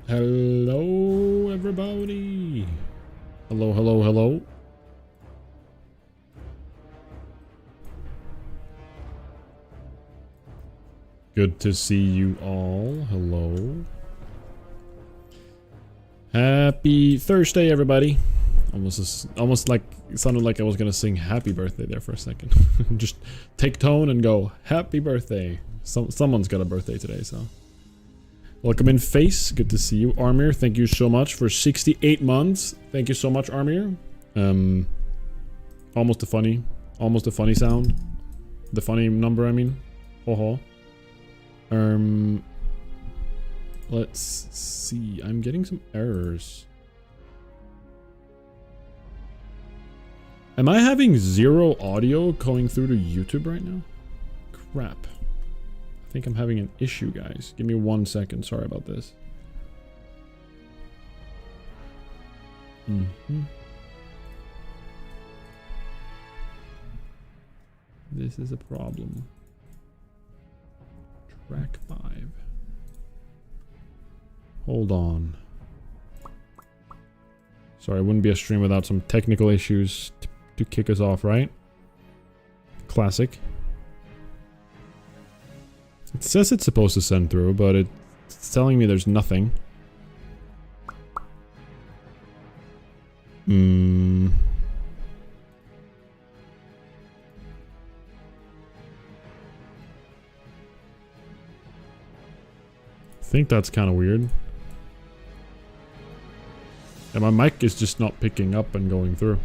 Hello, everybody. Hello, hello, hello. Good to see you all. Hello. Happy Thursday, everybody. Almost like it sounded like I was gonna sing happy birthday there for a second. Just take tone and go happy birthday. Someone's got a birthday today, so. Welcome in, Face. Good to see you. Armir, thank you so much for 68 months. Thank you so much, Armir. Almost a funny sound. The funny number, I mean. Ho ho. Let's see. I'm getting some errors. Am I having zero audio going through to YouTube right now? Crap. I think I'm having an issue, guys. Give me 1 second. Sorry about this. This is a problem. Track 5. Hold on. Sorry, it wouldn't be a stream without some technical issues to kick us off, right? Classic. It says it's supposed to send through, but it's telling me there's nothing. I think that's kind of weird. And my mic is just not picking up and going through.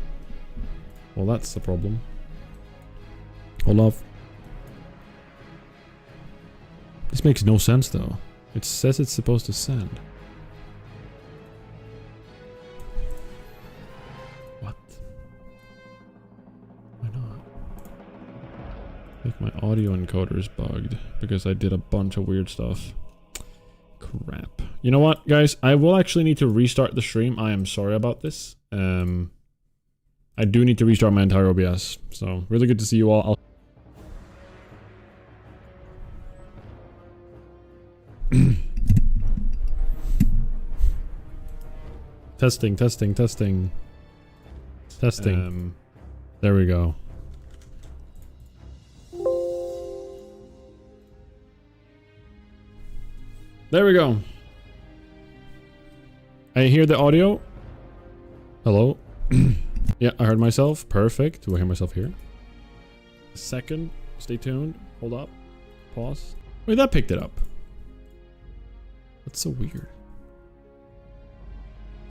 Well, that's the problem. Hold off. This makes no sense though. It says it's supposed to send. What? Why not? I think my audio encoder is bugged because I did a bunch of weird stuff. Crap. You know what, guys? I will actually need to restart the stream. I am sorry about this. I do need to restart my entire OBS. So, really good to see you all. Testing. There we go. There we go. I hear the audio. Hello. Yeah, I heard myself. Perfect. Do I hear myself here? A second. Stay tuned. Hold up. Pause. Wait, that picked it up. That's so weird.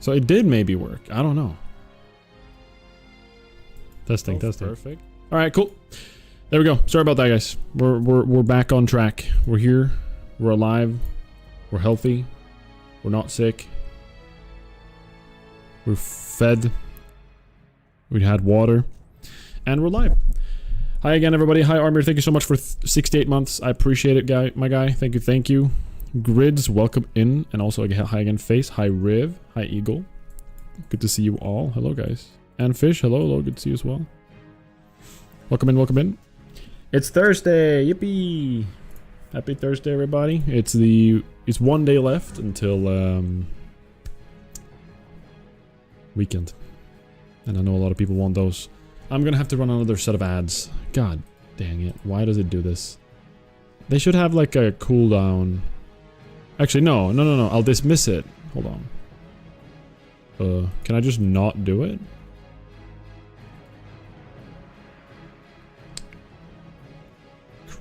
So it did maybe work. I don't know. Testing. Perfect. All right, cool. There we go. Sorry about that, guys. We're back on track. We're here. We're alive. We're healthy. We're not sick. We're fed. We had water. And we're live. Hi again, everybody. Hi, Armir. Thank you so much for 68 months. I appreciate it, my guy. Thank you. Grids, welcome in. And also, hi again, Face. Hi, Riv. Hi, Eagle. Good to see you all. Hello, guys. And Fish, hello. Good to see you as well. Welcome in. It's Thursday. Yippee. Happy Thursday, everybody. It's 1 day left until weekend. And I know a lot of people want those. I'm gonna have to run another set of ads. God dang it. Why does it do this? They should have like a cooldown. Actually, no. I'll dismiss it. Hold on. Can I just not do it?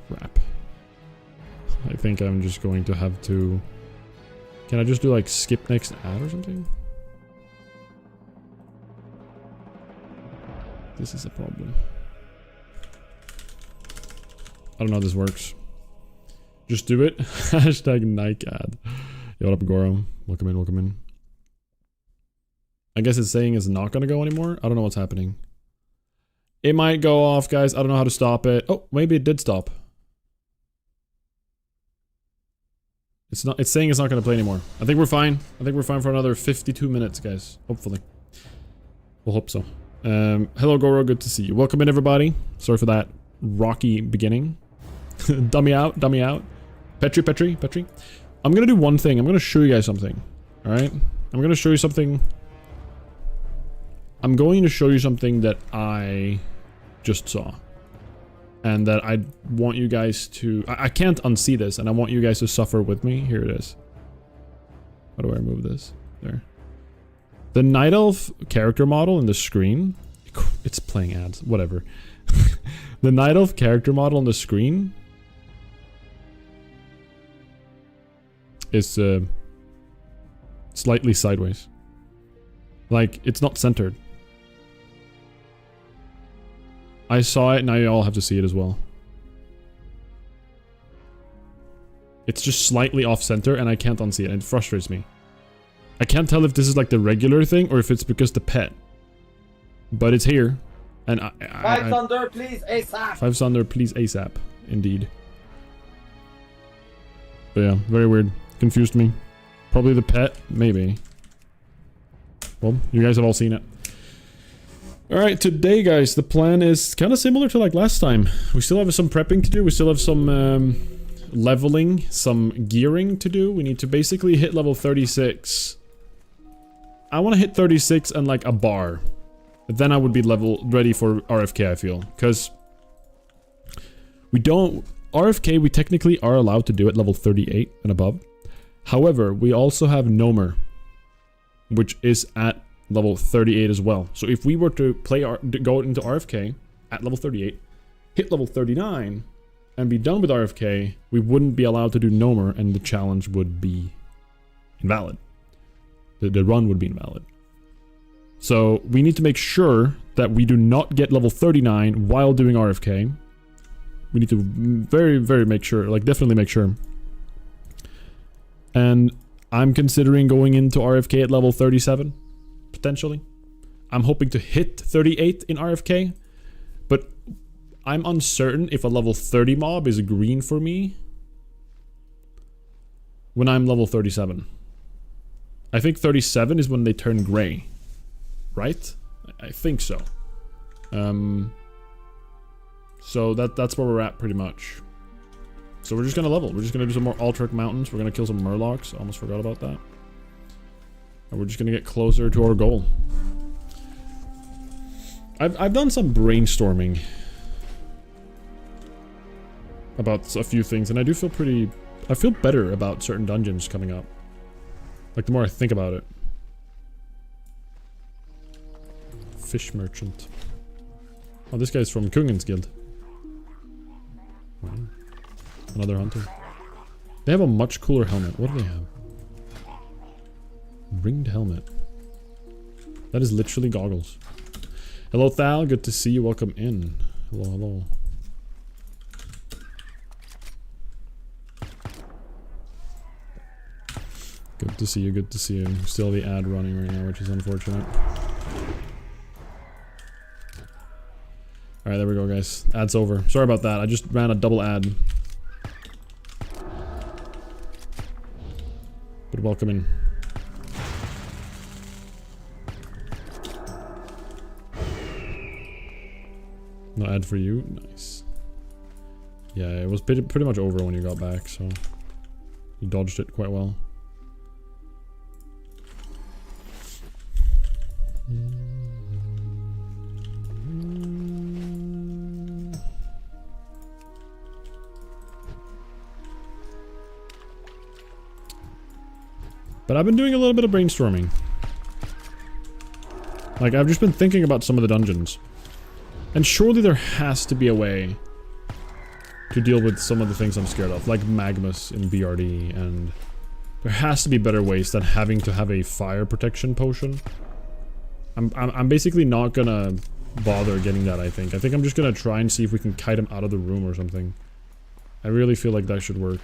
Crap. I think I'm just going to have to... Can I just do like skip next ad or something? This is a problem. I don't know how this works. Just do it. Hashtag Nike ad. Yo, what up, Goro? Welcome in. I guess it's saying it's not gonna go anymore. I don't know what's happening. It might go off, guys. I don't know how to stop it. Oh, maybe it did stop. It's saying it's not gonna play anymore. I think we're fine. I think we're fine for another 52 minutes, guys. Hopefully. We'll hope so. Hello, Goro. Good to see you. Welcome in, everybody. Sorry for that rocky beginning. Dummy out. Petri. I'm gonna do one thing. I'm gonna show you guys something. Alright? I'm gonna show you something. I'm going to show you something that I just saw. And that I want you guys to... I can't unsee this, and I want you guys to suffer with me. Here it is. How do I remove this? There. The Night Elf character model in the screen... It's playing ads. Whatever. The Night Elf character model on the screen... is slightly sideways. Like, it's not centered. I saw it, now you all have to see it as well. It's just slightly off-center, and I can't unsee it, and it frustrates me. I can't tell if this is like the regular thing, or if it's because the pet. But it's here, and 5 Thunder, please, ASAP! 5 Thunder, please, ASAP. Indeed. But yeah, very weird. Confused me. Probably the pet, maybe. Well, you guys have all seen it. Alright, today guys, the plan is kind of similar to like last time. We still have some prepping to do, we still have some leveling, some gearing to do. We need to basically hit level 36. I want to hit 36 and like a bar. Then I would be ready for RFK, I feel. Because we don't... RFK, we technically are allowed to do at level 38 and above. However, we also have Nomer, which is at level 38 as well. So if we were to go into RFK at level 38, hit level 39, and be done with RFK, we wouldn't be allowed to do Nomer, and the challenge would be invalid. The run would be invalid. So we need to make sure that we do not get level 39 while doing RFK. We need to very make sure, like definitely make sure. And I'm considering going into RFK at level 37, potentially. I'm hoping to hit 38 in RFK, but I'm uncertain if a level 30 mob is green for me when I'm level 37. I think 37 is when they turn gray, right? I think so. So that's where we're at pretty much. So we're just gonna level. We're just gonna do some more Alterac Mountains. We're gonna kill some Murlocs. Almost forgot about that. And we're just gonna get closer to our goal. I've done some brainstorming about a few things, and I do feel I feel better about certain dungeons coming up. Like the more I think about it. Fish Merchant. Oh, this guy's from Kungen's Guild. Wow. Another hunter. They have a much cooler helmet. What do they have? Ringed helmet. That is literally goggles. Hello, Thal. Good to see you. Welcome in. Hello, hello. Good to see you. Good to see you. Still the ad running right now, which is unfortunate. Alright, there we go, guys. Ad's over. Sorry about that. I just ran a double ad. But welcome in. No ad for you? Nice. Yeah, it was pretty much over when you got back, so... You dodged it quite well. But I've been doing a little bit of brainstorming. Like, I've just been thinking about some of the dungeons. And surely there has to be a way to deal with some of the things I'm scared of, like Magmus in BRD, and there has to be better ways than having to have a fire protection potion. I'm basically not gonna bother getting that, I think. I think I'm just gonna try and see if we can kite him out of the room or something. I really feel like that should work.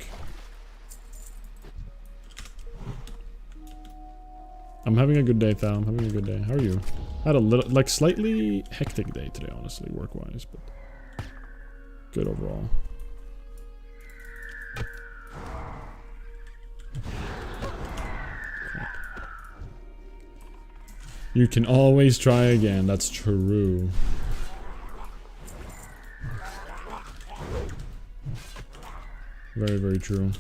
I'm having a good day, Thal. I'm having a good day. How are you? I had a little, like, slightly hectic day today, honestly, work-wise, but good overall. You can always try again. That's true. Very, very true.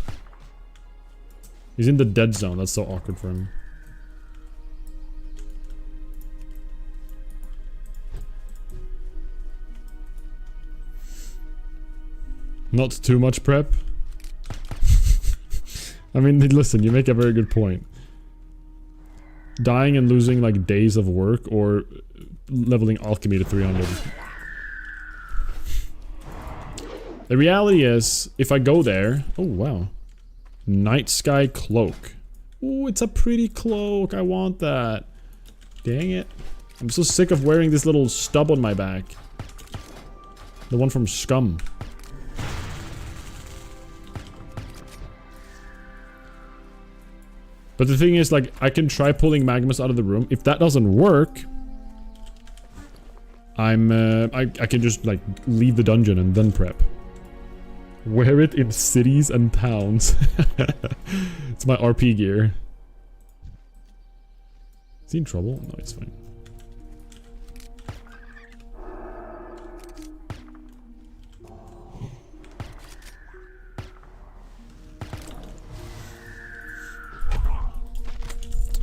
He's in the dead zone. That's so awkward for him. Not too much prep. I mean, listen, you make a very good point. Dying and losing like days of work or leveling alchemy to 300. The reality is, if I go there... Oh, wow. Night Sky Cloak. Ooh, it's a pretty cloak. I want that. Dang it. I'm so sick of wearing this little stub on my back. The one from Scum. But the thing is, like, I can try pulling Magnus out of the room. If that doesn't work, I can just, like, leave the dungeon and then prep. Wear it in cities and towns. It's my RP gear. Is he in trouble? No, he's fine.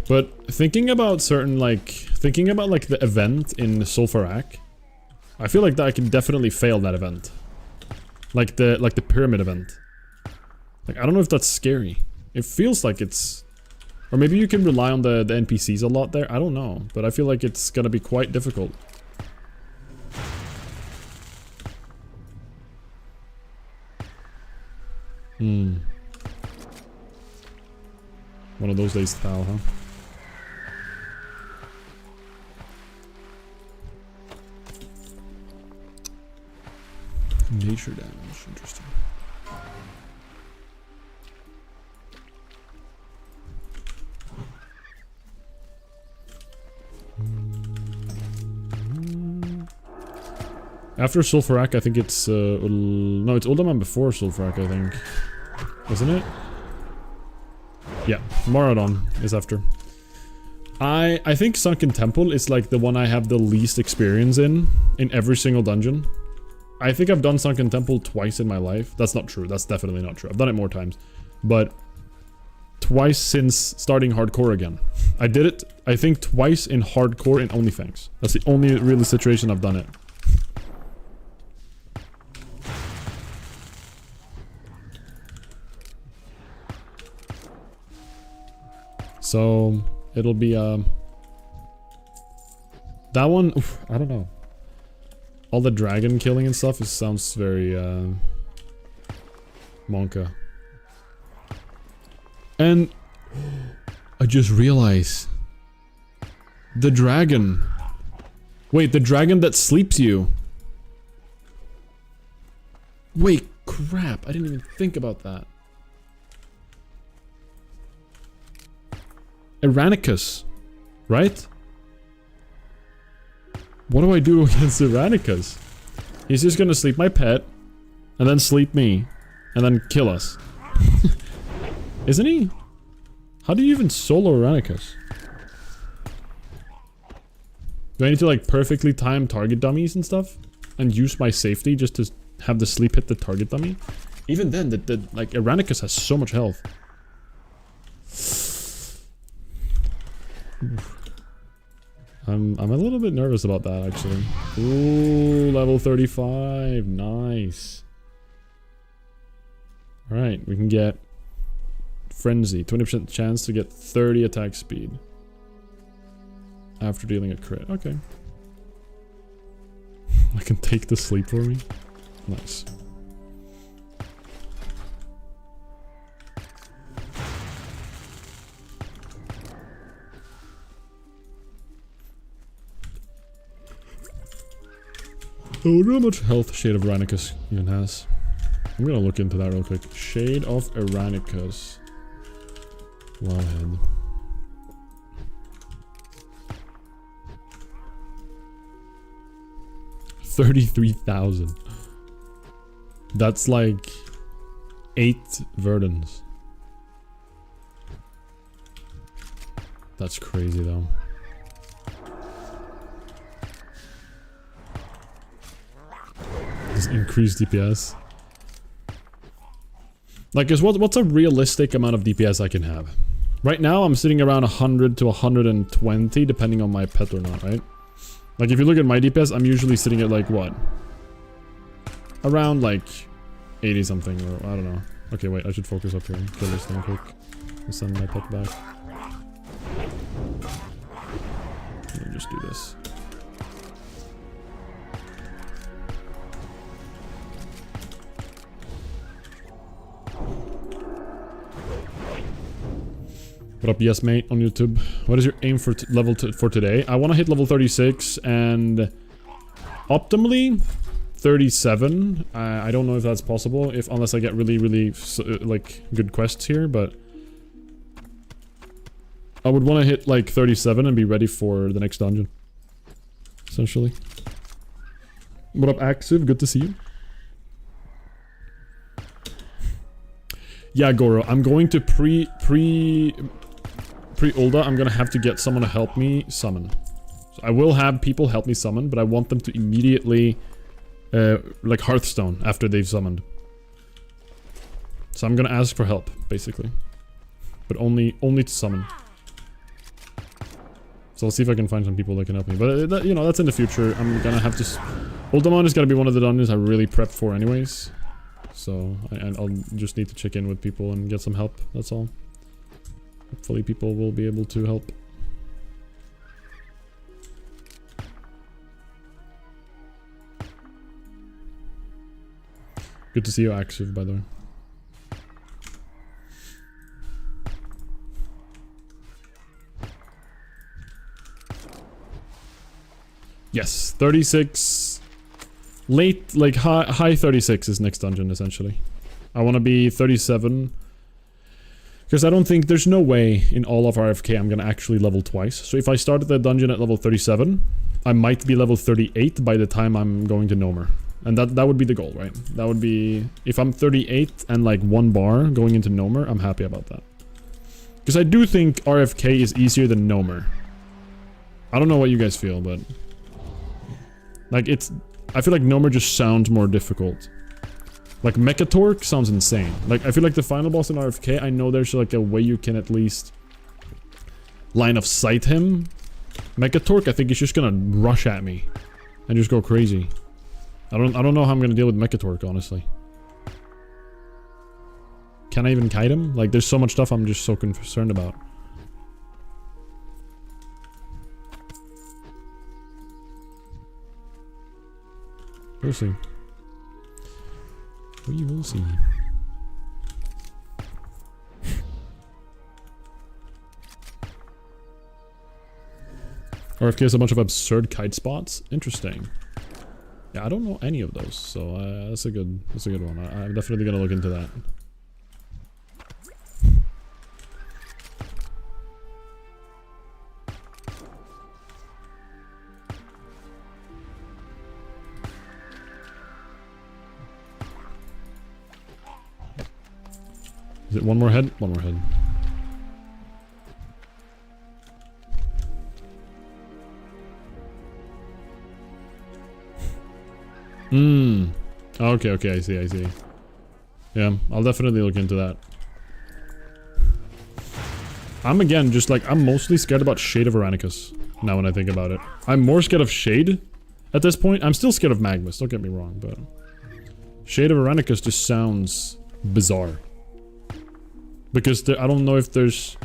But thinking about certain, like, the event in Sulfurak, I feel like that I can definitely fail that event. Like the pyramid event. Like, I don't know if that's scary. It feels like it's... Or maybe you can rely on the NPCs a lot there. I don't know. But I feel like it's gonna be quite difficult. Hmm. One of those days, Thal, huh? Nature damage, interesting. After Sulfurak, I think it's no, it's Uldaman before Sulfurak, I think. Isn't it? Yeah, Moradon is after. I think Sunken Temple is like the one I have the least experience in every single dungeon. I think I've done Sunken Temple twice in my life. That's not true. That's definitely not true. I've done it more times. But twice since starting hardcore again. I did it, I think, twice in hardcore in OnlyFans. That's the only really situation I've done it. So, it'll be, that one, oof, I don't know. All the dragon killing and stuff, it sounds very, Monka. And, I just realized. The dragon. Wait, the dragon that sleeps you. Wait, crap, I didn't even think about that. Iranicus, right? What do I do against Iranicus? He's just gonna sleep my pet, and then sleep me, and then kill us. Isn't he? How do you even solo Iranicus? Do I need to like perfectly time target dummies and stuff? And use my safety just to have the sleep hit the target dummy? Even then, like Iranicus has so much health. I'm a little bit nervous about that actually. Ooh, level 35, nice. Alright, we can get Frenzy, 20% chance to get 30 attack speed after dealing a crit. Okay. I can take the sleep for me. Nice. I wonder how much health Shade of Iranicus even has. I'm gonna look into that real quick. Shade of Iranicus. Wowhead. $33,000. That's like 8 Verdans. That's crazy though. Just increased DPS. Like, what's a realistic amount of DPS I can have? Right now, I'm sitting around 100 to 120, depending on my pet or not, right? Like, if you look at my DPS, I'm usually sitting at, like, what? Around, like, 80 something, or I don't know. Okay, wait, I should focus up here and kill this thing quick. And send my pet back. Let me just do this. What up, yes mate, on YouTube? What is your aim for for today? I want to hit level 36 and optimally 37. I don't know if that's possible, unless I get really like good quests here, but I would want to hit like 37 and be ready for the next dungeon. Essentially. What up, Active? Good to see you. Yeah, Goro, I'm going to pre-Ulda, I'm gonna have to get someone to help me summon. So I will have people help me summon, but I want them to immediately, like Hearthstone after they've summoned. So I'm gonna ask for help, basically. But only to summon. So I'll see if I can find some people that can help me. But, you know, that's in the future. I'm gonna have to... Ultimon is gonna be one of the dungeons I really prep for anyways. So I'll just need to check in with people and get some help, that's all. Hopefully people will be able to help. Good to see you active, by the way. Yes, 36. Late, like high 36 is next dungeon, essentially. I want to be 37. Because I don't think, there's no way in all of RFK I'm gonna actually level twice. So if I started the dungeon at level 37, I might be level 38 by the time I'm going to Nomer. And that would be the goal, right? That would be, if I'm 38 and like 1 bar going into Nomer, I'm happy about that. Because I do think RFK is easier than Nomer. I don't know what you guys feel, but... like it's... I feel like Nomer just sounds more difficult. Like Mechatork sounds insane. Like I feel like the final boss in RFK, I know there's like a way you can at least line of sight him. Mechatork, I think he's just gonna rush at me and just go crazy. I don't know how I'm gonna deal with Mechatork, honestly. Can I even kite him? Like there's so much stuff I'm just so concerned about. We'll see. We will see. RFK has a bunch of absurd kite spots. Interesting. Yeah, I don't know any of those, so that's a good one. I'm definitely gonna look into that. Is it one more head? One more head. Okay, I see. Yeah, I'll definitely look into that. I'm again just like, I'm mostly scared about Shade of Aranicus, now when I think about it. I'm more scared of Shade at this point. I'm still scared of Magmus, don't get me wrong, but... Shade of Aranicus just sounds bizarre. Because I don't know if there's...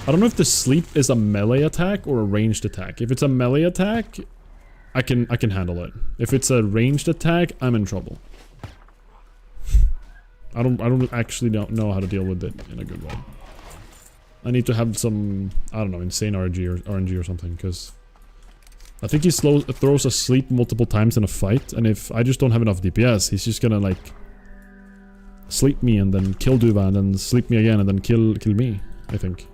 I don't know if the sleep is a melee attack or a ranged attack. If it's a melee attack, I can handle it. If it's a ranged attack, I'm in trouble. I don't actually know how to deal with it in a good way. I need to have some, I don't know, insane RNG or something, because I think he throws asleep multiple times in a fight, and if I just don't have enough DPS, he's just gonna like sleep me and then kill Duva and then sleep me again and then kill me, I think.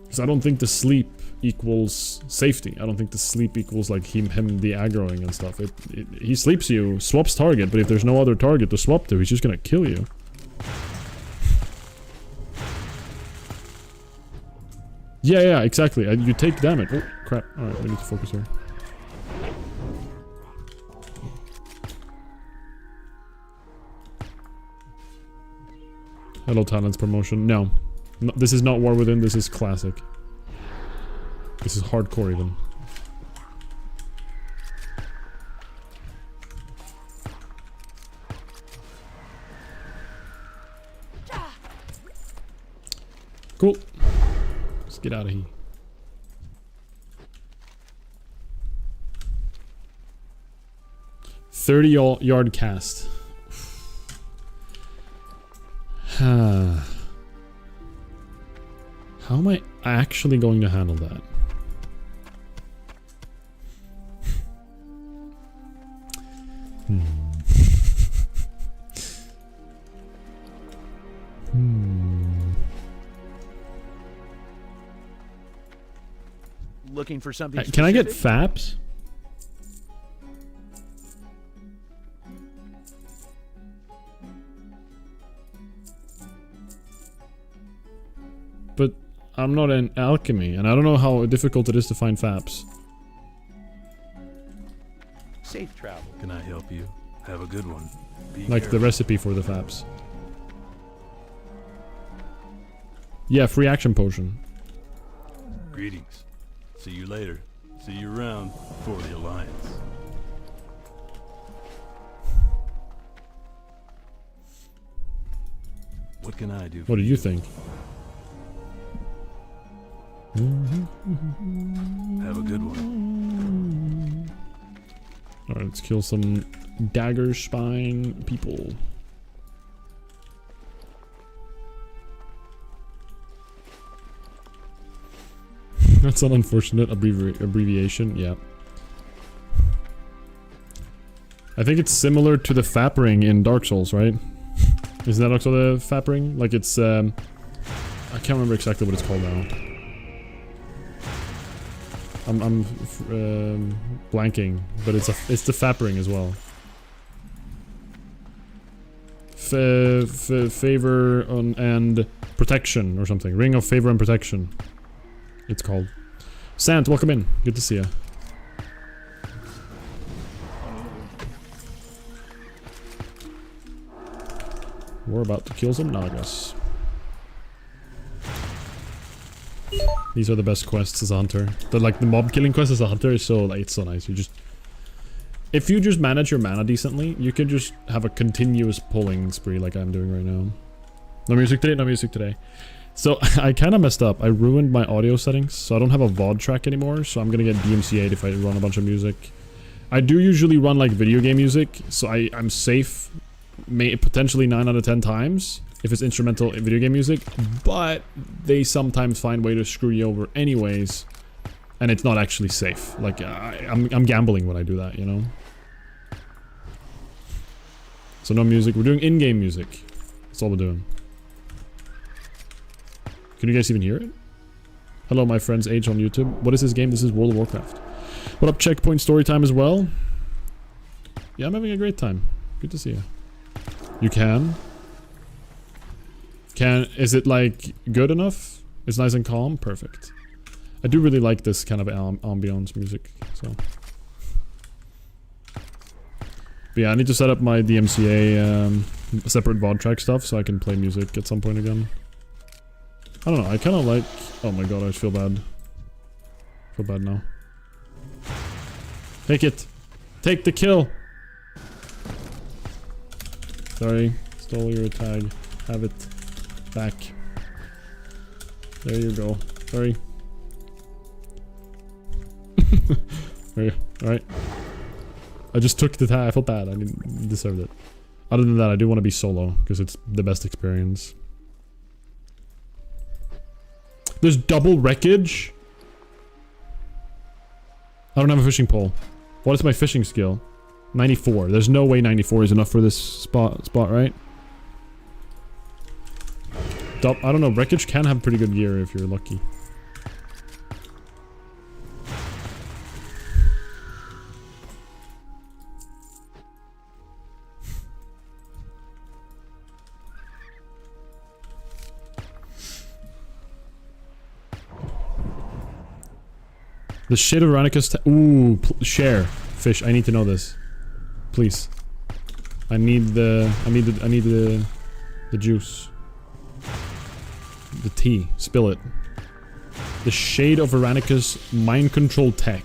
Because I don't think the sleep equals safety. I don't think the sleep equals like him the aggroing and stuff. He sleeps you, swaps target, but if there's no other target to swap to, he's just gonna kill you. Yeah, exactly. You take damage. Oh, crap. Alright, we need to focus here. Hello, Talents promotion. No. This is not War Within, this is classic. This is hardcore even. Cool. Let's get out of here. $30 cast. How am I actually going to handle that? Looking for something Can I get specific? FAPs? But I'm not in alchemy, and I don't know how difficult it is to find FAPs. Safe travel. Can I help you? Have a good one. Be Like the careful. recipe for the FAPs. Yeah, free action potion. Greetings. See you later. See you around for the Alliance. What can I do? What do you think? Have a good one. Alright, let's kill some dagger spine people. That's an unfortunate abbreviation, yeah. I think it's similar to the FAP ring in Dark Souls, right? Isn't that also the FAP ring? Like it's, I can't remember exactly what it's called now. I'm blanking, but it's the FAP ring as well. Favor and protection or something. Ring of favor and protection. It's called. Sant, welcome in. Good to see you. We're about to kill some Nagas. These are the best quests as a hunter. The mob killing quest as a hunter is so like it's so nice. If you just manage your mana decently, you can just have a continuous pulling spree like I'm doing right now. No music today, no music today. So I kind of messed up. I ruined my audio settings, so I don't have a VOD track anymore. So I'm gonna get DMCA'd if I run a bunch of music. I do usually run like video game music, so I'm safe. Potentially 9 out of 10 times if it's instrumental video game music, but they sometimes find way to screw you over anyways, and it's not actually safe. Like I'm gambling when I do that, you know. So no music. We're doing in-game music. That's all we're doing. Can you guys even hear it? Hello, my friends Age on YouTube. What is this game? This is World of Warcraft. What up, Checkpoint Storytime as well? Yeah, I'm having a great time. Good to see you. You can? Is it like good enough? It's nice and calm? Perfect. I do really like this kind of ambiance music, so. But yeah, I need to set up my DMCA separate VOD track stuff so I can play music at some point again. I don't know, I kind of like... Oh my god, I feel bad. I feel bad now. Take it! Take the kill! Sorry, stole your tag. Have it back. There you go. Sorry. Alright. I just took the tag. I felt bad. I deserved it. Other than that, I do want to be solo, because it's the best experience. There's double wreckage? I don't have a fishing pole. What is my fishing skill? 94. There's no way 94 is enough for this spot, right? I don't know. Wreckage can have pretty good gear if you're lucky. The shade of Veronicus. Ooh, share fish. I need to know this, please. I need the juice. The tea. Spill it. The shade of Veronicus mind control tech.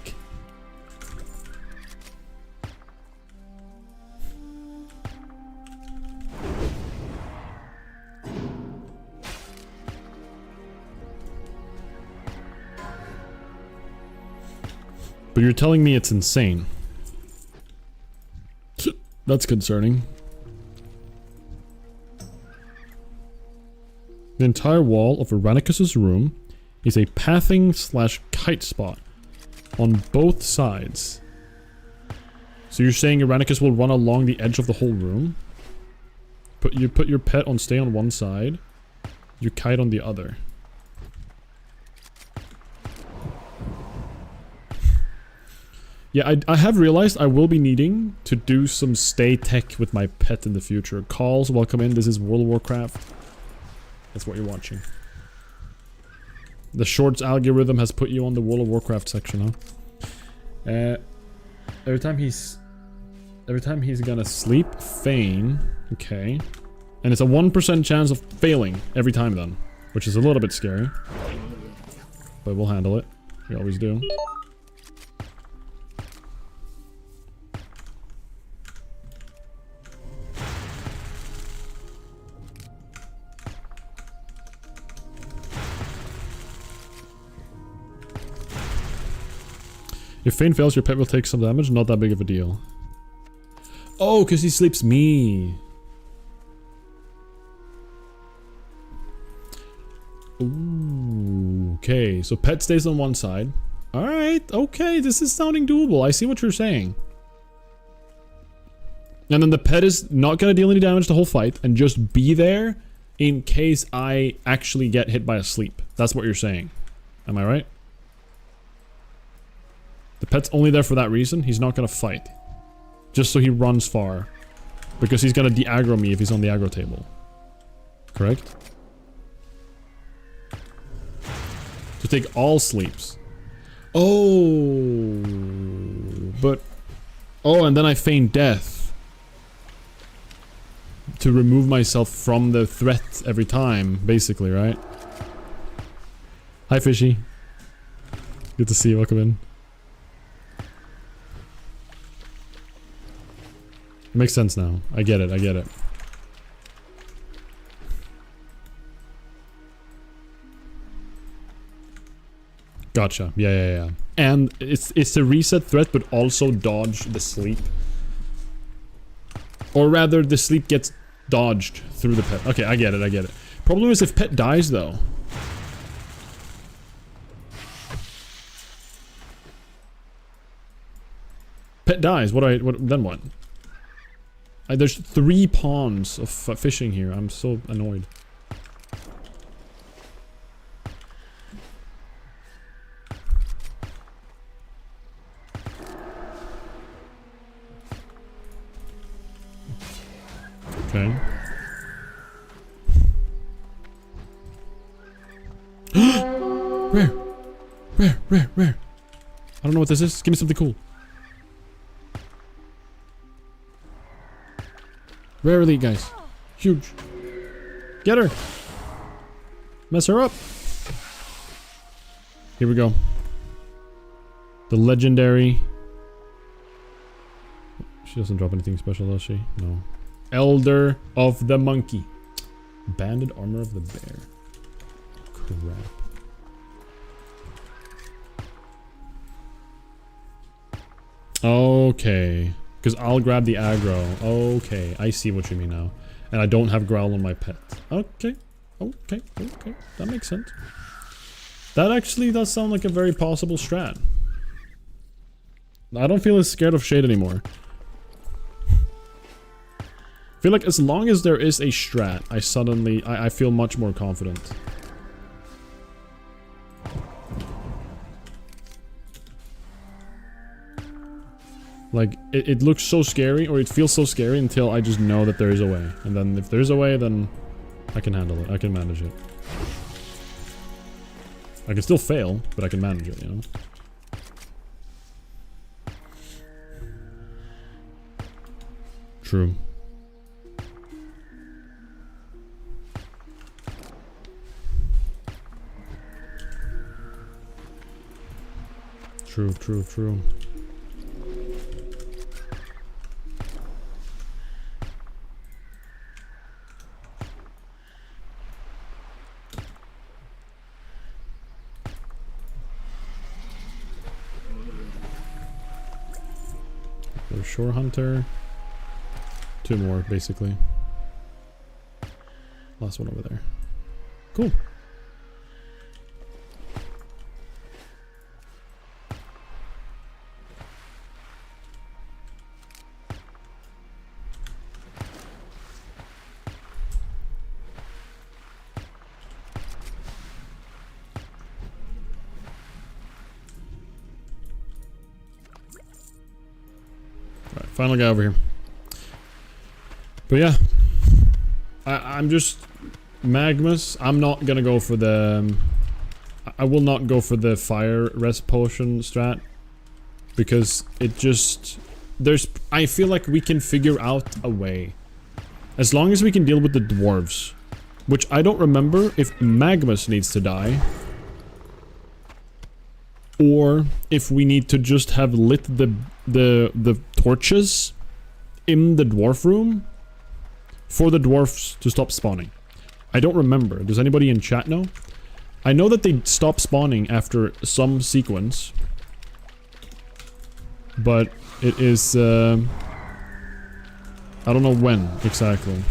But you're telling me it's insane. That's concerning. The entire wall of Irenicus's room is a pathing / kite spot on both sides. So you're saying Irenicus will run along the edge of the whole room? You put your pet on stay on one side, your kite on the other. Yeah, I have realized I will be needing to do some stay tech with my pet in the future. Calls, welcome in. This is World of Warcraft. That's what you're watching. The shorts algorithm has put you on the World of Warcraft section, huh? Every time he's gonna sleep, feign. Okay. And it's a 1% chance of failing every time then. Which is a little bit scary. But we'll handle it. We always do. If Feign fails, your pet will take some damage. Not that big of a deal. Oh, because he sleeps me. Ooh, okay, so pet stays on one side. Alright, okay, this is sounding doable. I see what you're saying. And then the pet is not going to deal any damage the whole fight and just be there in case I actually get hit by a sleep. That's what you're saying. Am I right? The pet's only there for that reason. He's not going to fight. Just so he runs far. Because he's going to de-aggro me if he's on the aggro table. Correct? To take all sleeps. Oh. But... Oh, and then I feign death. To remove myself from the threat every time, basically, right? Hi, Fishy. Good to see you. Welcome in. It makes sense now. I get it. I get it. Gotcha. Yeah. And it's a reset threat, but also dodge the sleep. Or rather, the sleep gets dodged through the pet. Okay, I get it. Problem is if pet dies, though. Pet dies. Then what? There's 3 pawns of fishing here. I'm so annoyed. Okay. Rare. I don't know what this is. Give me something cool. Rare elite, guys. Huge. Get her. Mess her up. Here we go. The legendary. She doesn't drop anything special, does she? No. Elder of the Monkey. Banded armor of the bear. Crap. Okay. Because I'll grab the aggro. Okay, I see what you mean now. And I don't have growl on my pet. Okay. That makes sense. That actually does sound like a very possible strat. I don't feel as scared of Shade anymore. I feel like as long as there is a strat, I feel much more confident. Like, it looks so scary, or it feels so scary until I just know that there is a way. And then if there's a way, then I can handle it. I can manage it. I can still fail, but I can manage it, you know? True. True. Shore Hunter. 2 more, basically. Last one over there. Cool. Alright, final guy over here. But yeah, I'm just Magmus. I'm not gonna go for the. I will not go for the fire rest potion strat because it just there's. I feel like we can figure out a way, as long as we can deal with the dwarves, which I don't remember if Magmus needs to die, or if we need to just have lit the torches in the dwarf room for the dwarfs to stop spawning. I don't remember. Does anybody in chat know? I know that they stop spawning after some sequence. But it is... I don't know when exactly.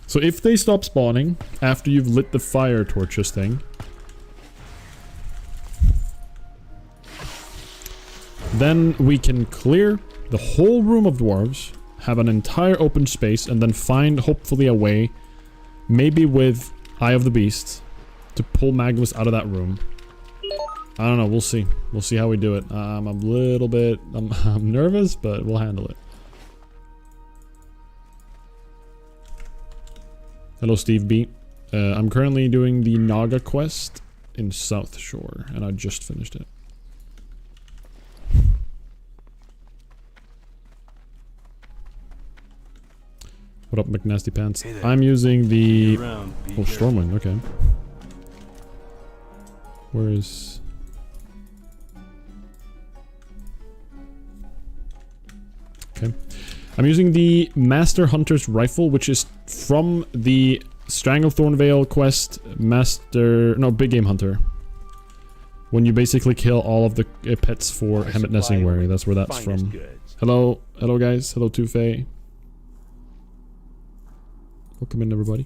So if they stop spawning after you've lit the fire torches thing, then we can clear the whole room of dwarves, have an entire open space, and then find hopefully a way, maybe with Eye of the Beast, to pull Magmus out of that room. I don't know, we'll see. We'll see how we do it. I'm a little bit... I'm nervous, but we'll handle it. Hello, Steve B. I'm currently doing the Naga quest in South Shore, and I just finished it. What up, McNasty Pants? Hey there. I'm using the... Around, Oh, Stormwind, okay. Where is... Okay. I'm using the Master Hunter's Rifle, which is from the Stranglethorn Vale quest, Big Game Hunter. When you basically kill all of the pets for Hemet Nessingwary, that's where that's from. Hello, hello guys, hello Tufei. Welcome in everybody.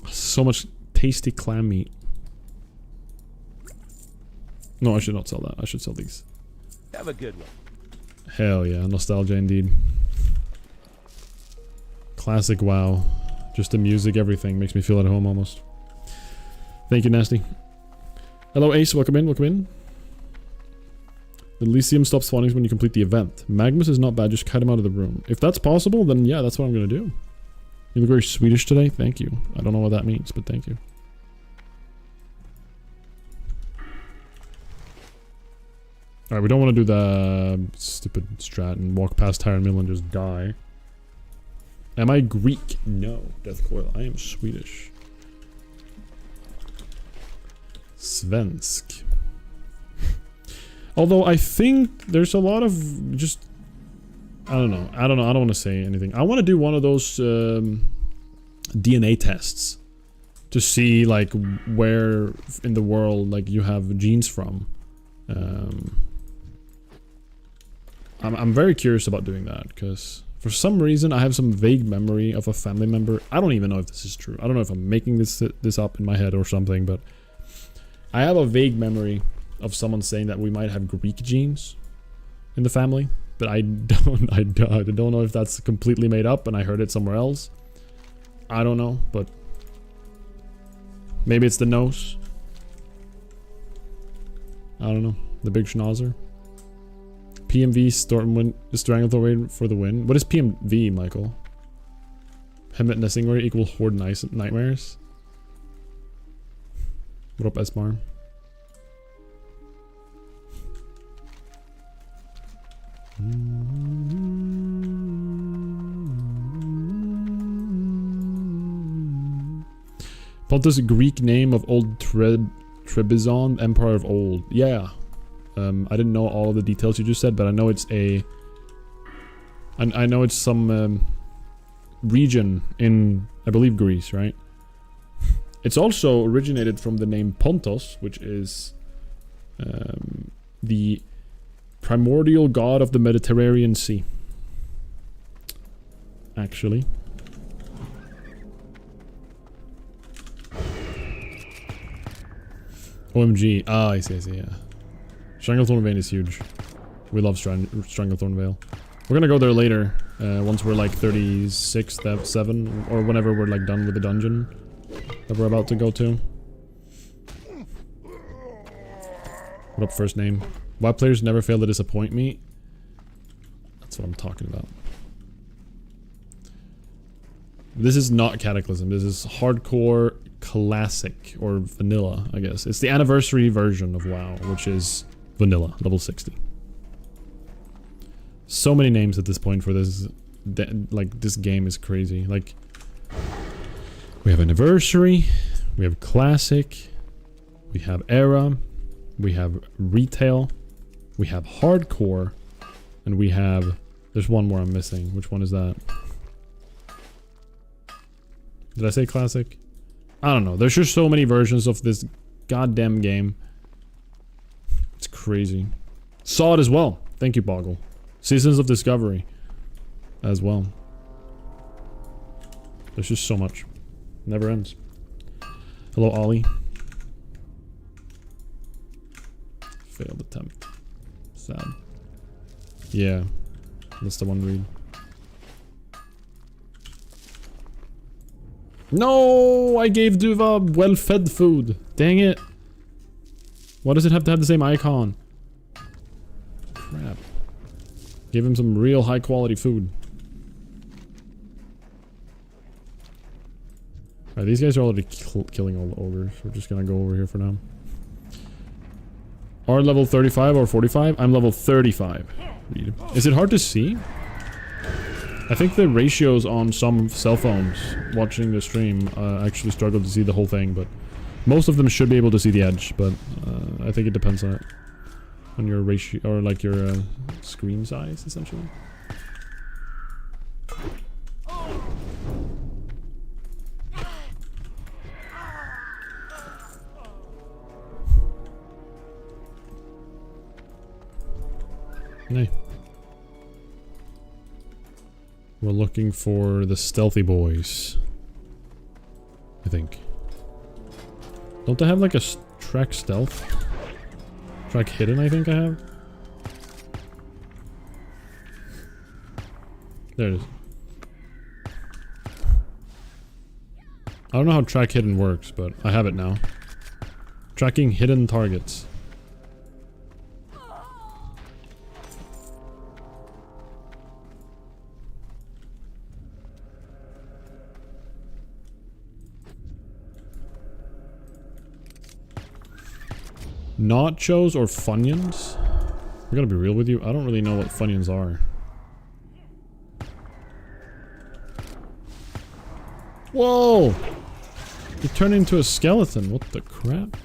So much tasty clam meat. No, I should not sell that. I should sell these. Have a good one. Hell yeah, nostalgia indeed. Classic WoW. Just the music, everything makes me feel at home almost. Thank you, Nasty. Hello, Ace. Welcome in. Welcome in. The Elysium stops spawning when you complete the event. Magmus is not bad. Just cut him out of the room. If that's possible, then yeah, that's what I'm gonna do. You look very Swedish today. Thank you. I don't know what that means, but thank you. Alright, we don't want to do the stupid strat and walk past Tyron Mill and just die. Am I Greek? No, Death Coil. I am Swedish. Svensk. Although I think there's a lot of just... I don't know. I don't want to say anything. I want to do one of those DNA tests. To see, like, where in the world, like, you have genes from. I'm very curious about doing that, because for some reason I have some vague memory of a family member. I don't even know if this is true. I don't know if I'm making this up in my head or something, but I have a vague memory of someone saying that we might have Greek genes in the family, but I don't know if that's completely made up and I heard it somewhere else. I don't know, but maybe it's the nose. I don't know. The big schnauzer. PMV Stormwind Stranglethorn for the win. What is PMV, Michael? Hemet Nessingwary equal Horde Nightmares. What up, Esmar? Pontus Greek name of old Trebizond, Empire of Old. Yeah. I didn't know all the details you just said, but I know it's a... I know it's some region in, I believe, Greece, right? It's also originated from the name Pontos, which is the primordial god of the Mediterranean Sea. Actually. OMG. Ah, I see, yeah. Stranglethorn Vale is huge. We love Stranglethorn Vale. We're gonna go there later, once we're like 36, 7, or whenever we're like done with the dungeon that we're about to go to. What up, first name? Why players never fail to disappoint me? That's what I'm talking about. This is not Cataclysm. This is hardcore classic, or vanilla, I guess. It's the anniversary version of WoW, which is vanilla, level 60. So many names at this point for this. Like, this game is crazy. Like, we have anniversary, we have classic, we have era, we have retail, we have hardcore, and we have... There's one more I'm missing. Which one is that? Did I say classic? I don't know. There's just so many versions of this goddamn game. It's crazy. Saw it as well. Thank you, Boggle. Seasons of Discovery as well. There's just so much. Never ends. Hello, Ollie. Failed attempt. Sad. Yeah. That's the one read. No! I gave Duva well-fed food. Dang it. Why does it have to have the same icon? Crap. Give him some real high-quality food. Alright, these guys are already killing all the ogres. We're just gonna go over here for now. Are level 35 or 45? I'm level 35. Read. Is it hard to see? I think the ratios on some cell phones watching the stream actually struggle to see the whole thing, but most of them should be able to see the edge, but I think it depends on your ratio, or like your screen size, essentially. Nay. We're looking for the stealthy boys. I think. Don't they have like a track stealth? Track hidden, I think I have. There it is. I don't know how track hidden works, but I have it now. Tracking hidden targets. Nachos or Funyuns? I'm gonna be real with you, I don't really know what Funyuns are. Whoa! He turned into a skeleton, what the crap?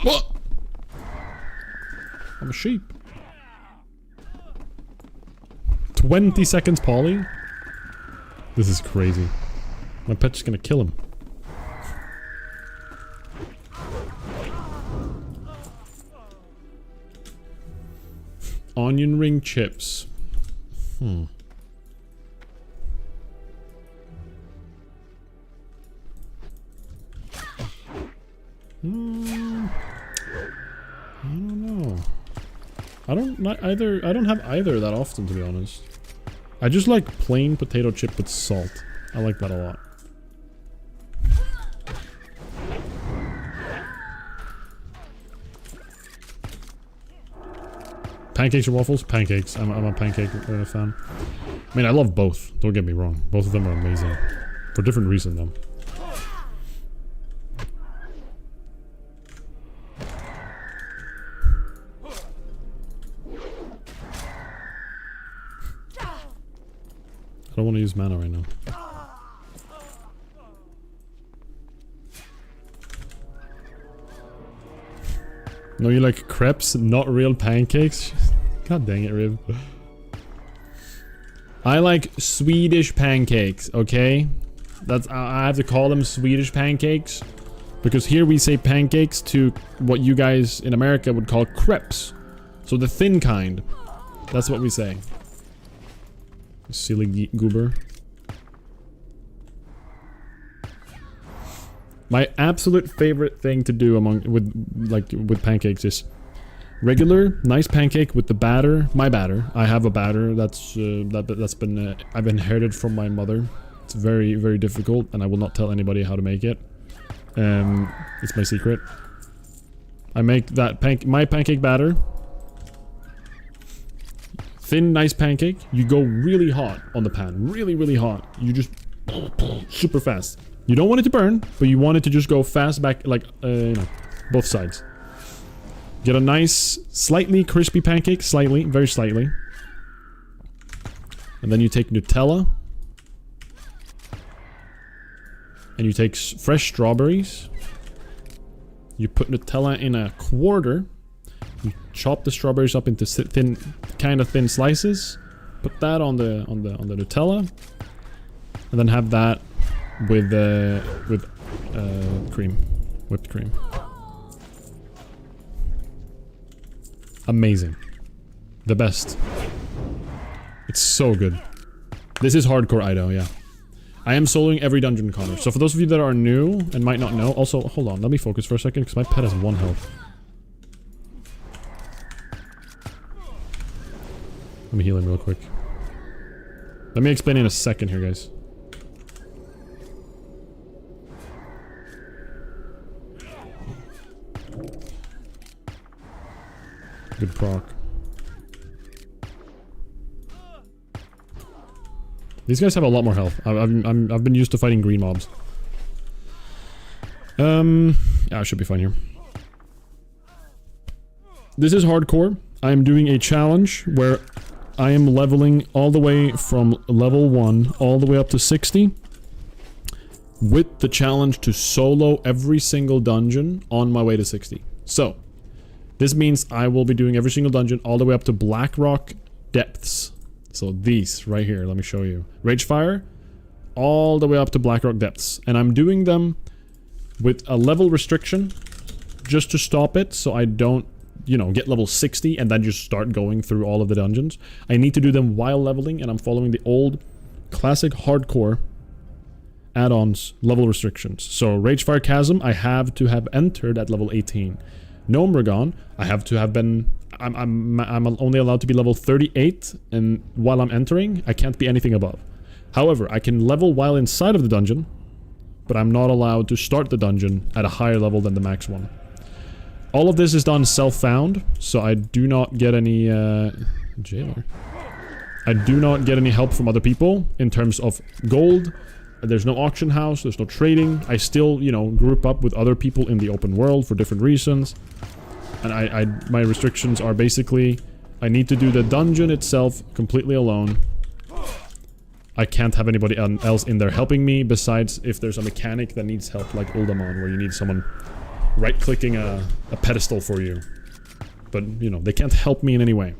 What? I'm a sheep. 20 seconds poly? This is crazy. My pet's gonna kill him. Onion ring chips. I don't know. I don't have either that often, to be honest. I just like plain potato chip with salt. I like that a lot. Pancakes or waffles? Pancakes. I'm a pancake fan. I mean, I love both. Don't get me wrong. Both of them are amazing. For different reasons, though. I don't want to use mana right now. No, you like crepes, not real pancakes? God dang it, Riv. I like Swedish pancakes, okay? That's I have to call them Swedish pancakes because here we say pancakes to what you guys in America would call crepes. So the thin kind. That's what we say. Silly goober. My absolute favorite thing to do with pancakes is regular nice pancake with the batter. My batter. I have a batter that's been I've inherited from my mother. It's very, very difficult, and I will not tell anybody how to make it. It's my secret. I make that my pancake batter. Thin, nice pancake. You go really hot on the pan. Really, really hot. You just super fast. You don't want it to burn, but you want it to just go fast back, like, you know, both sides. Get a nice, slightly crispy pancake. Slightly, very slightly. And then you take Nutella. And you take fresh strawberries. You put Nutella in a quarter. You chop the strawberries up into thin, kind of thin slices. Put that on the Nutella. And then have that with cream, whipped cream. Amazing. The best. It's so good. This is hardcore Ido, yeah. I am soloing every dungeon, Connor. So for those of you that are new and might not know, also, hold on, let me focus for a second because my pet has 1 health. Let me heal him real quick. Let me explain in a second here, guys. Good proc. These guys have a lot more health. I've been used to fighting green mobs. Yeah, I should be fine here. This is hardcore. I am doing a challenge where I am leveling all the way from level 1 all the way up to 60. With the challenge to solo every single dungeon on my way to 60. So, this means I will be doing every single dungeon all the way up to Blackrock Depths. So these right here, let me show you. Ragefire, all the way up to Blackrock Depths. And I'm doing them with a level restriction just to stop it so I don't, you know, get level 60 and then just start going through all of the dungeons. I need to do them while leveling, and I'm following the old classic hardcore add-ons level restrictions. So Ragefire Chasm, I have to have entered at level 18. Gnomeregan, I have to have been... I'm only allowed to be level 38, and while I'm entering, I can't be anything above. However, I can level while inside of the dungeon, but I'm not allowed to start the dungeon at a higher level than the max one. All of this is done self-found, so I do not get any... jailer. I do not get any help from other people in terms of gold. There's no auction house, there's no trading. I still, you know, group up with other people in the open world for different reasons. And my restrictions are basically, I need to do the dungeon itself completely alone. I can't have anybody else in there helping me, besides if there's a mechanic that needs help, like Uldamon, where you need someone right-clicking a pedestal for you. But, you know, they can't help me in any way.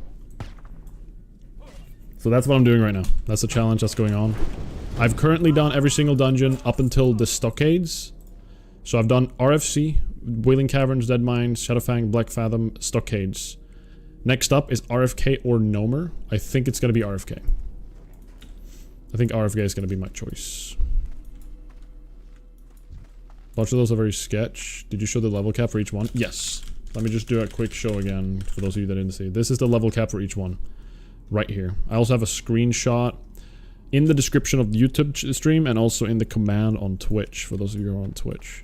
So that's what I'm doing right now. That's the challenge that's going on. I've currently done every single dungeon up until the Stockades. So I've done RFC, Wailing Caverns, Dead Mines, Shadowfang, Black Fathom, Stockades. Next up is RFK or Gnomer. I think it's gonna be RFK. I think RFK is gonna be my choice. Lots of those are very sketch. Did you show the level cap for each one? Yes. Let me just do a quick show again for those of you that didn't see. This is the level cap for each one. Right here. I also have a screenshot in the description of the YouTube stream and also in the command on Twitch for those of you who are on Twitch.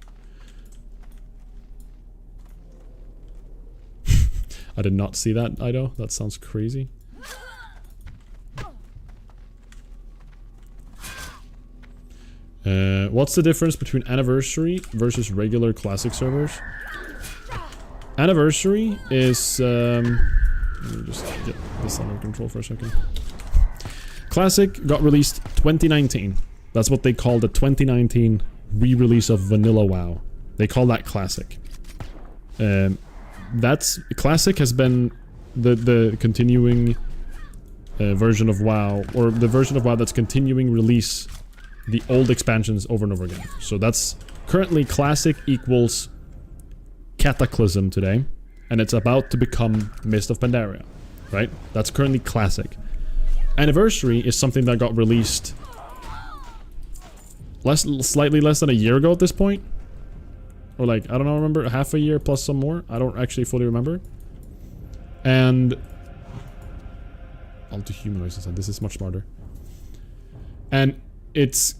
I did not see that, Ido. That sounds crazy. What's the difference between Anniversary versus regular classic servers? Anniversary is... let me just get this under control for a second. Classic got released 2019. That's what they call the 2019 re-release of Vanilla WoW. They call that Classic. that's Classic has been the continuing version of WoW, or the version of WoW that's continuing release the old expansions over and over again. So that's currently Classic equals Cataclysm today, and it's about to become Mist of Pandaria, right? That's currently Classic. Anniversary is something that got released slightly less than a year ago at this point. Or like, I don't know, remember, half a year plus some more? I don't actually fully remember. And I'll do human noise instead. This is much smarter. And it's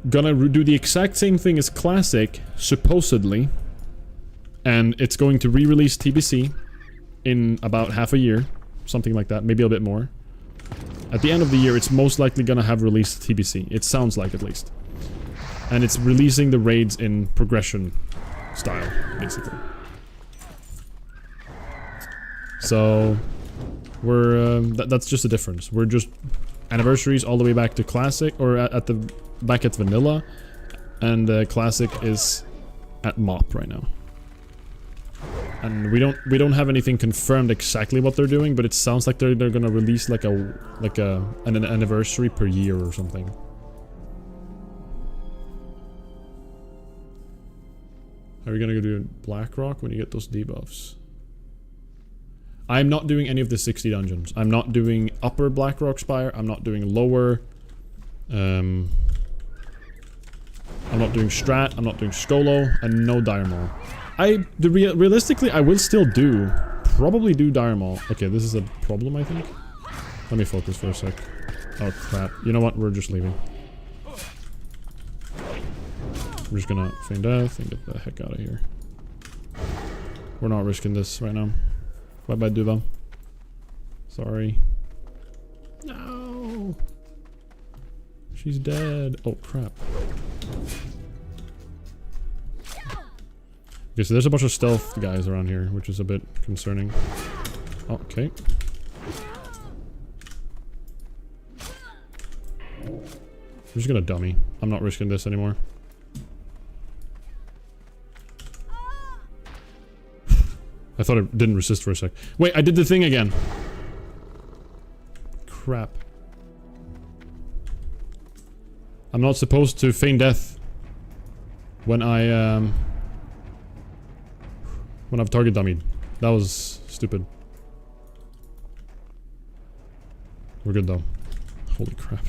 gonna do the exact same thing as Classic, supposedly. And it's going to re-release TBC in about half a year. Something like that, maybe a bit more. At the end of the year, it's most likely gonna have released TBC. It sounds like, at least. And it's releasing the raids in progression style, basically. So we're that's just a difference. We're just anniversaries all the way back to Classic, or back at vanilla, and Classic is at MOP right now. And we don't have anything confirmed exactly what they're doing, but it sounds like they're gonna release like an anniversary per year or something. Are we gonna go do Blackrock when you get those debuffs? I'm not doing any of the 60 dungeons. I'm not doing upper Blackrock Spire. I'm not doing lower. I'm not doing Strat. I'm not doing Skolo, and no Dire Maul. Realistically, I will still probably do Dire Maul. Okay, this is a problem, I think. Let me focus for a sec. Oh crap! You know what? We're just leaving. We're just gonna feign death and get the heck out of here. We're not risking this right now. Bye bye, Duval. Sorry. No. She's dead. Oh crap. Okay, so there's a bunch of stealth guys around here, which is a bit concerning. Okay. I'm just gonna dummy. I'm not risking this anymore. I thought it didn't resist for a sec. Wait, I did the thing again. Crap. I'm not supposed to feign death when I've target dummied. That was stupid. We're good though. Holy crap.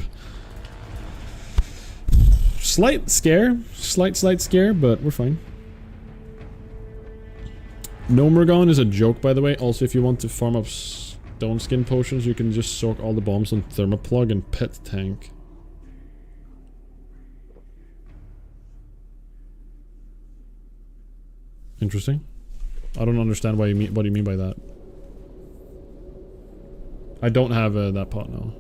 Slight scare, slight scare, but we're fine. Gnomergon is a joke, by the way. Also, if you want to farm up stone skin potions, you can just soak all the bombs on Thermoplug and Pet Tank. Interesting. I don't understand what you mean by that. I don't have that pot now.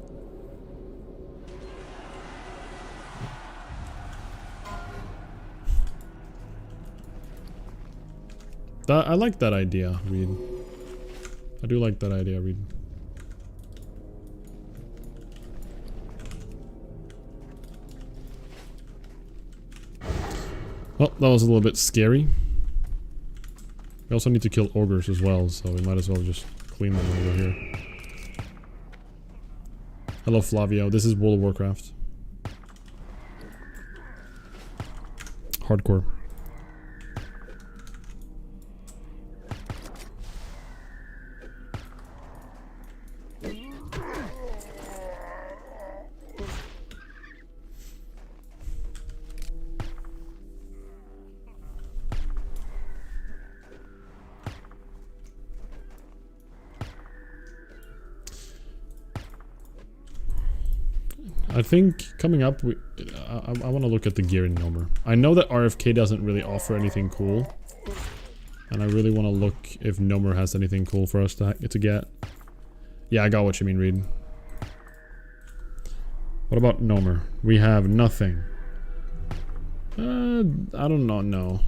I like that idea, Reed. I do like that idea, Reed. Well, that was a little bit scary. We also need to kill ogres as well, so we might as well just clean them over here. Hello, Flavio. This is World of Warcraft. Hardcore. I think coming up, I want to look at the gear in Gnomer. I know that RFK doesn't really offer anything cool. And I really want to look if Gnomer has anything cool for us to get. Yeah, I got what you mean, Reed. What about Gnomer? We have nothing. I don't know, no.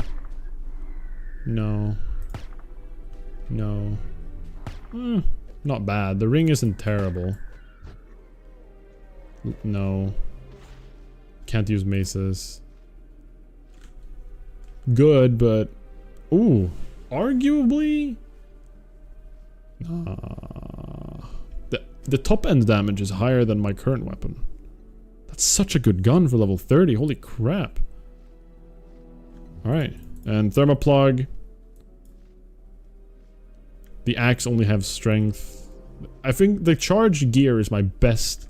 No. No. Not bad. The ring isn't terrible. No. Can't use maces. Good, but... Ooh. Arguably... The top end damage is higher than my current weapon. That's such a good gun for level 30. Holy crap. Alright. And Thermoplug. The axe only has strength. I think the charged gear is my best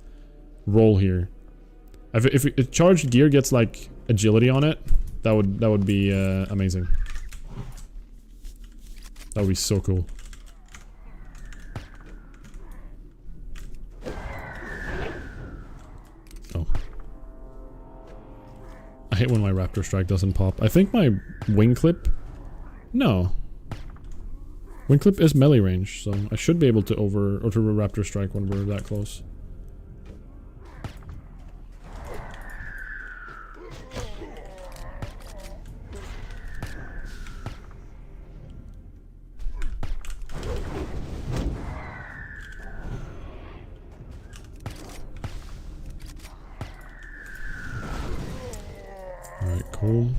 roll here. If a charged gear gets like agility on it, that would be amazing. That would be so cool. Oh. I hate when my Raptor Strike doesn't pop. I think my Wing Clip... No. Wing Clip is melee range, so I should be able to to Raptor Strike when we're that close. Alright, cool.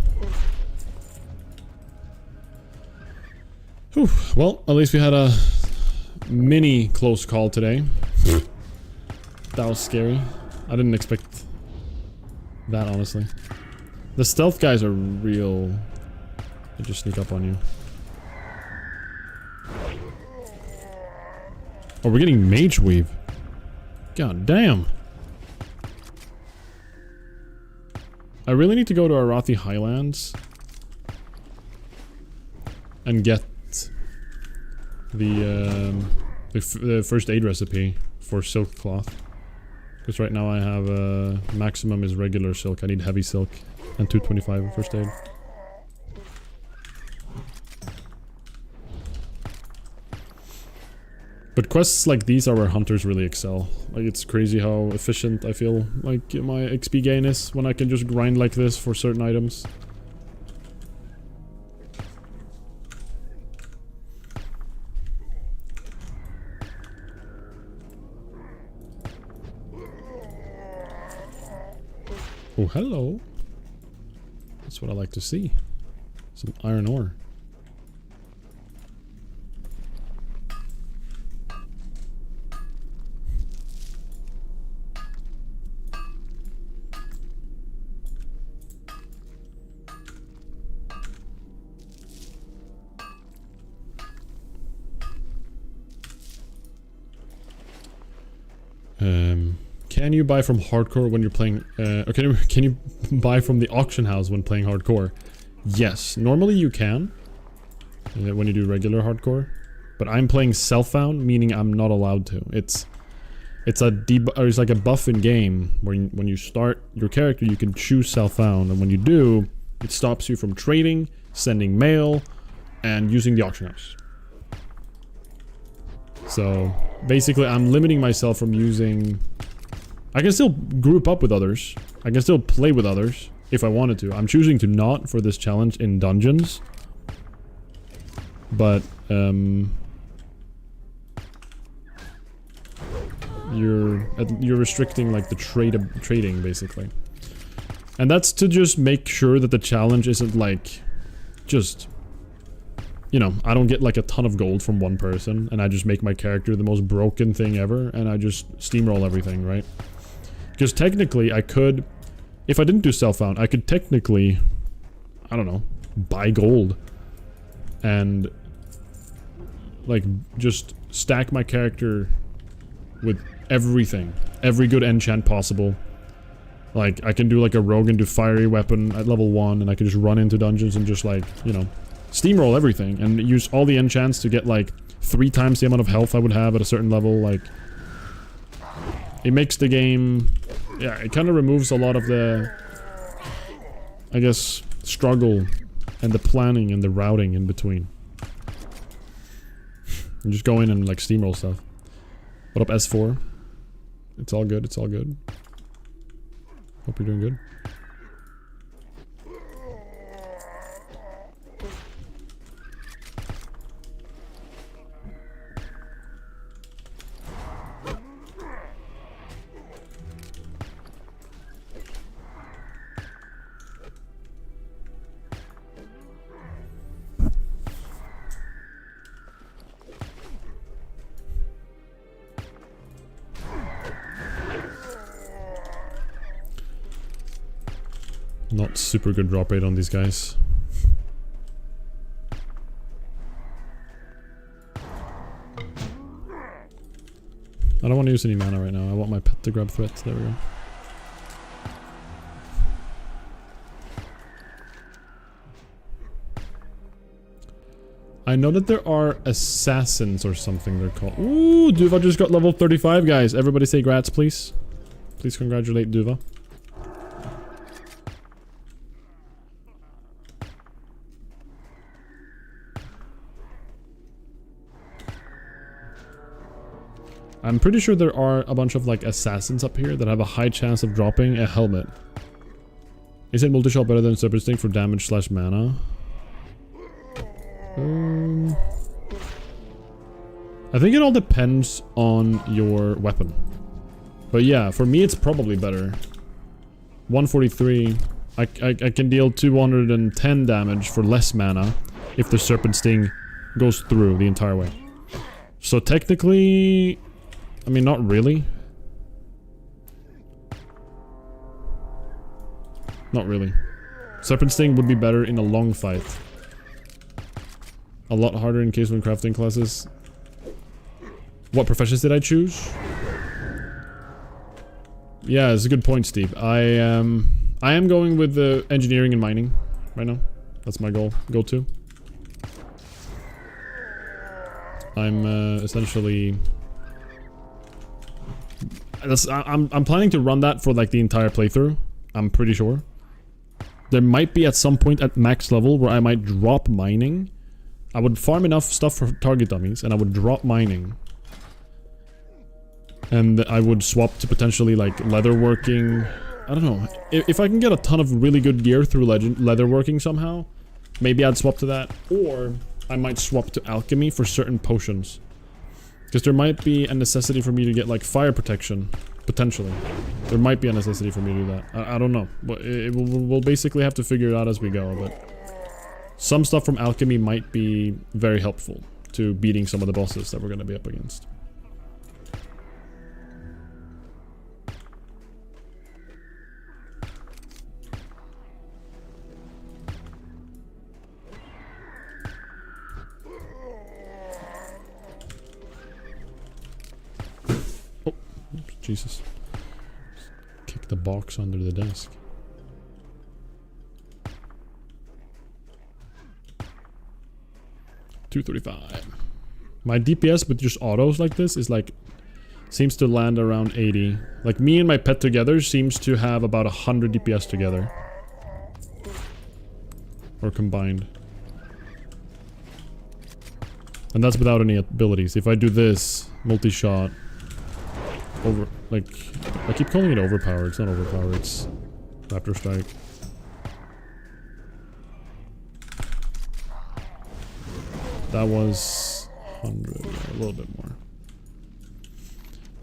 Whew. Well, at least we had a mini close call today. That was scary. I didn't expect that, honestly. The stealth guys are real. They just sneak up on you. Oh, we're getting Mage Weave. God damn. I really need to go to Arathi Highlands and get the first aid recipe for silk cloth. Because right now I have maximum is regular silk. I need heavy silk and 225 first aid. But quests like these are where hunters really excel. Like, it's crazy how efficient I feel like my XP gain is when I can just grind like this for certain items. Oh, hello. That's what I like to see. Some iron ore. Can you buy from hardcore when you're playing, can you buy from the auction house when playing hardcore? Yes, normally you can, when you do regular hardcore, but I'm playing self-found, meaning I'm not allowed to. It's like a buff in game, where when you start your character, you can choose self-found, and when you do, it stops you from trading, sending mail, and using the auction house. So, basically, I'm limiting myself from using... I can still group up with others. I can still play with others, if I wanted to. I'm choosing to not for this challenge in dungeons. But, you're restricting, like, the trading, basically. And that's to just make sure that the challenge isn't, like, just... You know, I don't get like a ton of gold from one person, and I just make my character the most broken thing ever, and I just steamroll everything, right? Because technically, I could... If I didn't do self-found, I could technically... I don't know, buy gold. And... like, just stack my character with everything. Every good enchant possible. Like, I can do like a rogue and do fiery weapon at level 1, and I can just run into dungeons and just like, you know... steamroll everything and use all the enchants to get like 3 times the amount of health I would have at a certain level. Like, it makes the game, yeah, it kind of removes a lot of the, I guess, struggle and the planning and the routing in between. You just go in and like steamroll stuff. What up, S4? It's all good, it's all good. Hope you're doing good. Not super good drop rate on these guys. I don't want to use any mana right now. I want my pet to grab threat. There we go. I know that there are assassins or something they're called. Ooh, Duva just got level 35, guys. Everybody say grats, please. Please congratulate Duva. I'm pretty sure there are a bunch of like assassins up here that have a high chance of dropping a helmet. Is it multi-shot better than Serpent Sting for damage / mana? I think it all depends on your weapon. But yeah, for me it's probably better. 143. I can deal 210 damage for less mana if the Serpent Sting goes through the entire way. So technically, I mean, not really. Not really. Serpent Sting would be better in a long fight. A lot harder in case when crafting classes. What professions did I choose? Yeah, it's a good point, Steve. I am going with the engineering and mining right now. That's my goal. Go to. I'm essentially. I'm planning to run that for like the entire playthrough. I'm pretty sure. There might be at some point at max level where I might drop mining. I would farm enough stuff for target dummies and I would drop mining. And I would swap to potentially like leatherworking. I don't know. If I can get a ton of really good gear through leatherworking somehow, maybe I'd swap to that. Or I might swap to alchemy for certain potions. Because there might be a necessity for me to get like fire protection. Potentially. There might be a necessity for me to do that. I don't know. But we'll basically have to figure it out as we go. But some stuff from alchemy might be very helpful to beating some of the bosses that we're going to be up against. Oh, oops, Jesus. Kick the box under the desk. $235. My DPS with just autos like this is like seems to land around 80. Like me and my pet together seems to have about 100 DPS together. Or combined. And that's without any abilities. If I do this multi-shot over, like, I keep calling it overpower. It's not overpower, it's Raptor Strike. That was 100, yeah, a little bit more.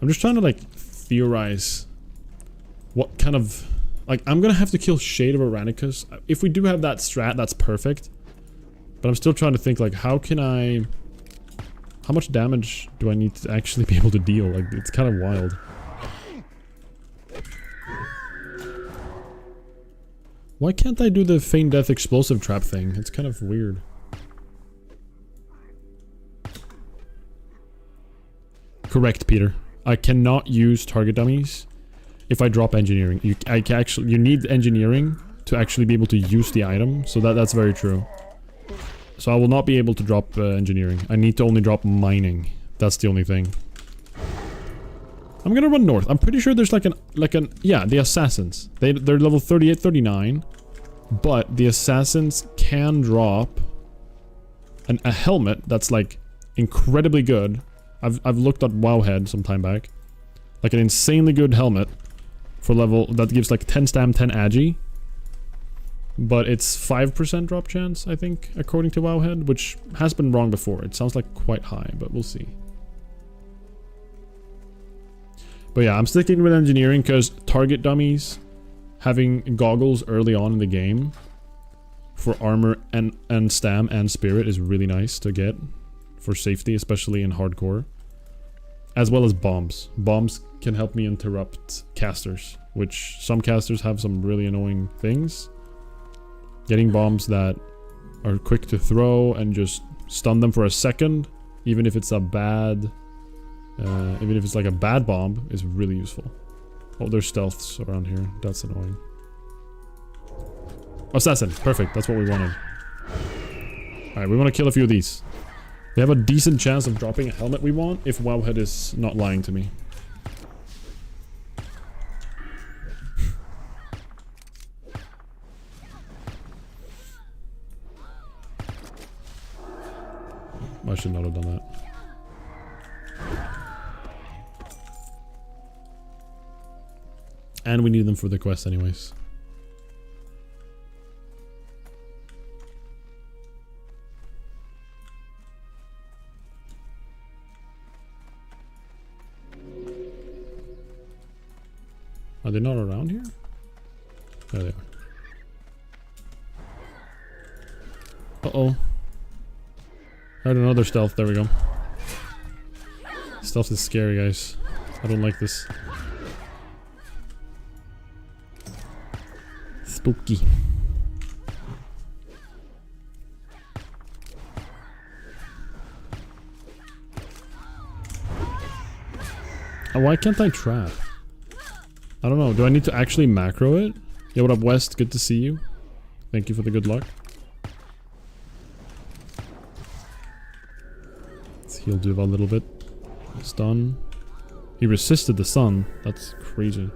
I'm just trying to like theorize what kind of, like, I'm gonna have to kill Shade of Aranicus. If we do have that strat, that's perfect. But I'm still trying to think like, how much damage do I need to actually be able to deal? Like, it's kind of wild. Why can't I do the Feign Death explosive trap thing? It's kind of weird. Correct, Peter. I cannot use target dummies if I drop engineering. You need engineering to actually be able to use the item, so that's very true. So I will not be able to drop engineering. I need to only drop mining. That's the only thing. I'm gonna run north. I'm pretty sure there's yeah, the assassins. They're level 38, 39, but the assassins can drop a helmet that's like incredibly good. I've looked at Wowhead some time back. Like an insanely good helmet for level that gives like 10 stam, 10 agi. But it's 5% drop chance, I think, according to Wowhead, which has been wrong before. It sounds like quite high, but we'll see. But yeah, I'm sticking with engineering because target dummies having goggles early on in the game for armor and stam and spirit is really nice to get for safety, especially in hardcore. As well as bombs. Bombs can help me interrupt casters, which some casters have some really annoying things. Getting bombs that are quick to throw and just stun them for a second, even if it's a bad... even if it's like a bad bomb, is really useful. Oh, there's stealths around here. That's annoying. Assassin. Perfect. That's what we wanted. Alright, we want to kill a few of these. They have a decent chance of dropping a helmet we want if Wowhead is not lying to me. I should not have done that. And we need them for the quest anyways. Are they not around here? There they are. Uh-oh. Heard another stealth. There we go. Stealth is scary, guys. I don't like this. Spooky. Oh, why can't I trap? I don't know. Do I need to actually macro it? Yo, what up, West? Good to see you. Thank you for the good luck. Let's heal Duva a little bit. Stun. He resisted the sun. That's crazy.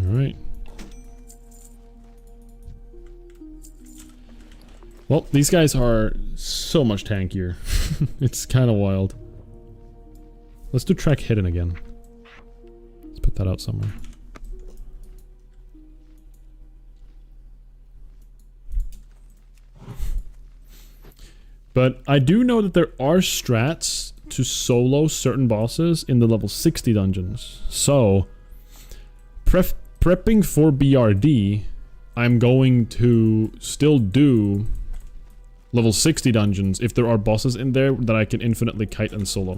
Alright. Well, these guys are so much tankier. It's kind of wild. Let's do track hidden again. Let's put that out somewhere. But I do know that there are strats to solo certain bosses in the level 60 dungeons. So, prepping for BRD, I'm going to still do level 60 dungeons if there are bosses in there that I can infinitely kite and solo.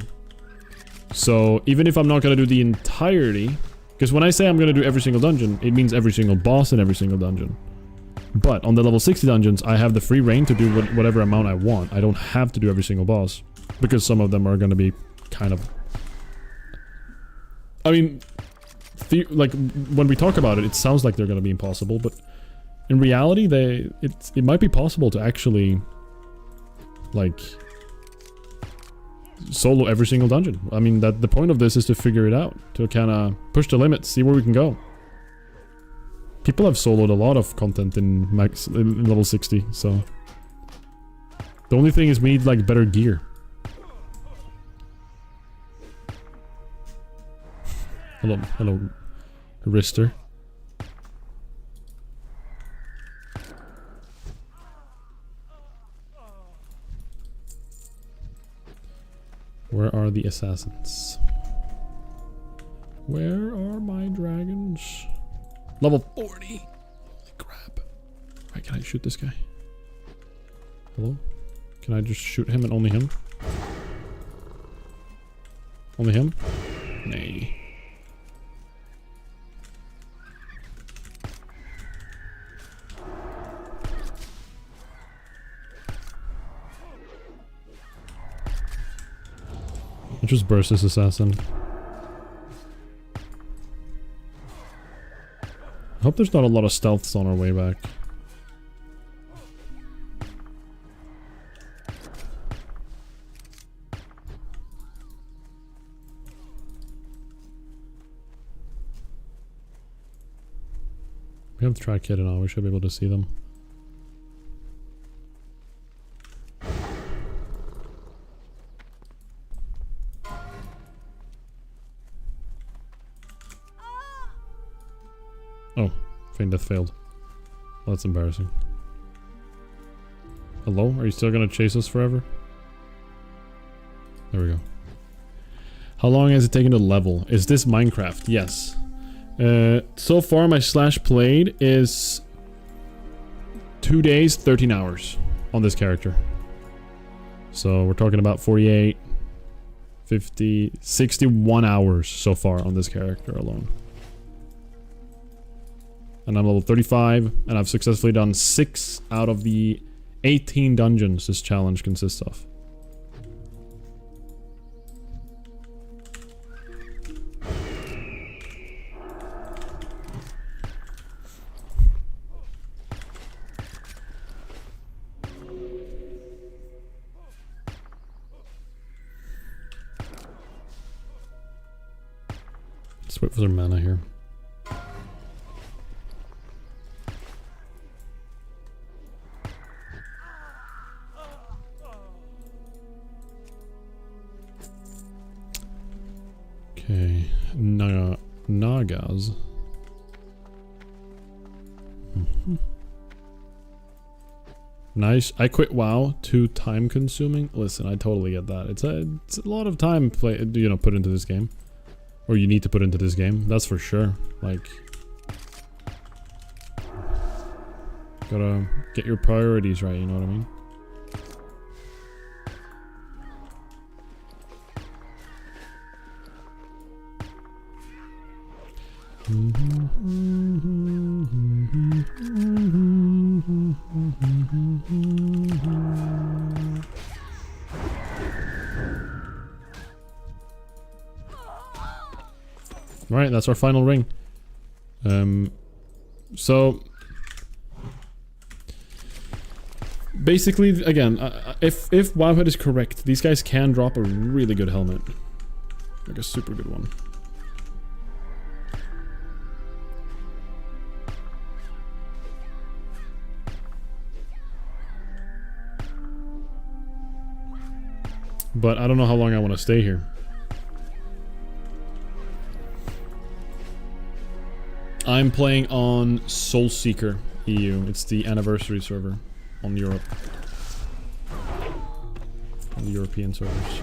So, even if I'm not going to do the entirety, because when I say I'm going to do every single dungeon, it means every single boss in every single dungeon. But on the level 60 dungeons, I have the free reign to do whatever amount I want. I don't have to do every single boss, because some of them are going to be kind of... I mean, like, when we talk about it, it sounds like they're going to be impossible, but in reality, it might be possible to actually, like, solo every single dungeon. I mean, the point of this is to figure it out, to kind of push the limits, see where we can go. People have soloed a lot of content in level 60, so... The only thing is we need, like, better gear. Hello, Rister. Where are the assassins? Where are my dragons? Level 40! Holy crap. Alright, can I shoot this guy? Hello? Can I just shoot him and only him? Only him? Nay. I'll just burst this assassin. I hope there's not a lot of stealths on our way back. We have the track hidden now, we should be able to see them. Oh, feign death failed. Well, that's embarrassing. Hello? Are you still gonna chase us forever? There we go. How long has it taken to level? Is this Minecraft? Yes. So far my slash played is 2 days, 13 hours on this character. So we're talking about 48, 50, 61 hours so far on this character alone. And I'm level 35, and I've successfully done 6 out of the 18 dungeons this challenge consists of. Let's wait for their mana here. Okay, Nagas. Nice. I quit WoW. Too time consuming. Listen, I totally get that. It's a lot of time put into this game, or you need to put into this game. That's for sure. Like, gotta get your priorities right. You know what I mean? Right, that's our final ring. So basically, again, if Wowhead is correct, these guys can drop a really good helmet, like a super good one. But I don't know how long I want to stay here. I'm playing on Soulseeker EU. It's the anniversary server on Europe. On the European servers.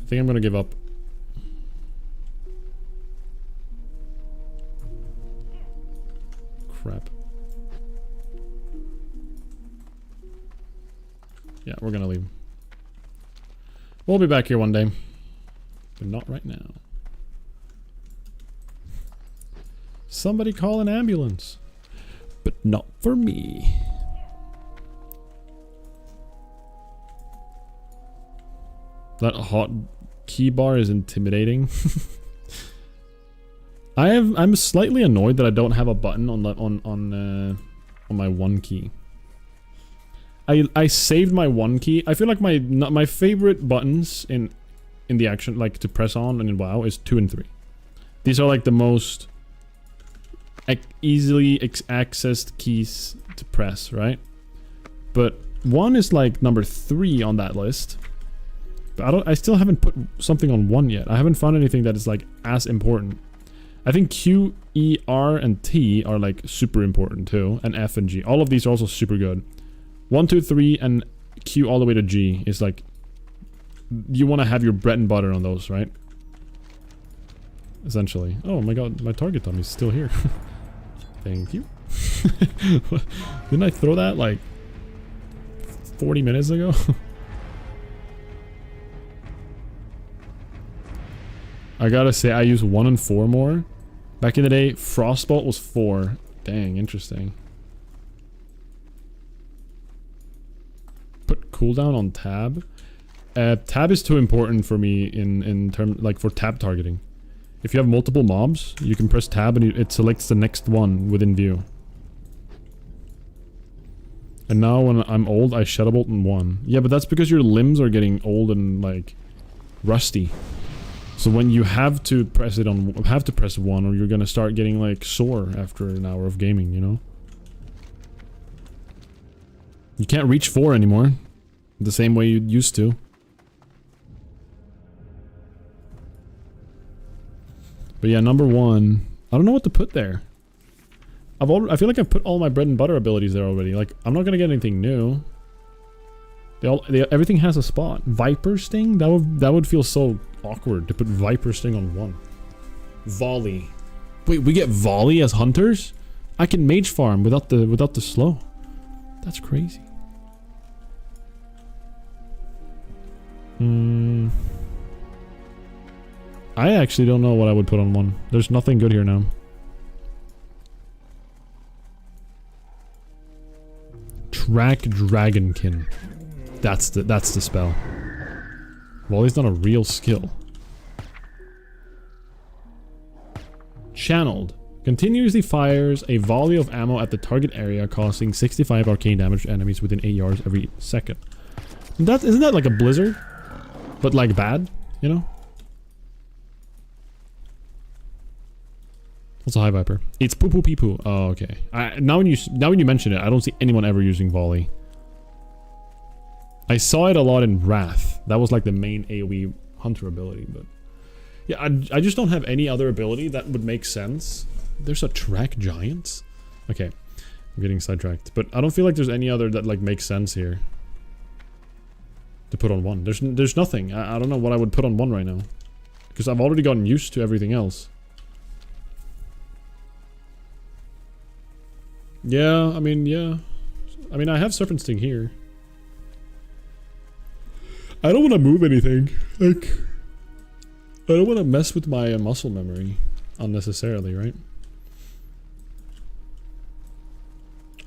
I think I'm gonna give up. Crap. Yeah, we're gonna leave. We'll be back here one day. But not right now. Somebody call an ambulance. But not for me. That hot key bar is intimidating. I'm slightly annoyed that I don't have a button on my one key. I saved my one key. I feel like my favorite buttons in the action, like to press on and in WoW, is 2 and 3. These are like the most easily accessed keys to press, right? But 1 is like number 3 on that list. But I still haven't put something on 1 yet. I haven't found anything that is like as important. I think Q, E, R, and T are like super important too, and F and G. All of these are also super good. 1, 2, 3, and Q all the way to G is like, you want to have your bread and butter on those, right? Essentially. Oh my god, my target dummy is still here. Thank you. Didn't I throw that like 40 minutes ago? I gotta say, I use 1 and 4 more. Back in the day, Frostbolt was 4. Dang, interesting. Put cooldown on tab. Tab is too important for me in term, like for tab targeting. If you have multiple mobs, you can press tab and it selects the next one within view. And now when I'm old, I shadow bolt in 1. Yeah, but that's because your limbs are getting old and like rusty. So when you have to press it on, press 1, or you're gonna start getting like sore after an hour of gaming, you know? You can't reach 4 anymore, the same way you used to. But yeah, number 1, I don't know what to put there. I feel like I've put all my bread and butter abilities there already. Like, I'm not gonna get anything new. Everything has a spot. Viper Sting? That would feel so awkward to put Viper Sting on one. Volley. Wait, we get Volley as hunters? I can mage farm without the slow. That's crazy. I actually don't know what I would put on one. There's nothing good here now. Track Dragonkin. That's the spell. Volley's not a real skill. Channeled. Continuously fires a volley of ammo at the target area, causing 65 arcane damage to enemies within 8 yards every second. Isn't that like a blizzard? But like bad, you know? What's a high viper? It's poo poo pee poo. Oh, okay. Now when you mention it, I don't see anyone ever using volley. I saw it a lot in Wrath. That was like the main AoE hunter ability, but yeah, I just don't have any other ability that would make sense. There's a track giants? Okay, I'm getting sidetracked, but I don't feel like there's any other that like makes sense here to put on one. There's nothing. I don't know what I would put on one right now, because I've already gotten used to everything else. Yeah, I mean, I have Serpent Sting here. I don't want to move anything. Like, I don't want to mess with my muscle memory unnecessarily, right?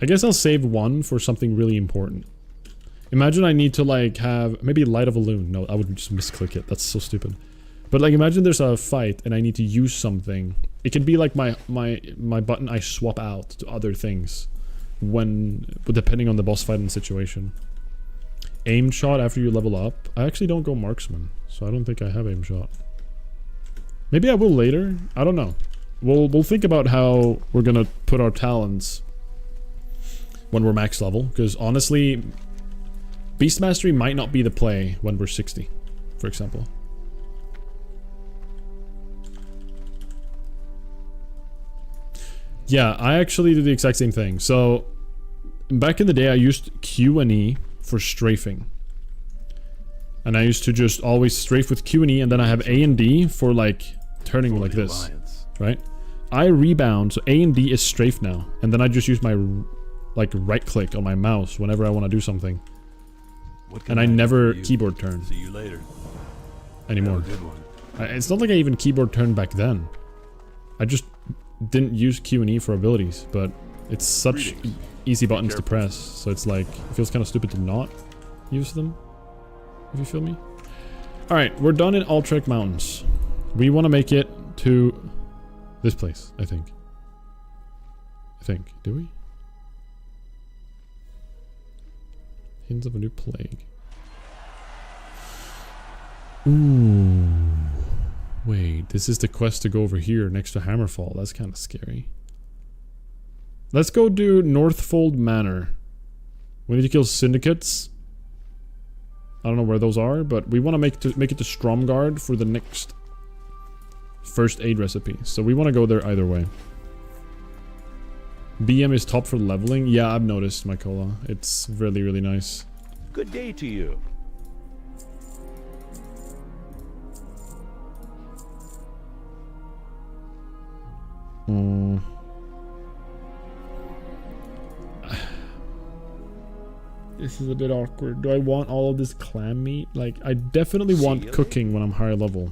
I guess I'll save one for something really important. Imagine I need to like have maybe Light of a Loon. No, I would just misclick it. That's so stupid. But like imagine there's a fight and I need to use something. It can be like my button I swap out to other things depending on the boss fight and situation. Aim shot after you level up. I actually don't go marksman, so I don't think I have aim shot. Maybe I will later. I don't know. We'll think about how we're gonna put our talents when we're max level, because honestly, Beast Mastery might not be the play when we're 60, for example. Yeah, I actually did the exact same thing. So, back in the day, I used Q and E for strafing. And I used to just always strafe with Q and E, and then I have A and D for like turning like this, right? I rebound, so A and D is strafe now, and then I just use my like right click on my mouse whenever I want to do something. And I never keyboard turn. See you later. Anymore. It's not like I even keyboard turned back then. I just didn't use Q and E for abilities, but it's such easy buttons to press, so it's like, it feels kind of stupid to not use them, if you feel me. Alright, we're done in Altreich Mountains. We want to make it to this place, I think. Do we? Hints of a new plague. Ooh. Wait, this is the quest to go over here next to Hammerfall. That's kind of scary. Let's go do Northfold Manor. We need to kill syndicates. I don't know where those are, but we want to make it to Stromgard for the next first aid recipe. So we want to go there either way. BM is top for leveling. Yeah, I've noticed, Mykola. It's really, really nice. Good day to you. This is a bit awkward. Do I want all of this clam meat? Like, I definitely want cooking when I'm higher level.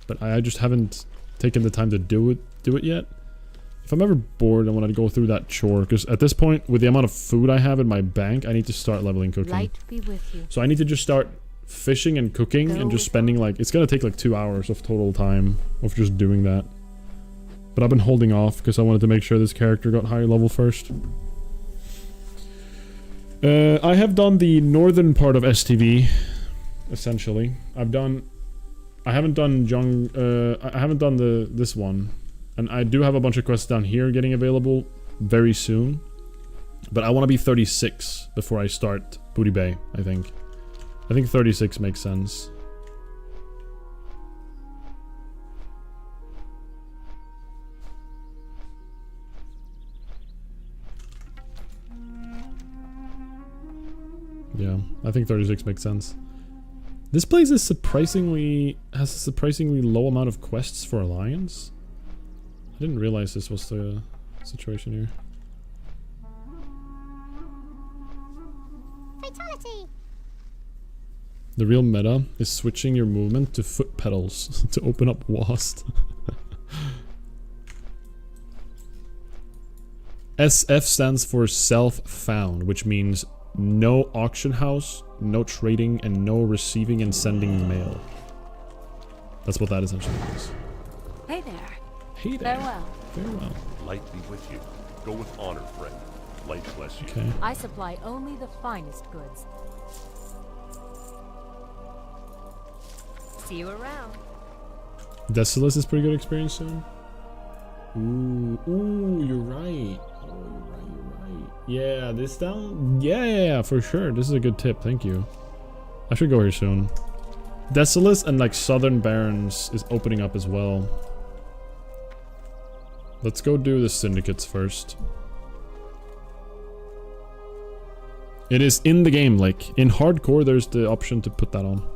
But I just haven't taken the time to do it yet. If I'm ever bored, I want to go through that chore, because at this point, with the amount of food I have in my bank, I need to start leveling cooking. Light be with you. So I need to just start fishing and cooking and just spending like, it's gonna take like 2 hours of total time of just doing that. But I've been holding off because I wanted to make sure this character got higher level first. I have done the northern part of STV, essentially. I haven't done this one. And I do have a bunch of quests down here getting available very soon. But I want to be 36 before I start Booty Bay, I think. I think 36 makes sense. Yeah, I think 36 makes sense. This place is surprisingly... has a surprisingly low amount of quests for Alliance. I didn't realize this was the situation here. Fatality. The real meta is switching your movement to foot pedals to open up WASD. SF stands for self-found, which means no auction house, no trading, and no receiving and sending mail. That's what that essentially means. Hey there. Hey there. Farewell. Farewell. Light be with you. Go with honor, friend. Light bless you. Okay. I supply only the finest goods. See you around. Desolace is pretty good experience soon. Ooh, you're right. Oh, you're right. Yeah, this down. Yeah, for sure. This is a good tip. Thank you. I should go here soon. Desolace and like Southern Barrens is opening up as well. Let's go do the syndicates first. It is in the game, like in hardcore there's the option to put that on.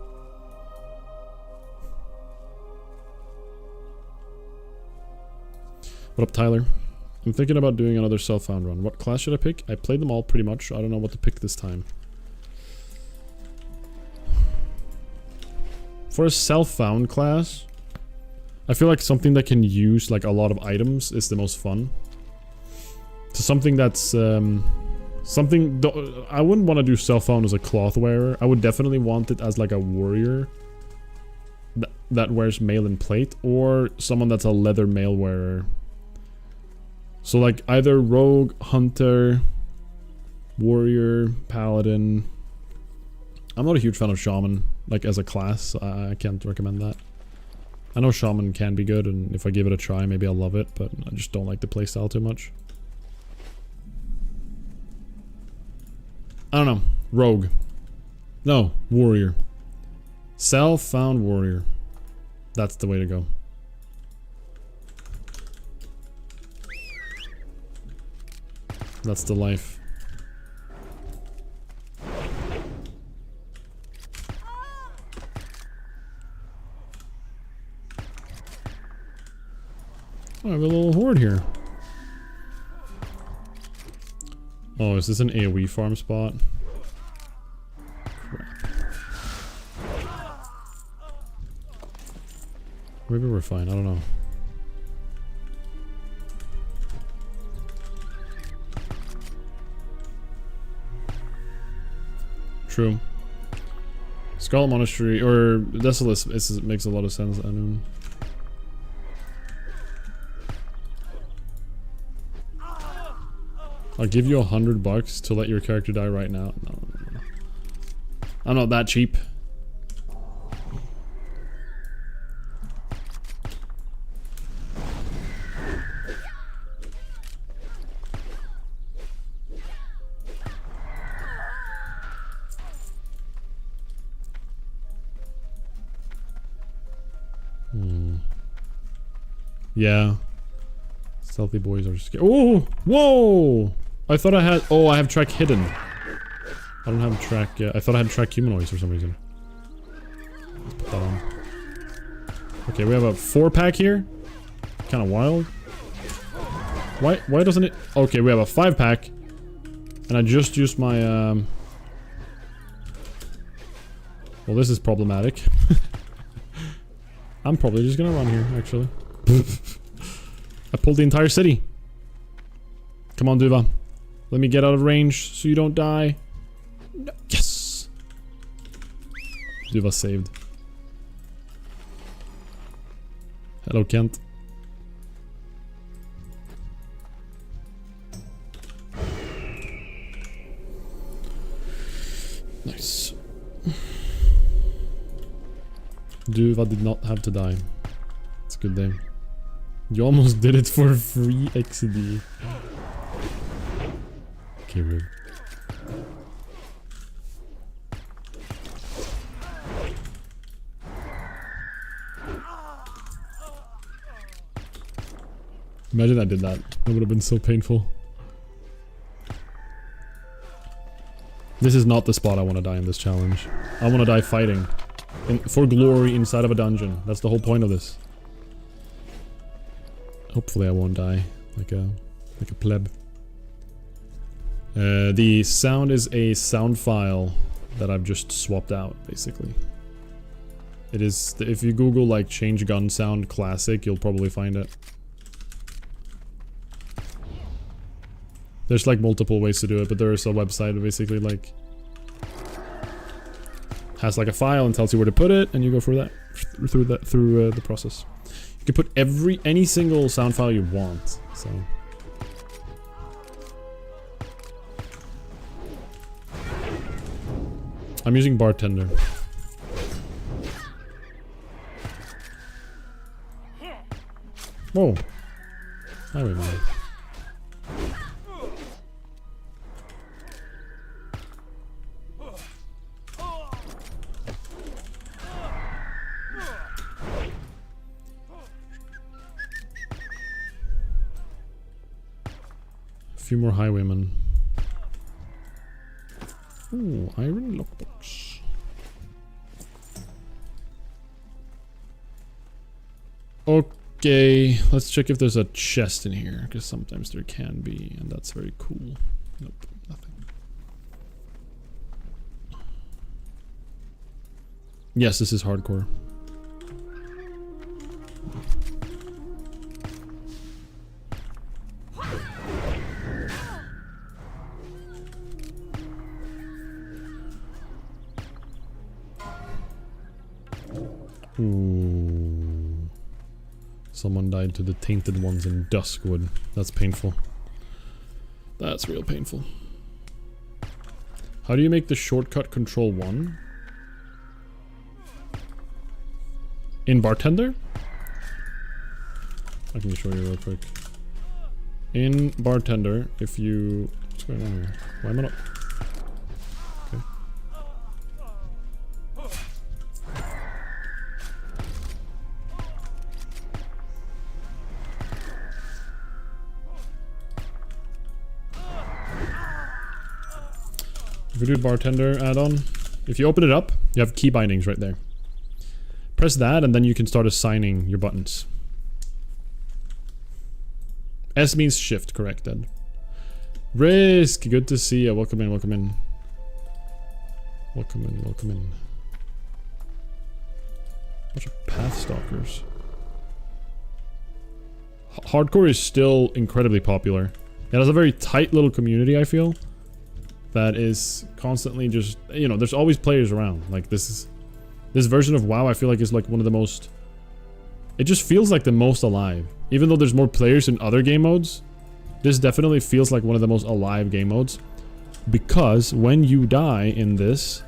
What up, Tyler? I'm thinking about doing another self-found run. What class should I pick? I played them all pretty much. I don't know what to pick this time. For a self-found class, I feel like something that can use like a lot of items is the most fun. So something that's I wouldn't want to do self-found as a cloth wearer. I would definitely want it as like a warrior that wears mail and plate, or someone that's a leather mail wearer. So like either rogue, hunter, warrior, paladin. I'm not a huge fan of shaman, like as a class, so I can't recommend that. I know shaman can be good, and if I give it a try, maybe I'll love it, but I just don't like the playstyle too much. I don't know. Rogue. No, warrior. Self-found warrior. That's the way to go. That's the life. Oh, I have a little horde here. Oh, is this an AoE farm spot? Crap. Maybe we're fine, I don't know. True. Skull Monastery, or Desolace, makes a lot of sense, I know. I'll give you $100 to let your character die right now. No. I'm not that cheap. Yeah. Stealthy boys are scared. Oh! Whoa! I thought I had... Oh, I have track hidden. I don't have track... I thought I had track humanoids for some reason. Let's put that on. Okay, we have a 4-pack here. Kind of wild. Why doesn't it... Okay, we have a 5-pack. And I just used my... Well, this is problematic. I'm probably just gonna run here, actually. I pulled the entire city. Come on, Duva. Let me get out of range so you don't die. No. Yes! Duva saved. Hello, Kent. Nice. Duva did not have to die. It's a good day. You almost did it for free XD. Okay, rude. Imagine I did that. That would have been so painful. This is not the spot I want to die in this challenge. I want to die fighting. For glory inside of a dungeon. That's the whole point of this. Hopefully I won't die like a pleb. The sound is a sound file that I've just swapped out, basically. It is, if you Google like change gun sound classic, you'll probably find it. There's like multiple ways to do it, but there is a website that basically like has like a file and tells you where to put it, and you go through that through the process. You can put any single sound file you want. So I'm using Bartender. Whoa. Highwayman. A few more highwaymen. Ooh, iron lockbox. Okay, let's check if there's a chest in here, because sometimes there can be, and that's very cool. Nope, nothing. Yes, this is hardcore. Ooh. Someone died to the tainted ones in Duskwood. That's painful. That's real painful. How do you make the shortcut control 1? In Bartender? I can show you real quick. In Bartender, if you... What's going on here? Why am I not... Okay. If you do Bartender add-on, if you open it up, you have key bindings right there. Press that and then you can start assigning your buttons. S means shift, correct, Ed. Risk, good to see you. Welcome in, welcome in. Welcome in, welcome in. Bunch of Pathstalkers. Hardcore is still incredibly popular. It has a very tight little community, I feel. That is constantly just, you know, there's always players around. Like this version of WoW, I feel like is like one of the most, it just feels like the most alive. Even though there's more players in other game modes, this definitely feels like one of the most alive game modes. Because when you die in this,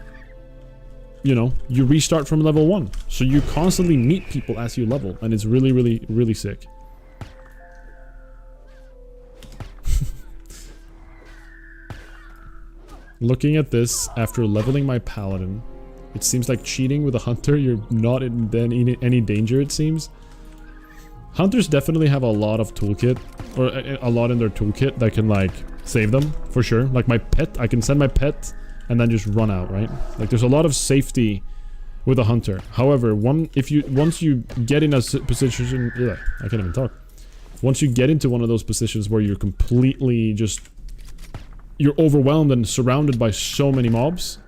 you know, you restart from level 1. So you constantly meet people as you level, and it's really, really, really sick. Looking at this after leveling my paladin, it seems like cheating with a hunter. You're not in any danger, it seems. Hunters definitely have a lot of toolkit, or a lot in their toolkit that can like save them for sure. Like my pet, I can send my pet and then just run out, right? Like there's a lot of safety with a hunter. However, once you get in a position, I can't even talk. Once you get into one of those positions where you're completely just, you're overwhelmed and surrounded by so many mobs,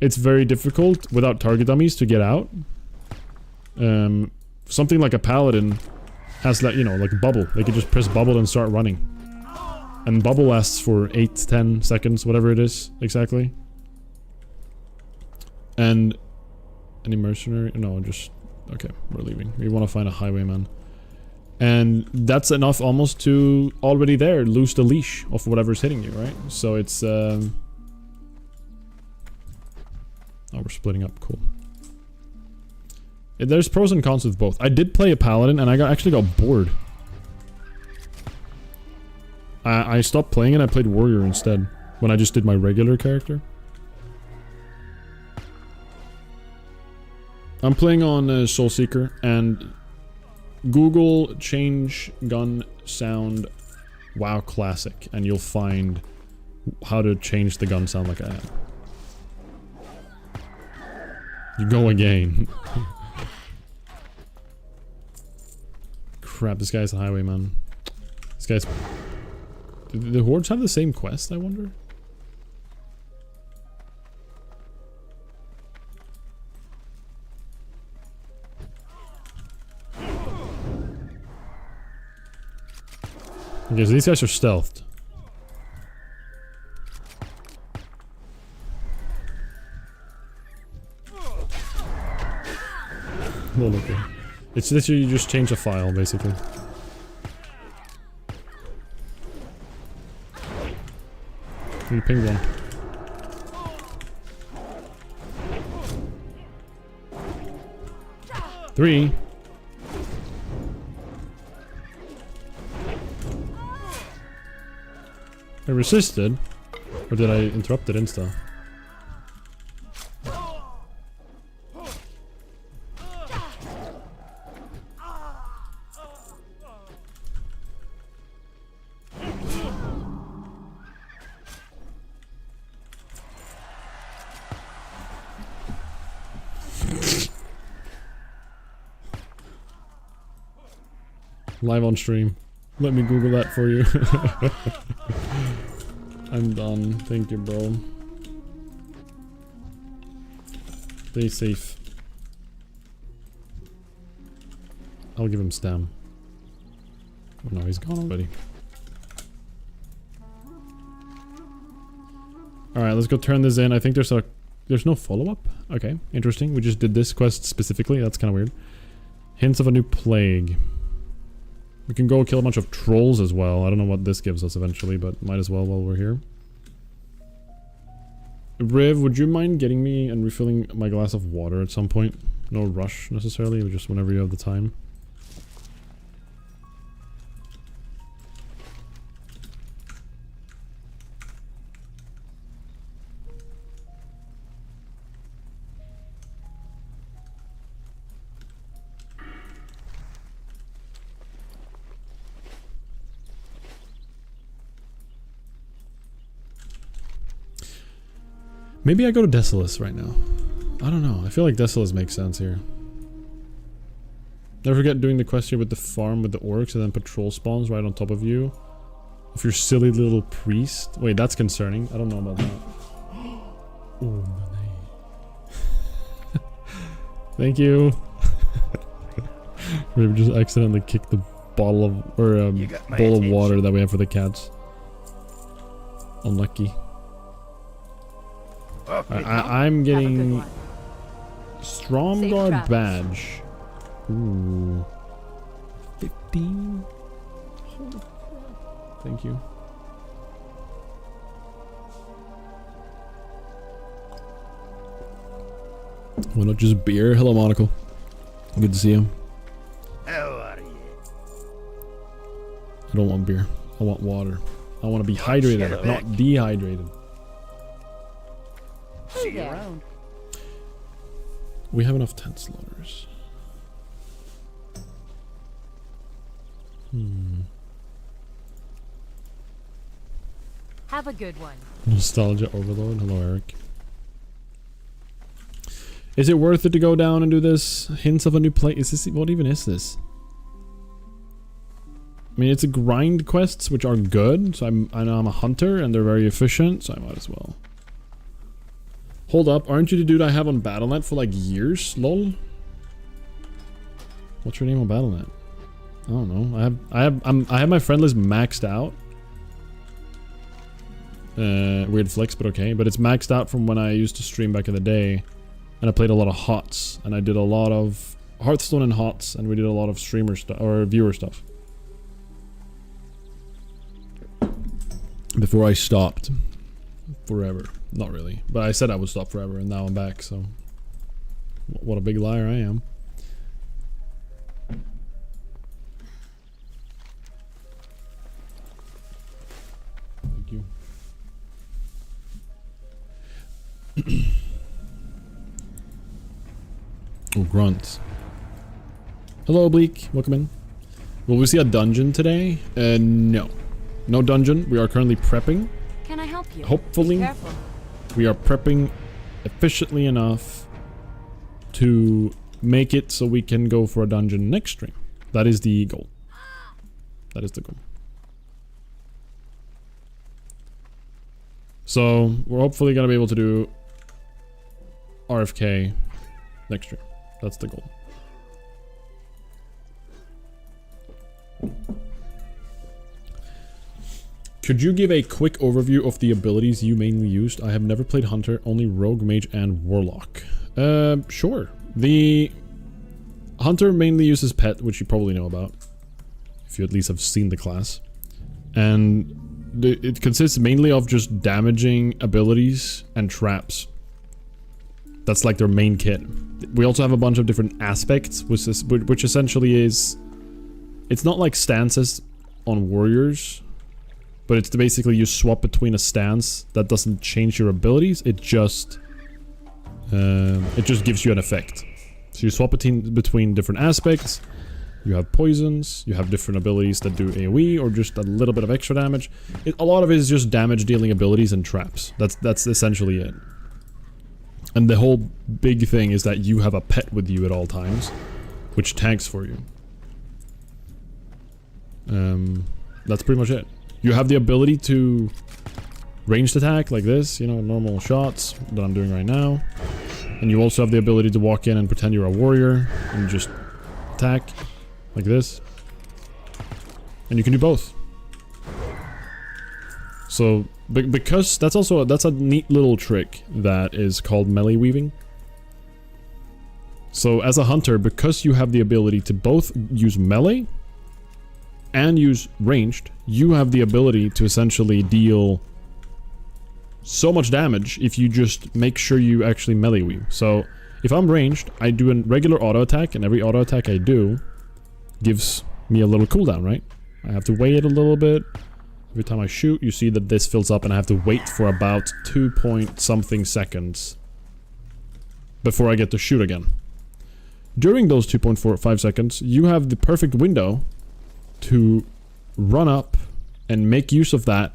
it's very difficult without target dummies to get out. Something like a paladin has that, you know, like bubble. They can just press bubble and start running. And bubble lasts for 8-10 seconds, whatever it is, exactly. And any mercenary? No, just, okay, we're leaving. We want to find a highwayman. And that's enough almost to already there lose the leash of whatever's hitting you, right? So it's oh, we're splitting up, cool. There's pros and cons with both. I did play a paladin and I actually got bored. I stopped playing it, I played warrior instead when I just did my regular character. I'm playing on Soulseeker, and Google change gun sound WoW Classic and you'll find how to change the gun sound like I am. You go again. Crap, this guy's a highwayman. This guy's... Do the hordes have the same quest, I wonder? Okay, so these guys are stealthed. Well, okay. It's literally you just change a file, basically. You ping one. Three. I resisted? Or did I interrupt it insta? Live on stream. Let me Google that for you. I'm done. Thank you, bro. Stay safe. I'll give him stam. Oh no, he's gone already. Alright, let's go turn this in. I think there's no follow-up? Okay, interesting. We just did this quest specifically. That's kind of weird. Hints of a new plague. We can go kill a bunch of trolls as well. I don't know what this gives us eventually, but might as well while we're here. Riv, would you mind getting me and refilling my glass of water at some point? No rush necessarily, just whenever you have the time. Maybe I go to Desolace right now. I don't know. I feel like Desolace makes sense here. Never forget doing the quest here with the farm with the orcs and then patrol spawns right on top of you. If you're silly little priest. Wait, that's concerning. I don't know about that. Oh, money. Thank you. We just accidentally kicked the bottle of, or bowl of water that we have for the cats. Unlucky. I'm getting Stromguard badge. Ooh. 15? Holy crap. Thank you. Why not just beer? Hello, Monocle. Good to see you. How are you? I don't want beer. I want water. I want to be hydrated, not dehydrated. Hey there. We have enough tent slaughters. Have a good one. Nostalgia overload. Hello, Eric. Is it worth it to go down and do this? Hints of a new play. Is this, what even is this? I mean, it's a grind quests, which are good. So I know I'm a hunter and they're very efficient, so I might as well. Hold up, aren't you the dude I have on Battle.net for like years? Lol. What's your name on Battle.net? I don't know. I have my friend list maxed out. Weird flex, but okay. But it's maxed out from when I used to stream back in the day, and I played a lot of HOTS, and I did a lot of Hearthstone and HOTS, and we did a lot of streamer stuff or viewer stuff. Before I stopped. Forever. Not really. But I said I would stop forever and now I'm back, so... What a big liar I am. Thank you. Oh, grunts. Hello, Oblique. Welcome in. Will we see a dungeon today? No. No dungeon. We are currently prepping. can I help you? Hopefully, Be careful. we are prepping efficiently enough to make it so we can go for a dungeon next stream. That is the goal. That is the goal. So, we're hopefully gonna be able to do RFK next stream. That's the goal. Could you give a quick overview of the abilities you mainly used? I have never played Hunter, only Rogue, Mage, and Warlock. Sure. The Hunter mainly uses Pet, which you probably know about, if you at least have seen the class. And it consists mainly of just damaging abilities and traps. That's like their main kit. We also have a bunch of different aspects, which essentially is... It's not like stances on warriors, but it's basically you swap between a stance that doesn't change your abilities. It just gives you an effect. So you swap between different aspects. You have poisons. You have different abilities that do AoE or just a little bit of extra damage. A lot of it is just damage dealing abilities and traps. That's essentially it. And the whole big thing is that you have a pet with you at all times, which tanks for you. That's pretty much it. You have the ability to ranged attack like this, you know, normal shots that I'm doing right now. And you also have the ability to walk in and pretend you're a warrior and just attack like this. And you can do both. So, because that's a neat little trick that is called melee weaving. So as a hunter, because you have the ability to both use melee and use ranged, you have the ability to essentially deal so much damage if you just make sure you actually melee weave. So if I'm ranged, I do a regular auto attack, and every auto attack I do gives me a little cooldown, right? I have to wait a little bit. Every time I shoot, you see that this fills up and I have to wait for about 2 point something seconds before I get to shoot again. During those 2.45 seconds, you have the perfect window to run up and make use of that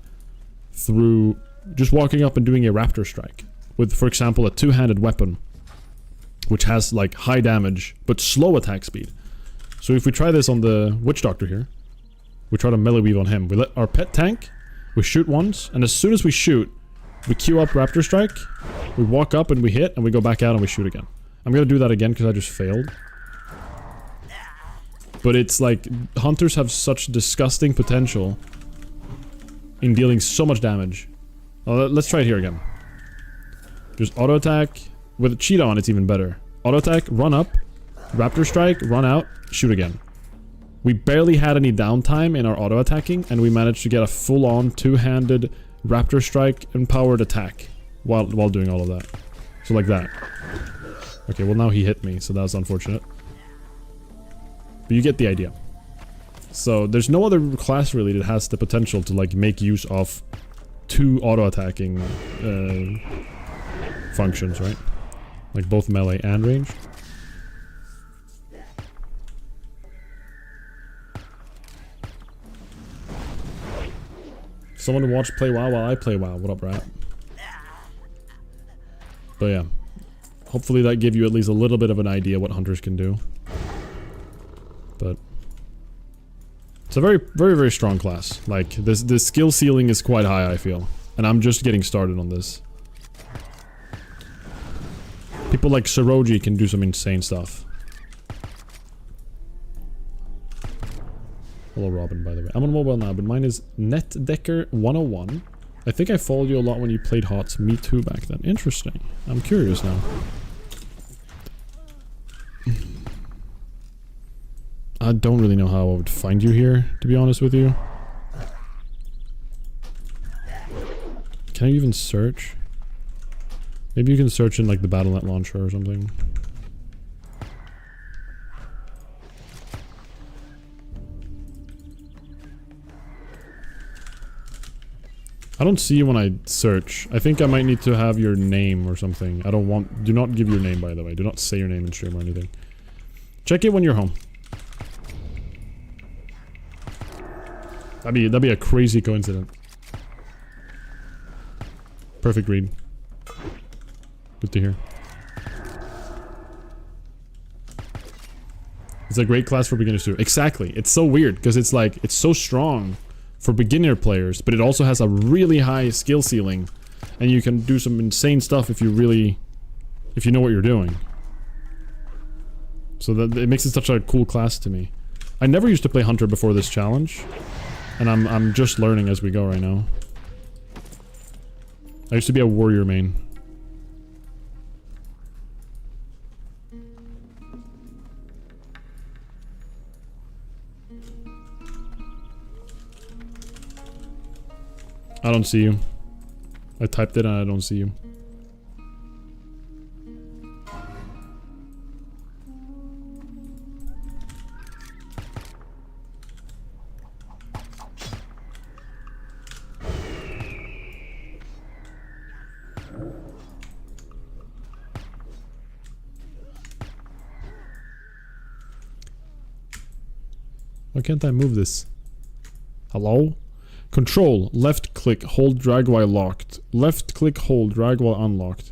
through just walking up and doing a raptor strike with, for example, a two-handed weapon which has like high damage but slow attack speed. So if we try this on the witch doctor here, we try to melee weave on him. We let our pet tank, we shoot once, and as soon as we shoot, we queue up raptor strike, we walk up and we hit, and we go back out and we shoot again. I'm gonna do that again because I just failed. But it's like, hunters have such disgusting potential in dealing so much damage. Let's try it here again. Just auto attack. With a cheat on, it's even better. Auto attack, run up, raptor strike, run out, shoot again. We barely had any downtime in our auto attacking, and we managed to get a full-on two-handed raptor strike empowered attack while doing all of that. So like that. Okay, well now he hit me, so that was unfortunate. But you get the idea. So there's no other class really that has the potential to like make use of two auto attacking functions, right? Like both melee and ranged. Someone to watch play WoW while I play WoW. What up, rat? But yeah. Hopefully that gave you at least a little bit of an idea what hunters can do. But it's a very, very, very strong class. Like, the skill ceiling is quite high, I feel. And I'm just getting started on this. People like Saroji can do some insane stuff. Hello, Robin, by the way. I'm on mobile now, but mine is NetDecker101. I think I followed you a lot when you played HOTS. Me too back then. Interesting. I'm curious now. I don't really know how I would find you here, to be honest with you. Can I even search? Maybe you can search in like the Battle.net launcher or something. I don't see you when I search. I think I might need to have your name or something. I don't want... Do not give your name, by the way. Do not say your name in stream or anything. Check it when you're home. That'd be a crazy coincidence. Perfect read. Good to hear. It's a great class for beginners too. Exactly. It's so weird because it's like, it's so strong for beginner players, but it also has a really high skill ceiling. And you can do some insane stuff if you really, if you know what you're doing. So that it makes it such a cool class to me. I never used to play Hunter before this challenge. And I'm just learning as we go right now. I used to be a warrior main. I don't see you. I typed it and I don't see you. Why can't I move this? Hello? Control, left click, hold drag while locked. Left click, hold drag while unlocked.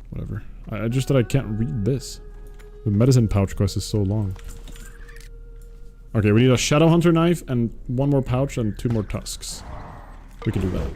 Whatever. I just that I can't read this. The medicine pouch quest is so long. Okay, we need a Shadow Hunter knife and one more pouch and 2 more tusks. We can do that.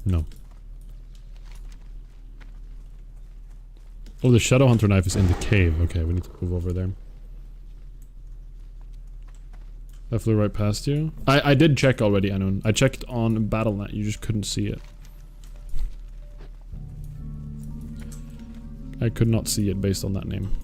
No. Oh, the Shadow Hunter knife is in the cave. Okay, we need to move over there. I flew right past you. I did check already, Anun. I checked on Battle.net. You just couldn't see it. I could not see it based on that name.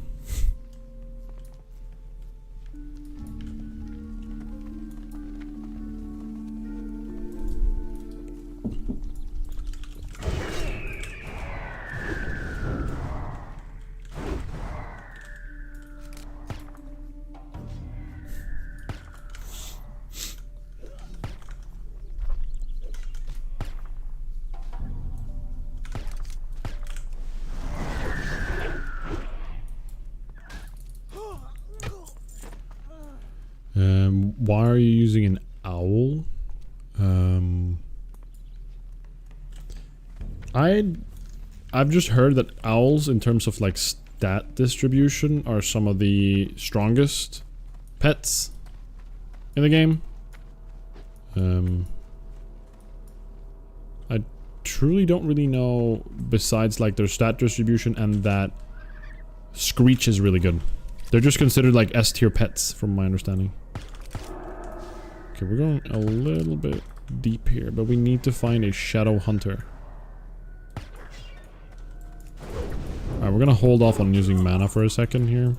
Why are you using an owl? I've just heard that owls, in terms of like stat distribution, are some of the strongest pets in the game. I truly don't really know, besides like their stat distribution and that Screech is really good. They're just considered like S tier pets from my understanding. Okay, we're going a little bit deep here, but we need to find a Shadow Hunter. Alright, we're gonna hold off on using mana for a second here.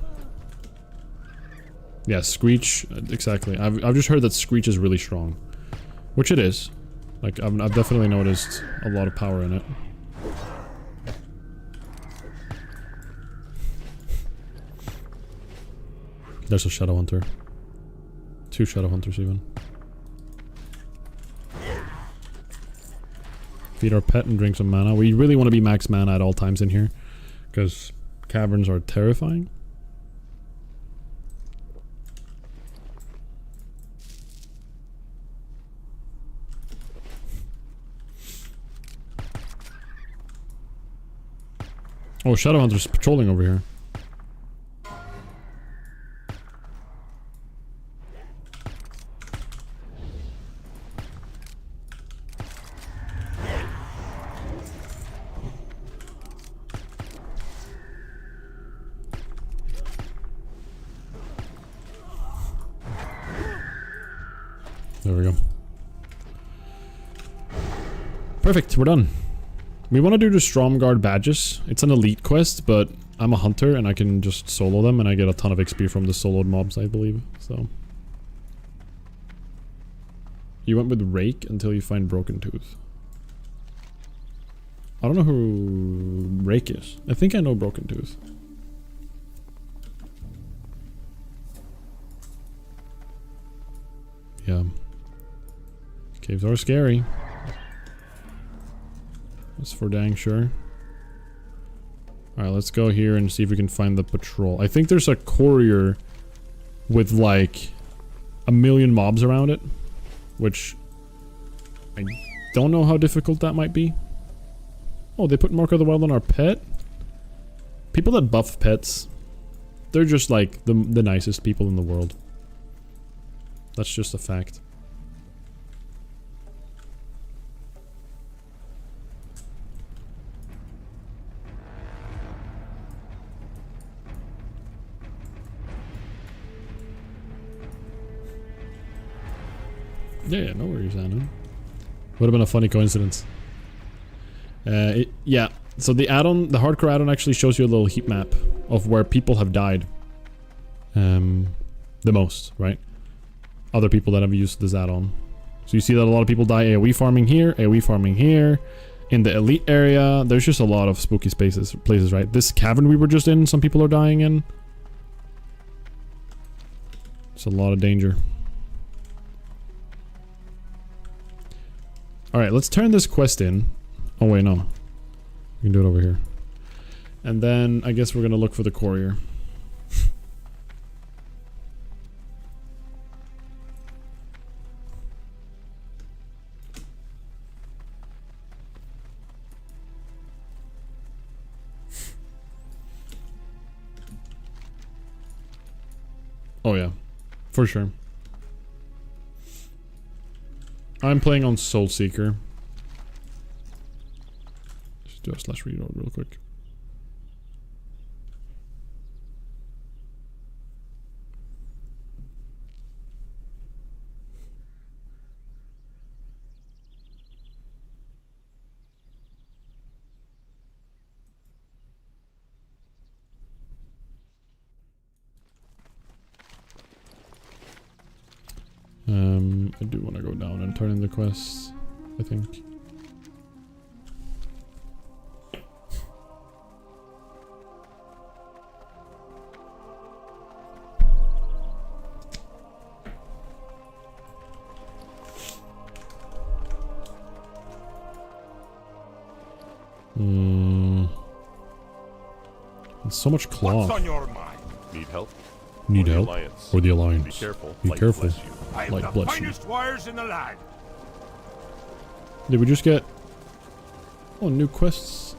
Yeah, Screech, exactly. I've just heard that Screech is really strong. Which it is. Like, I've definitely noticed a lot of power in it. There's a Shadow Hunter. 2 Shadow Hunters even. Feed our pet and drink some mana. We really want to be max mana at all times in here, because caverns are terrifying. Oh, Shadow Hunter's patrolling over here. There we go. Perfect, we're done. We want to do the Stromgarde badges. It's an elite quest, but I'm a hunter and I can just solo them and I get a ton of XP from the soloed mobs, I believe, so. You went with Rake until you find Broken Tooth. I don't know who rake is. I think I know Broken Tooth. Yeah. Caves are scary. That's for dang sure. Alright, let's go here and see if we can find the patrol. I think there's a courier with like 1,000,000 mobs around it, which I don't know how difficult that might be. Oh, they put Mark of the Wild on our pet? People that buff pets, they're just like the nicest people in the world. That's just a fact. Yeah, no worries, Anna. Would have been a funny coincidence. Yeah, so the add-on, the hardcore add-on actually shows you a little heat map of where people have died. The most, right? Other people that have used this add-on. So you see that a lot of people die AoE farming here, AoE farming here. In the elite area, there's just a lot of spooky places, right? This cavern we were just in, some people are dying in. It's a lot of danger. Alright, let's turn this quest in. Oh wait, no. We can do it over here. And then, I guess we're gonna look for the courier. Oh yeah, for sure. I'm playing on Soulseeker. Just do a slash reload real quick. I do want to go down and turn in the quests, I think. It's so much cloth. What's on your mind? Need help? Need Or the help? Alliance? Or the Alliance. Be careful. Be Light careful. bless you. I am Like, the bless you. finest warriors in the land. Did we just get... Oh, new quests.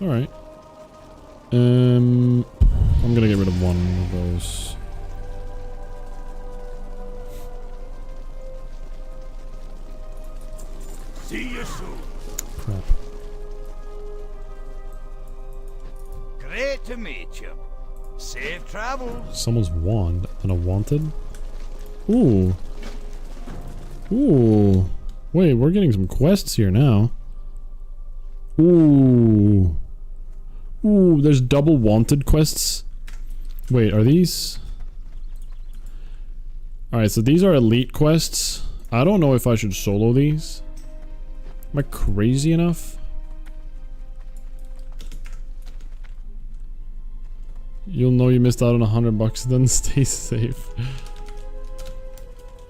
Alright. I'm gonna get rid of one of those. See you soon. Crap. Great to meet you. Safe travels. Someone's wand and a wanted? Ooh. Ooh. Wait, we're getting some quests here now. Ooh. Ooh, there's double wanted quests. Wait, are these... Alright, so these are elite quests. I don't know if I should solo these. Am I crazy enough? You'll know you missed out on $100, then stay safe.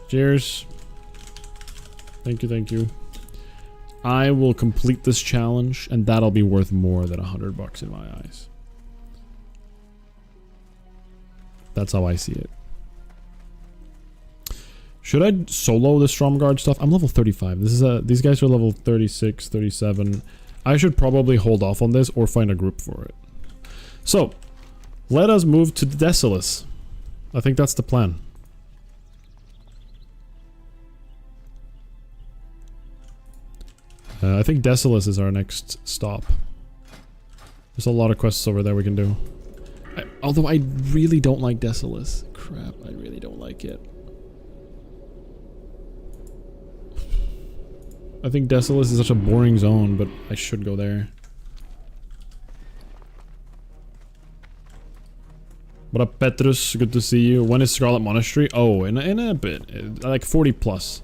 Cheers. Thank you, thank you. I will complete this challenge, and that'll be worth more than $100 in my eyes. That's how I see it. Should I solo the Stromgarde stuff? I'm level 35. This is these guys are level 36, 37. I should probably hold off on this or find a group for it. So, let us move to Desolace. I think that's the plan. I think Desolace is our next stop. There's a lot of quests over there we can do. Although I really don't like Desolace. Crap, I really don't like it. I think Desolace is such a boring zone, but I should go there. What up, Petrus? Good to see you. When is Scarlet Monastery? Oh, in a bit. Like 40 plus.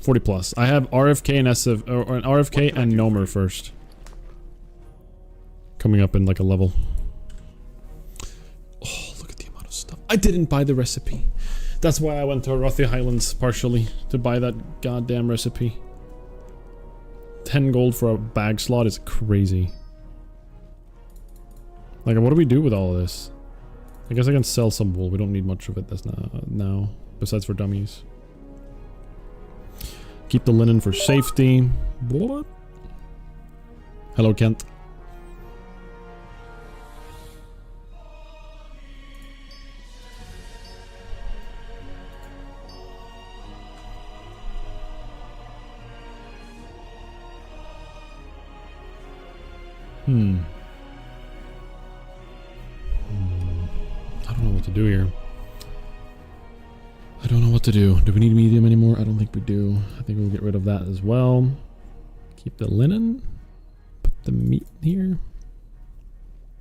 40 plus. I have RFK and SF, or an RFK and Nomer first. coming up in like a level. Oh, look at the amount of stuff. I didn't buy the recipe. That's why I went to Arathi Highlands partially, to buy that goddamn recipe. 10 gold for a bag slot is crazy. Like, what do we do with all of this? I guess I can sell some wool. We don't need much of it that's now, besides for dummies. Keep the linen for safety. What? Hello, Kent. I don't know what to do here. I don't know what to do. Do we need medium anymore? I don't think we do. I think we'll get rid of that as well. Keep the linen. Put the meat here.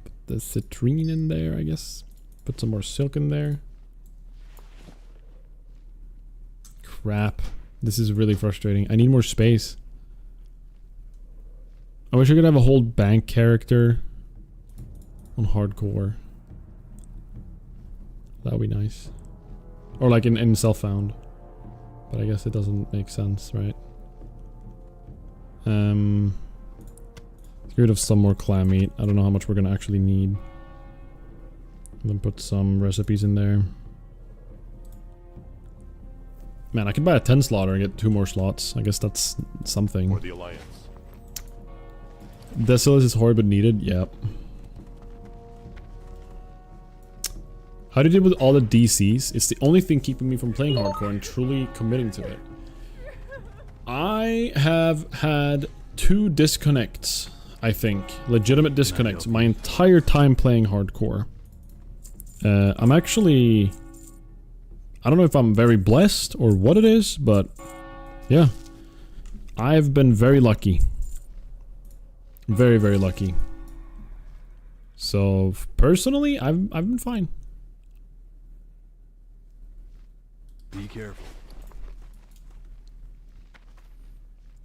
Put the citrine in there, I guess. Put some more silk in there. Crap. This is really frustrating. I need more space. I wish I could have a whole bank character on hardcore. That would be nice. Or like in self-found. But I guess it doesn't make sense, right? Get rid of some more clam meat. I don't know how much we're gonna actually need. And then put some recipes in there. Man, I could buy a 10 slaughter and get 2 more slots. I guess that's something. For the Alliance. Desolace is hard but needed. Yep. How do you deal with all the DCs? It's the only thing keeping me from playing hardcore and truly committing to it. I have had 2 disconnects, I think. Legitimate disconnects my entire time playing hardcore. I'm actually... I don't know if I'm very blessed or what it is, but... yeah. I've been very lucky. Very, very lucky. So, personally, I've been fine. Be careful.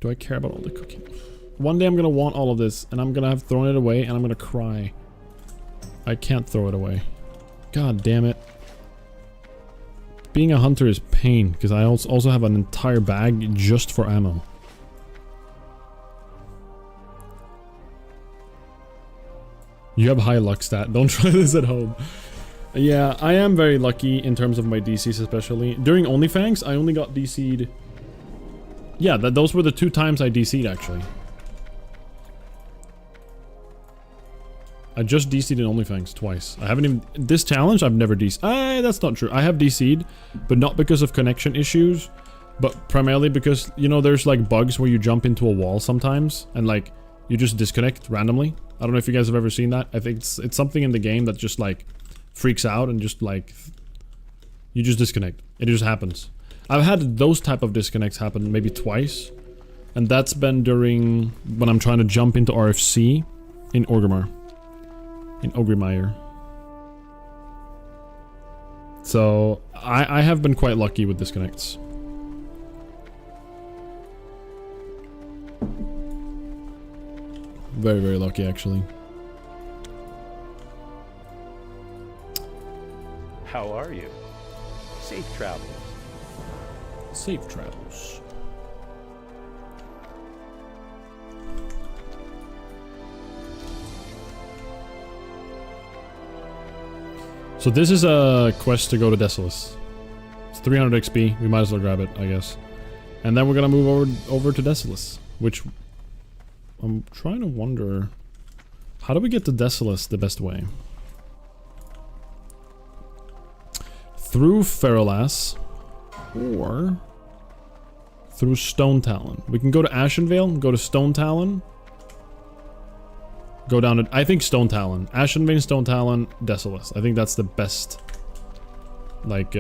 Do I care about all the cooking? One day I'm gonna want all of this, and I'm gonna have thrown it away, and I'm gonna cry. I can't throw it away. God damn it. Being a hunter is pain, because I also have an entire bag just for ammo. You have high luck stat. Don't try this at home. Yeah, I am very lucky in terms of my DCs especially. During OnlyFans, I only got DC'd... yeah, those were the 2 times I DC'd actually. I just DC'd in OnlyFans twice. I haven't even... this challenge, I've never DC'd. That's not true. I have DC'd, but not because of connection issues, but primarily because, you know, there's like bugs where you jump into a wall sometimes, and like, you just disconnect randomly. I don't know if you guys have ever seen that. I think it's something in the game that just like freaks out and just like you just disconnect. It just happens. I've had those type of disconnects happen maybe twice, and that's been during when I'm trying to jump into RFC in Orgrimmar. In Ogrimmar. So I have been quite lucky with disconnects. Very, very lucky, actually. How are you? Safe travels. Safe travels. So this is a quest to go to Desolace. It's 300 XP. We might as well grab it, I guess. And then we're gonna move over to Desolace, which... I'm trying to wonder, how do we get to Desolace the best way? Through Ferrolas, or through Stone Talon. We can go to Ashenvale, go to Stone Talon, go down to, I think Stone Talon. Ashenvale, Stone Talon, Desolace. I think that's the best, like,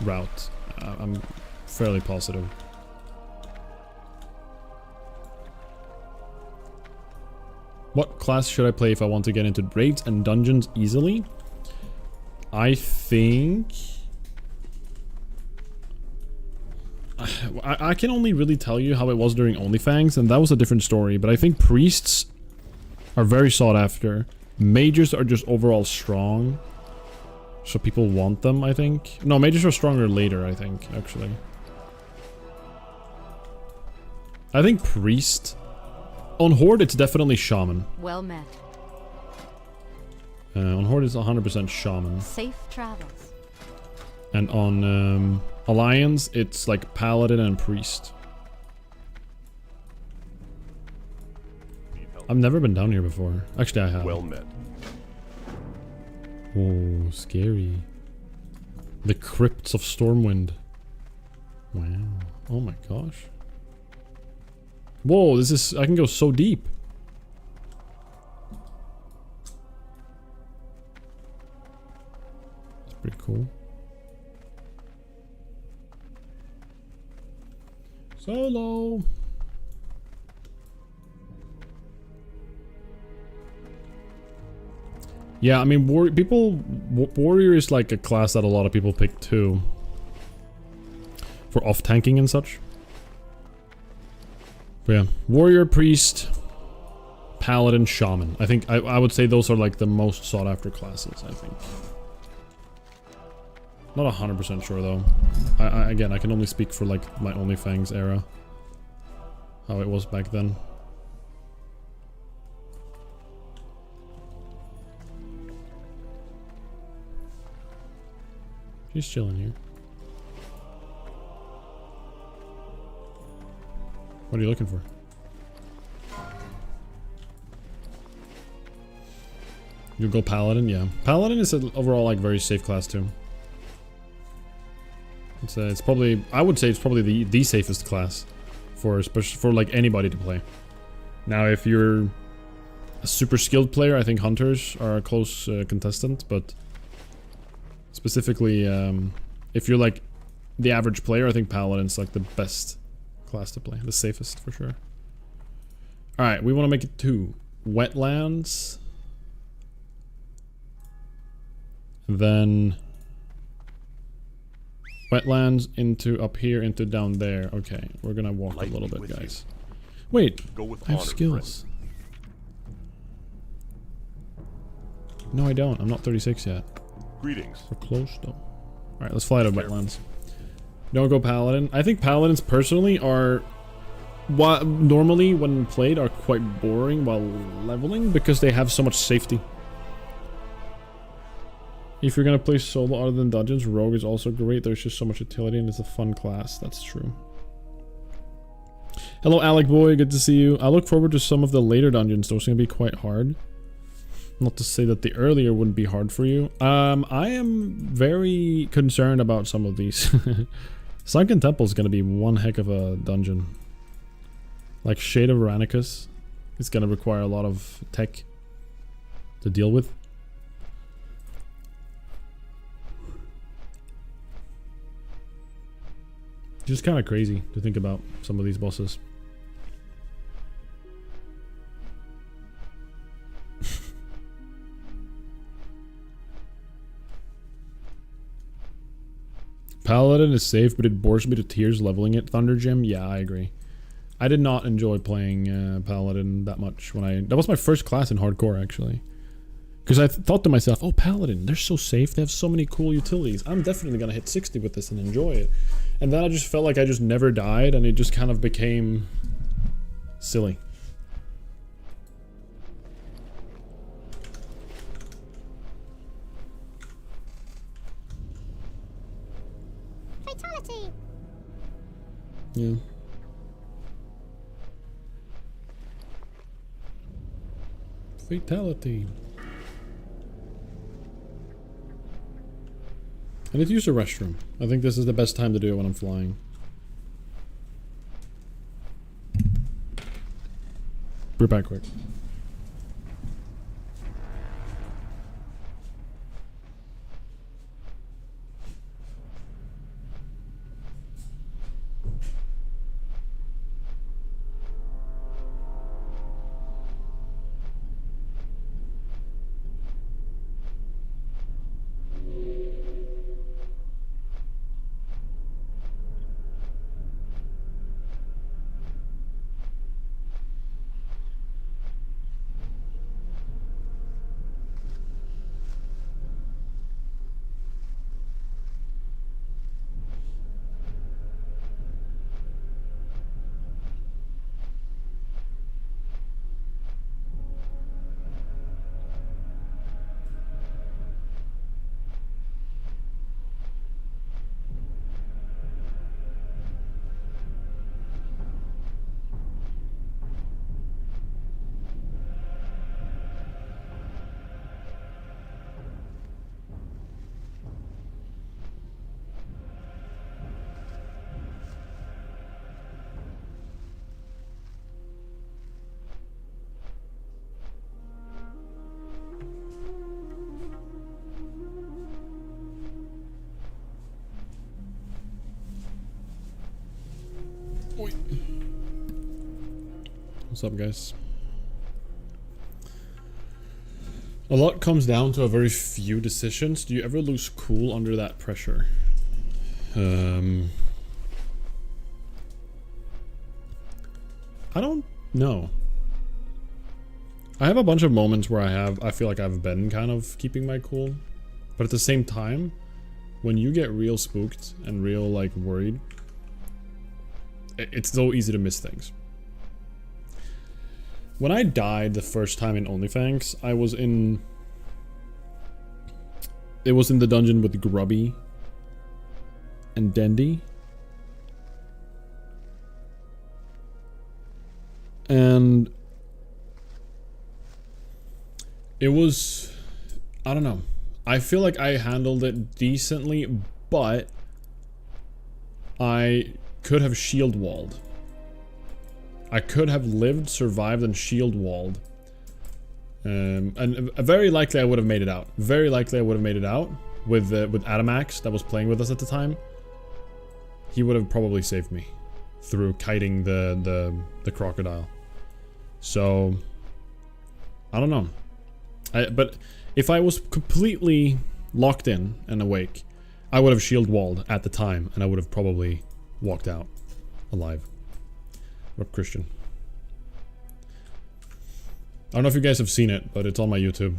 route. I'm fairly positive. What class should I play if I want to get into raids and dungeons easily? I think... I can only really tell you how it was during OnlyFans, and that was a different story. But I think priests are very sought after. Mages are just overall strong, so people want them, I think. No, mages are stronger later, I think, actually. I think priest. On Horde, it's definitely shaman. Well met. On Horde, it's 100% shaman. Safe travels. And on Alliance, it's like paladin and priest. Need help? I've never been down here before. Actually, I have. Well met. Oh, scary. The crypts of Stormwind. Wow. Oh my gosh. Whoa, this is... I can go so deep. It's pretty cool. Solo. Yeah, I mean, warrior is like a class that a lot of people pick too. For off-tanking and such. But yeah, warrior, priest, paladin, shaman. I think, I would say those are like the most sought after classes, I think. Not 100% sure though. Again, I can only speak for like my OnlyFans era. How it was back then. She's chilling here. What are you looking for? You go paladin, yeah. Paladin is an overall like very safe class too. It's probably, I would say it's probably the safest class for especially for like anybody to play. Now, if you're a super skilled player, I think hunters are a close contestant, but specifically, if you're like the average player, I think paladin's like the best class to play, the safest for sure. All right, we want to make it 2 wetlands, then wetlands into up here into down there. Okay, we're gonna walk a little bit, guys. Wait, Go with I have honor, skills. No, I don't. I'm not 36 yet. Greetings. We're close though. Alright, let's fly to wetlands. Don't go paladin. I think paladins personally are normally when played are quite boring while leveling because they have so much safety. If you're gonna play solo other than dungeons, rogue is also great. There's just so much utility and it's a fun class. That's true. Hello Alec boy, good to see you. I look forward to some of the later dungeons. Those are gonna be quite hard. Not to say that the earlier wouldn't be hard for you. I am very concerned about some of these. Sunken Temple is going to be one heck of a dungeon. Like Shade of Aranicus. It's going to require a lot of tech to deal with. Just kind of crazy to think about some of these bosses. Paladin is safe, but it bores me to tears leveling it. Thunder Gym, yeah, I agree. I did not enjoy playing Paladin that much when that was my first class in hardcore, actually. Because I thought to myself, oh, Paladin, they're so safe, they have so many cool utilities. I'm definitely gonna hit 60 with this and enjoy it. And then I just felt like I just never died, and it just kind of became silly. Fatality. Yeah. Fatality. I need to use the restroom. I think this is the best time to do it when I'm flying. Be back quick. What's up, guys? A lot comes down to a very few decisions. Do you ever lose cool under that pressure? I don't know. I have a bunch of moments where I feel like I've been kind of keeping my cool. But at the same time, when you get real spooked and real like worried, it's so easy to miss things. When I died the first time in OnlyFans, I was in... It was in the dungeon with Grubby and Dendy. And... it was... I don't know. I feel like I handled it decently, but... I could have shield walled. I could have lived, survived, and shield walled. And very likely I would have made it out. Very likely I would have made it out with Adamax that was playing with us at the time. He would have probably saved me through kiting the crocodile. So I don't know. But if I was completely locked in and awake, I would have shield walled at the time, and I would have probably walked out alive. What up, Christian? I don't know if you guys have seen it, but it's on my YouTube.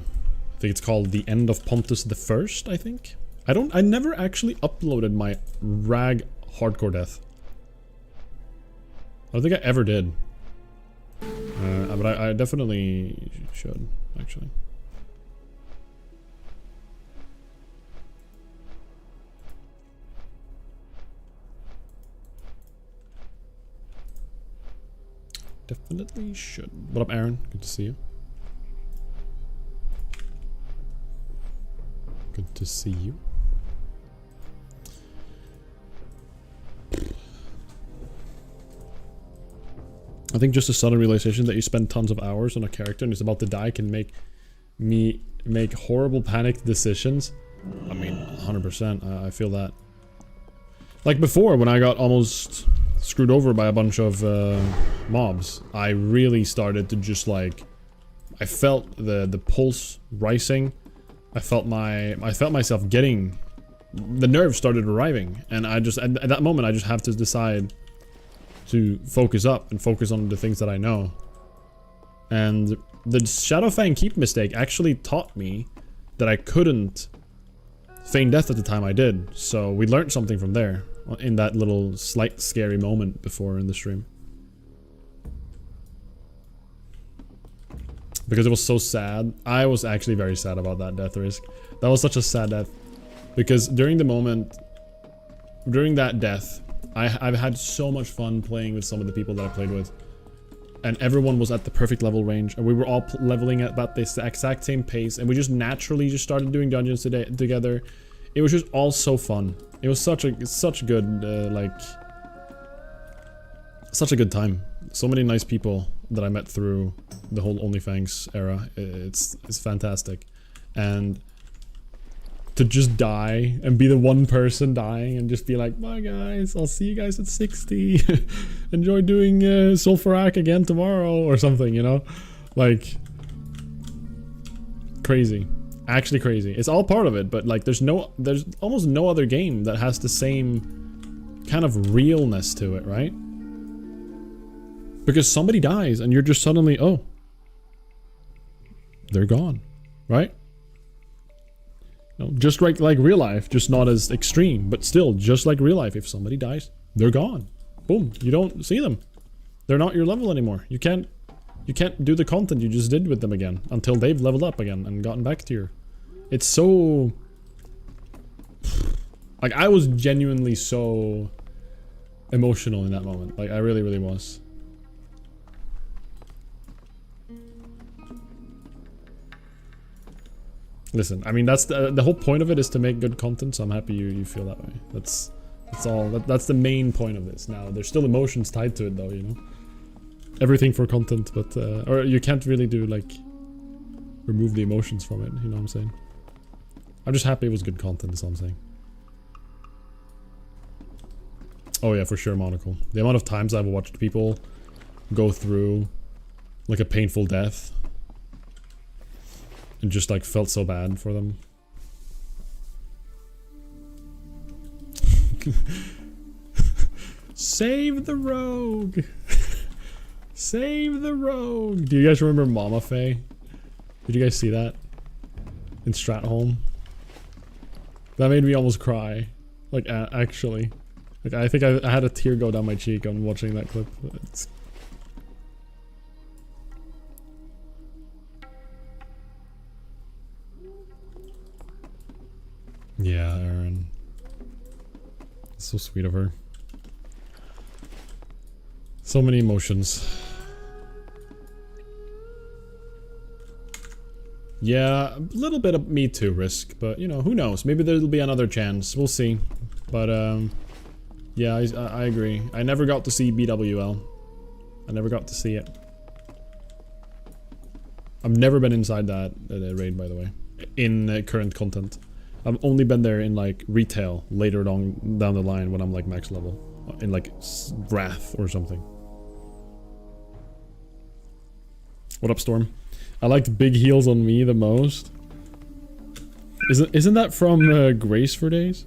I think it's called The End of Pontus the First, I think. I never actually uploaded my rag hardcore death. I don't think I ever did. But I definitely should, actually. Definitely should. What up, Aaron? Good to see you. Good to see you. I think just a sudden realization that you spend tons of hours on a character and is about to die can make me make horrible panicked decisions. I mean, 100%. I feel that. Like before, when I got almost screwed over by a bunch of mobs, I really started to just like... I felt the pulse rising. I felt myself getting... The nerves started arriving. And I just... At that moment, I just have to decide to focus up and focus on the things that I know. And the Shadowfang Keep mistake actually taught me that I couldn't feign death at the time I did. So we learned something from there. In that little slight scary moment before in the stream. Because it was so sad. I was actually very sad about that death risk. That was such a sad death. Because during the moment... During that death, I've had so much fun playing with some of the people that I played with. And everyone was at the perfect level range. And we were all leveling at about this exact same pace. And we just naturally just started doing dungeons together. It was just all so fun. It was such a good, like... Such a good time. So many nice people that I met through the whole OnlyFans era. It's fantastic. And... to just die and be the one person dying and just be like, bye guys, I'll see you guys at 60. Enjoy doing Sulfurak again tomorrow or something, you know? Like... Crazy. Actually crazy. It's all part of it, but like there's almost no other game that has the same kind of realness to it, right? Because somebody dies and you're just suddenly, oh, they're gone, right? No, just like real life, just not as extreme, but still just like real life. If somebody dies, they're gone. Boom, you don't see them. They're not your level anymore. You can't do the content you just did with them again until they've leveled up again and gotten back to you. It's so... Like, I was genuinely so emotional in that moment. Like, I really, really was. Listen, I mean, that's the whole point of it is to make good content, so I'm happy you feel that way. That's all. That's the main point of this. Now, there's still emotions tied to it, though, you know? Everything for content, but or you can't really do like remove the emotions from it, you know what I'm saying? I'm just happy it was good content, is all I'm saying. Oh yeah, for sure, Monocle. The amount of times I've watched people go through Like a painful death. And just like felt so bad for them. Save the rogue! Save the rogue! Do you guys remember Mama Faye? Did you guys see that? In Stratholme? That made me almost cry. Like, actually. Like, I think I had a tear go down my cheek on watching that clip. It's... Yeah, Aaron. It's so sweet of her. So many emotions. Yeah, a little bit of Me Too risk, but you know, who knows? Maybe there'll be another chance. We'll see. But yeah, I agree. I never got to see BWL. I never got to see it. I've never been inside that raid, by the way, in current content. I've only been there in like retail later down the line when I'm like max level, in like Wrath or something. What up, Storm? I liked Big Heels on Me the most. Isn't that from Grace for Days?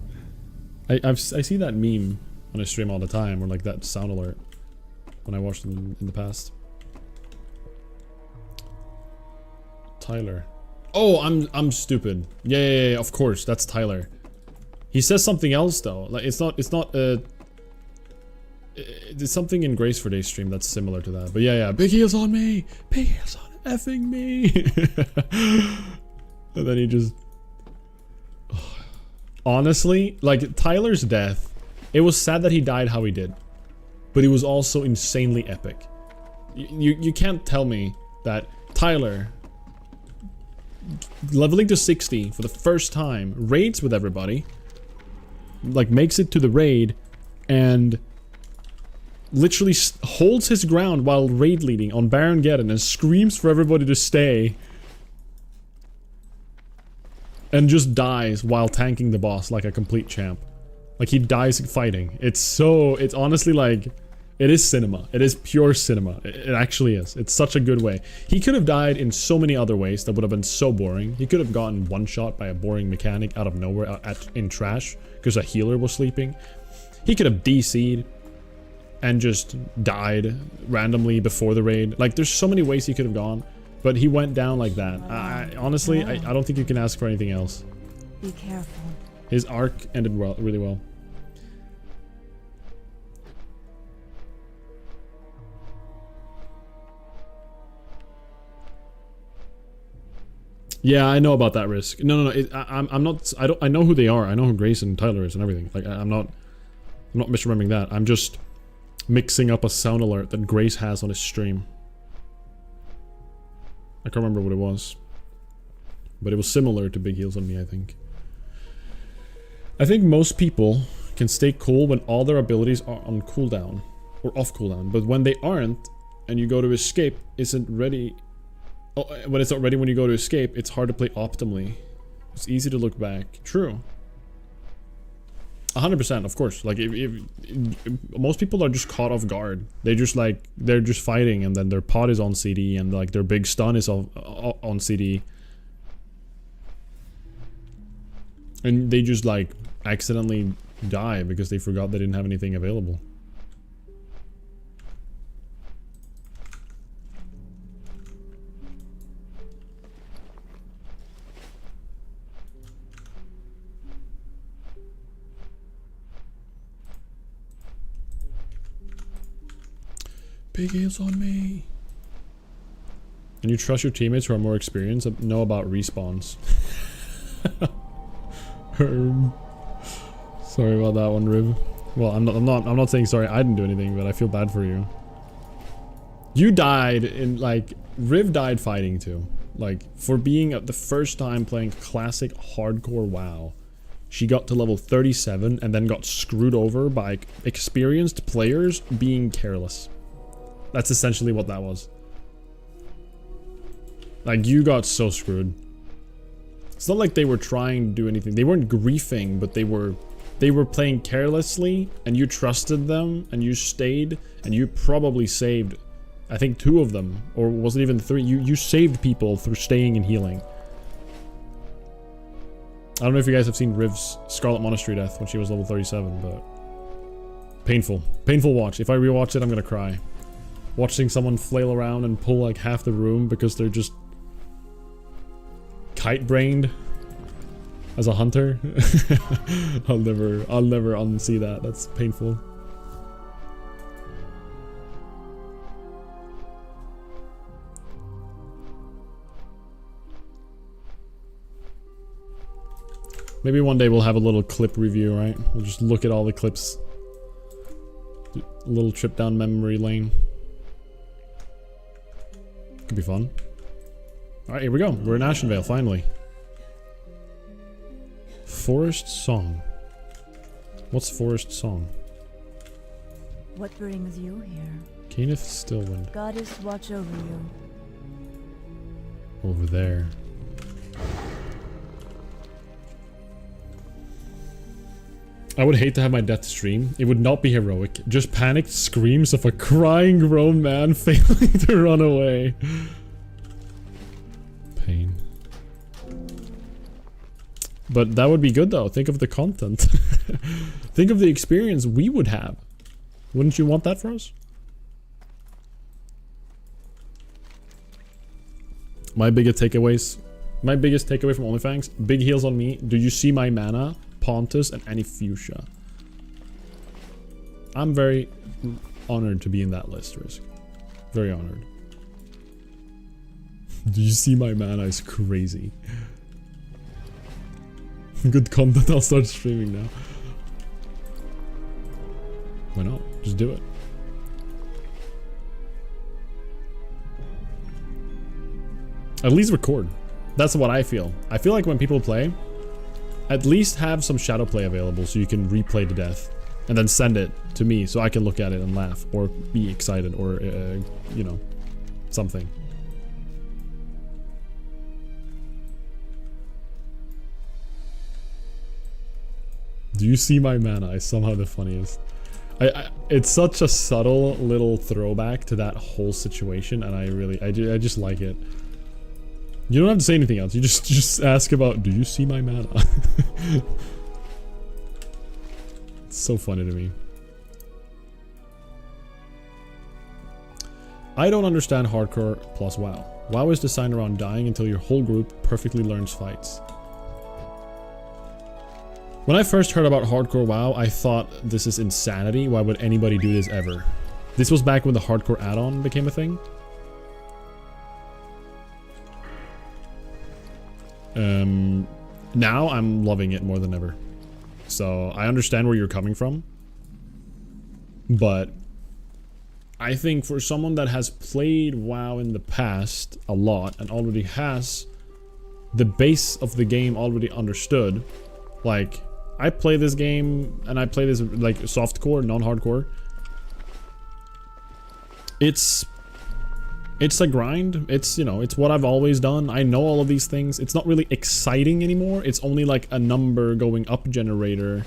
I see that meme on a stream all the time, or like that sound alert when I watched them in the past. Tyler. Oh, I'm stupid. Yeah, of course, that's Tyler. He says something else though. Like it's not there's something in Grace for Days stream that's similar to that. But yeah, Big Heels on Me. Big Heels on effing me. And then he just honestly, like Tyler's death, it was sad that he died how he did, but it was also insanely epic. You can't tell me that Tyler leveling to 60 for the first time, raids with everybody, like makes it to the raid, and literally holds his ground while raid leading on Baron Geddon and screams for everybody to stay, and just dies while tanking the boss like a complete champ. Like he dies fighting. It's honestly like, it is cinema. It is pure cinema. It actually is. It's such a good way. He could have died in so many other ways that would have been so boring. He could have gotten one shot by a boring mechanic out of nowhere in trash because a healer was sleeping. He could have DC'd and just died randomly before the raid. Like there's so many ways he could have gone, but he went down like that. Honestly, I don't think you can ask for anything else. Be careful. His arc ended really well. Yeah, I know about that risk. No. I'm not. I know who they are. I know who Grace and Tyler is and everything. Like I'm not misremembering that. I'm just mixing up a sound alert that Grace has on his stream. I can't remember what it was, but it was similar to Big Heels on Me, I think. I think most people can stay cool when all their abilities are on cooldown or off cooldown, but when they aren't, and you go to escape, isn't ready. Oh, when it's not ready when you go to escape, it's hard to play optimally. It's easy to look back. True. 100%, of course. Like, if most people are just caught off guard. They're just fighting, and then their pot is on CD, and like their big stun is on CD. And they just like accidentally die because they forgot they didn't have anything available. Big Heels on Me. And you trust your teammates who are more experienced and know about respawns. Sorry about that one, Riv. Well, I'm not saying sorry. I didn't do anything, but I feel bad for you. You died in like Riv died fighting too. Like for being the first time playing classic hardcore WoW. She got to level 37 and then got screwed over by experienced players being careless. That's essentially what that was. Like, you got so screwed. It's not like they were trying to do anything. They weren't griefing, but they were playing carelessly, and you trusted them, and you stayed, and you probably saved I think 2 of them, or was it even 3? You saved people through staying and healing. I don't know if you guys have seen Riv's Scarlet Monastery death when she was level 37, but painful. Painful watch. If I rewatch it, I'm gonna cry. Watching someone flail around and pull like half the room because they're just kite-brained as a hunter. I'll never unsee that. That's painful. Maybe one day we'll have a little clip review, right? We'll just look at all the clips. A little trip down memory lane. Could be fun. Alright, here we go. We're in Ashenvale, finally. Forest Song. What's Forest Song? What brings you here? Kenneth Stillwind. Goddess watch over you. Over there. I would hate to have my death stream. It would not be heroic. Just panicked screams of a crying grown man failing to run away. Pain. But that would be good though. Think of the content. Think of the experience we would have. Wouldn't you want that for us? My biggest takeaways. My biggest takeaway from OnlyFans. Big heals on me. Do you see my mana? Pontus and any fuchsia. I'm very honored to be in that list, Risk. Very honored. Do you see my mana is crazy. Good content, I'll start streaming now. Why not? Just do it. At least record. That's what I feel. I feel like when people play, at least have some shadow play available so you can replay to death. And then send it to me so I can look at it and laugh. Or be excited or, you know, something. Do you see my mana? Is somehow the funniest. It's such a subtle little throwback to that whole situation, and I just like it. You don't have to say anything else. You just ask about, do you see my mana? It's so funny to me. I don't understand hardcore plus WoW. WoW is designed around dying until your whole group perfectly learns fights. When I first heard about hardcore WoW, I thought this is insanity. Why would anybody do this ever? This was back when the hardcore add-on became a thing. Now I'm loving it more than ever. So I understand where you're coming from. But I think for someone that has played WoW in the past a lot and already has the base of the game already understood, like I play this game and I play this like softcore, non-hardcore. It's a grind. It's, you know, it's what I've always done. I know all of these things. It's not really exciting anymore. It's only like a number going up generator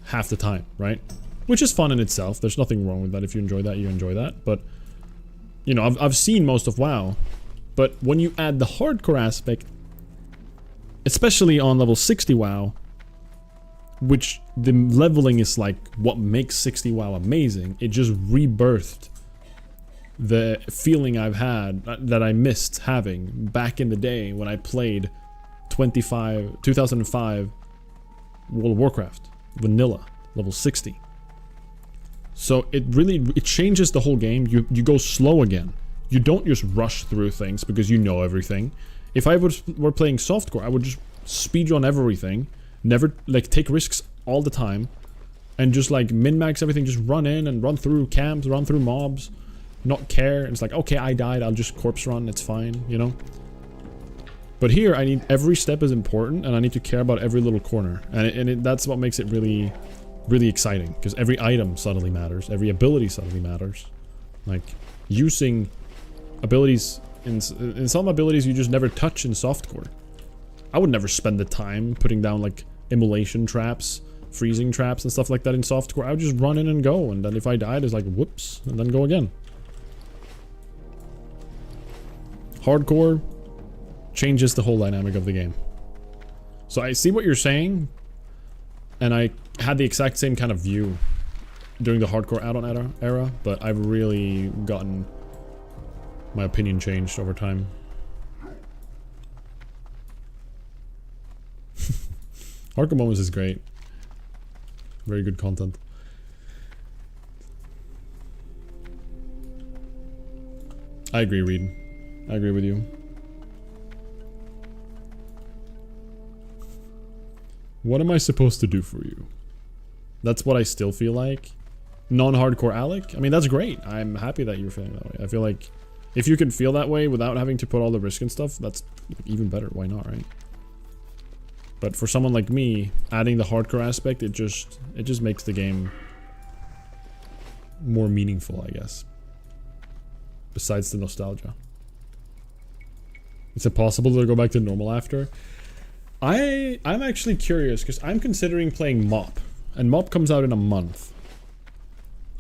half the time, right? Which is fun in itself. There's nothing wrong with that. If you enjoy that, you enjoy that. But, you know, I've seen most of WoW. But when you add the hardcore aspect, especially on level 60 WoW, which the leveling is like what makes 60 WoW amazing, it just rebirthed the feeling I've had that I missed having back in the day when I played 2005 World of Warcraft vanilla level 60. So it changes the whole game. You go slow again. You don't just rush through things because you know everything. If I were playing softcore, I would just speedrun everything, never like take risks all the time, and just like min-max everything. Just run in and run through camps, run through mobs. Not care. It's like, okay, I died, I'll just corpse run, it's fine, you know? But here, I need every step is important, and I need to care about every little corner. And that's what makes it really, really exciting. Because every item suddenly matters. Every ability suddenly matters. Like, using abilities... In some abilities, you just never touch in softcore. I would never spend the time putting down, like, immolation traps, freezing traps, and stuff like that in softcore. I would just run in and go, and then if I died, it's like, whoops, and then go again. Hardcore changes the whole dynamic of the game. So I see what you're saying, and I had the exact same kind of view during the hardcore add-on era, but I've really gotten my opinion changed over time. Hardcore Moments is great. Very good content. I agree, Reed. I agree with you. What am I supposed to do for you? That's what I still feel like. Non-hardcore Alec? I mean, that's great. I'm happy that you're feeling that way. I feel like if you can feel that way without having to put all the risk and stuff, that's even better. Why not, right? But for someone like me, adding the hardcore aspect, it just makes the game more meaningful, I guess. Besides the nostalgia. It's impossible to go back to normal after. I'm actually curious because I'm considering playing MoP, and MoP comes out in a month.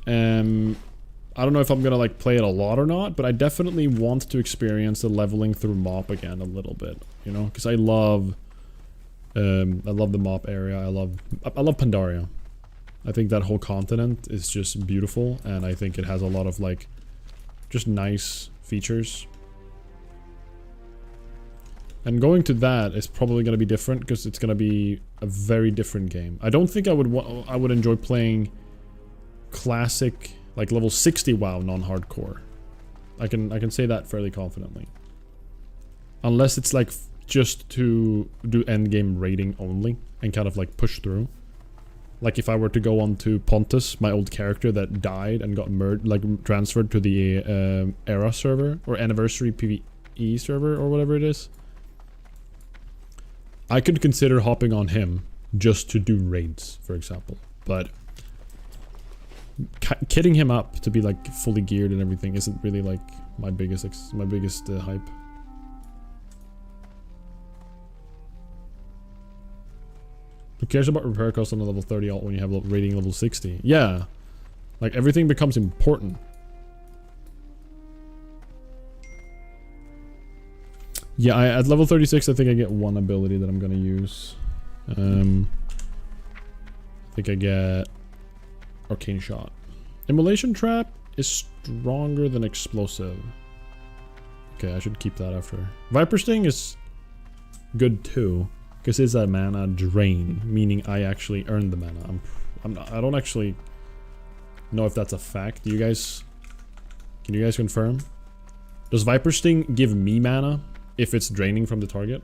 I don't know if I'm gonna like play it a lot or not, but I definitely want to experience the leveling through MoP again a little bit, you know, because I love the MoP area. I love Pandaria. I think that whole continent is just beautiful, and I think it has a lot of like just nice features. And going to that is probably going to be different because it's going to be a very different game. I don't think I would enjoy playing classic like level 60 WoW non-hardcore. I can say that fairly confidently. Unless it's like just to do endgame raiding only and kind of like push through. Like if I were to go on to Pontus, my old character that died and got transferred to the Era server or Anniversary PvE server or whatever it is. I could consider hopping on him just to do raids, for example. But kitting him up to be like fully geared and everything isn't really like my biggest hype. Who cares about repair cost on a level 30 alt when you have rating level 60? Yeah, like everything becomes important. Yeah, at level 36 I think I get one ability that I'm gonna use. I think I get Arcane Shot. Immolation Trap is stronger than Explosive. Okay, I should keep that after. Viper Sting is good too, because it's a mana drain, meaning I actually earned the mana. I don't actually know if that's a fact. Can you guys confirm? Does Viper Sting give me mana if it's draining from the target?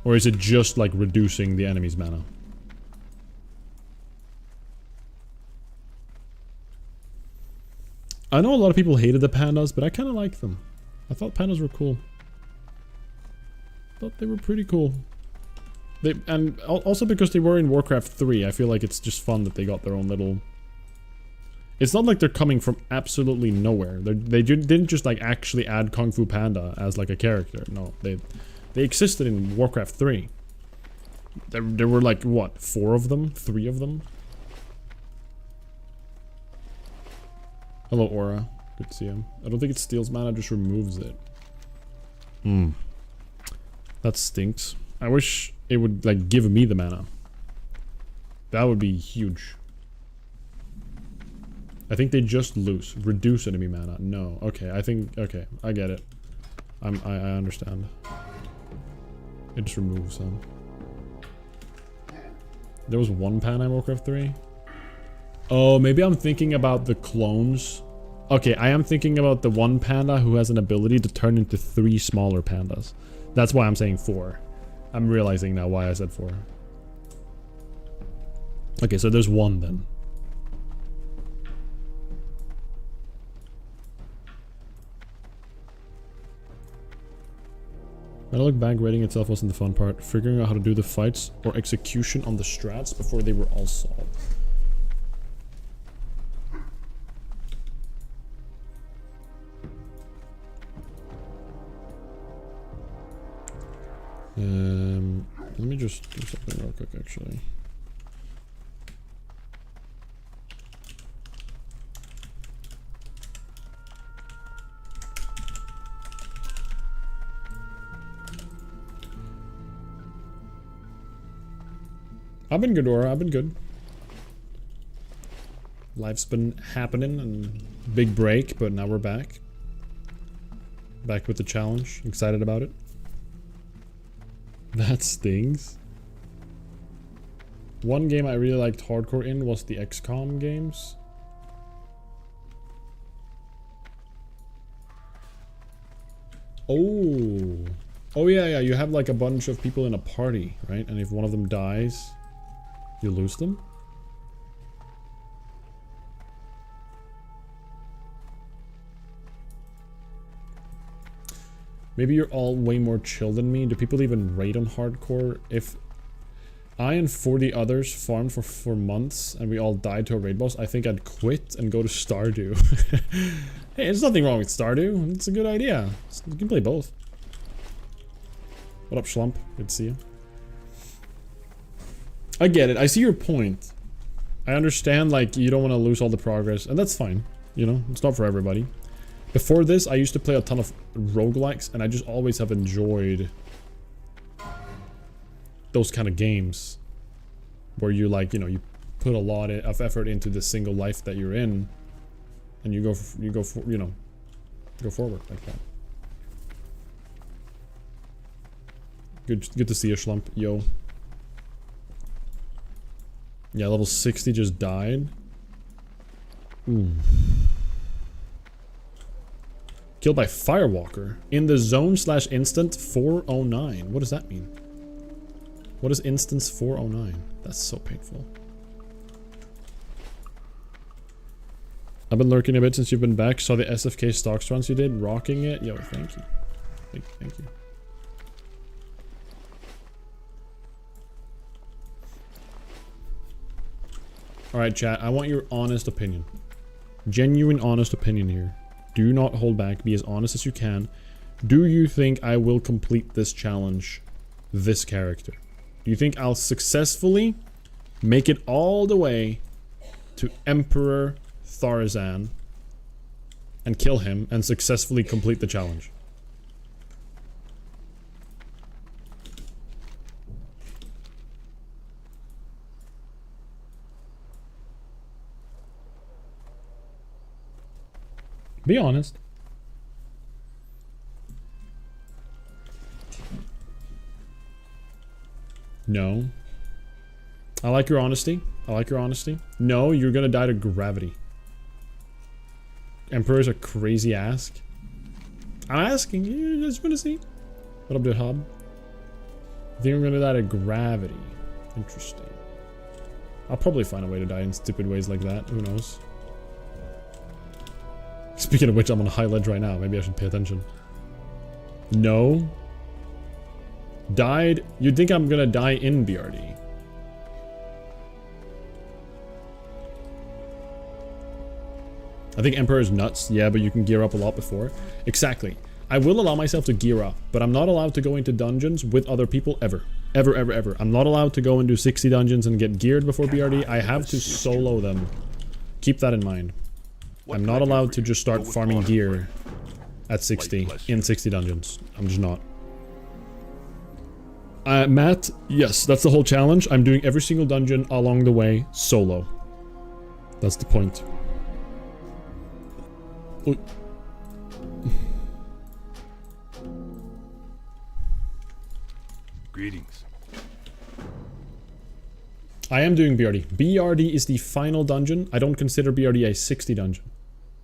Or is it just like reducing the enemy's mana? I know a lot of people hated the pandas, but I kind of like them. I thought pandas were cool. I thought they were pretty cool. And also because they were in Warcraft 3, I feel like it's just fun that they got their own little... It's not like they're coming from absolutely nowhere. They didn't just like actually add Kung Fu Panda as like a character. No, they existed in Warcraft 3. There were like what, 4 of them? 3 of them? Hello, Aura. Good to see him. I don't think it steals mana, just removes it. That stinks. I wish it would like give me the mana. That would be huge. I think they just reduce enemy mana. No, okay, okay, I get it. I understand. It just removes them. There was one panda in Warcraft 3? Oh, maybe I'm thinking about the clones. Okay, I am thinking about the one panda who has an ability to turn into 3 smaller pandas. That's why I'm saying 4. I'm realizing now why I said 4. Okay, so there's 1 then. When I look back, raiding itself wasn't the fun part. Figuring out how to do the fights or execution on the strats before they were all solved. Let me just do something real quick, actually. I've been good, Aura. I've been good. Life's been happening and big break, but now we're back. Back with the challenge. Excited about it. That stings. One game I really liked hardcore in was the XCOM games. Oh. Oh yeah, you have like a bunch of people in a party, right? And if one of them dies, you lose them? Maybe you're all way more chill than me. Do people even raid on hardcore? If I and 40 others farmed for months and we all died to a raid boss, I think I'd quit and go to Stardew. Hey, there's nothing wrong with Stardew. It's a good idea. You can play both. What up, Schlump? Good to see you. I get it. I see your point. I understand, like, you don't want to lose all the progress, and that's fine. You know, it's not for everybody. Before this, I used to play a ton of roguelikes, and I just always have enjoyed those kind of games where you, like, you know, you put a lot of effort into the single life that you're in, and you go forward like that. Good to see you, Schlump. Yo. Yeah, level 60 just died. Ooh. Killed by Firewalker. In the zone/instant 409. What does that mean? What is instance 409? That's so painful. I've been lurking a bit since you've been back. Saw the SFK stocks runs you did. Rocking it. Yo, thank you. Thank you. Alright, chat. I want your honest opinion. Genuine honest opinion here. Do not hold back. Be as honest as you can. Do you think I will complete this challenge? This character? Do you think I'll successfully make it all the way to Emperor Tharzan and kill him and successfully complete the challenge? Be honest. No. I like your honesty. I like your honesty. No, you're gonna die to gravity. Emperor's a crazy ask. I'm asking you, just wanna see. What up, dude, Hob? I think I'm gonna die to gravity. Interesting. I'll probably find a way to die in stupid ways like that. Who knows? Speaking of which, I'm on a high ledge right now. Maybe I should pay attention. No. Died. You'd think I'm gonna die in BRD. I think Emperor is nuts. Yeah, but you can gear up a lot before. Exactly. I will allow myself to gear up, but I'm not allowed to go into dungeons with other people ever. Ever, ever, ever. I'm not allowed to go into 60 dungeons and get geared before BRD. I have to solo them. Keep that in mind. I'm not allowed to just start farming gear at 60 in 60 dungeons. I'm just not. Matt, yes, that's the whole challenge. I'm doing every single dungeon along the way solo. That's the point. Ooh. Greetings. I am doing BRD. BRD is the final dungeon. I don't consider BRD a 60 dungeon.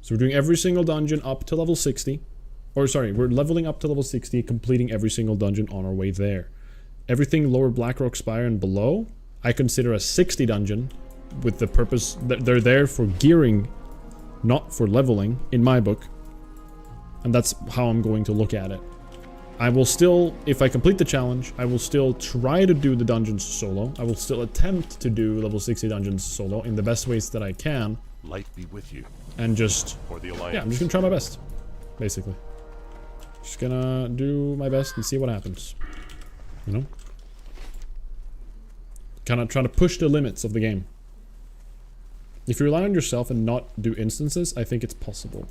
So we're doing every single dungeon up to level 60. Or sorry, we're leveling up to level 60, completing every single dungeon on our way there. Everything lower Blackrock Spire and below, I consider a 60 dungeon with the purpose that they're there for gearing, not for leveling, in my book. And that's how I'm going to look at it. I will still, if I complete the challenge, I will still try to do the dungeons solo. I will still attempt to do level 60 dungeons solo in the best ways that I can. Light be with you. And just, For the Alliance. yeah, I'm just gonna try my best, basically. Just gonna do my best and see what happens. You know? Kind of try to push the limits of the game. If you rely on yourself and not do instances, I think it's possible.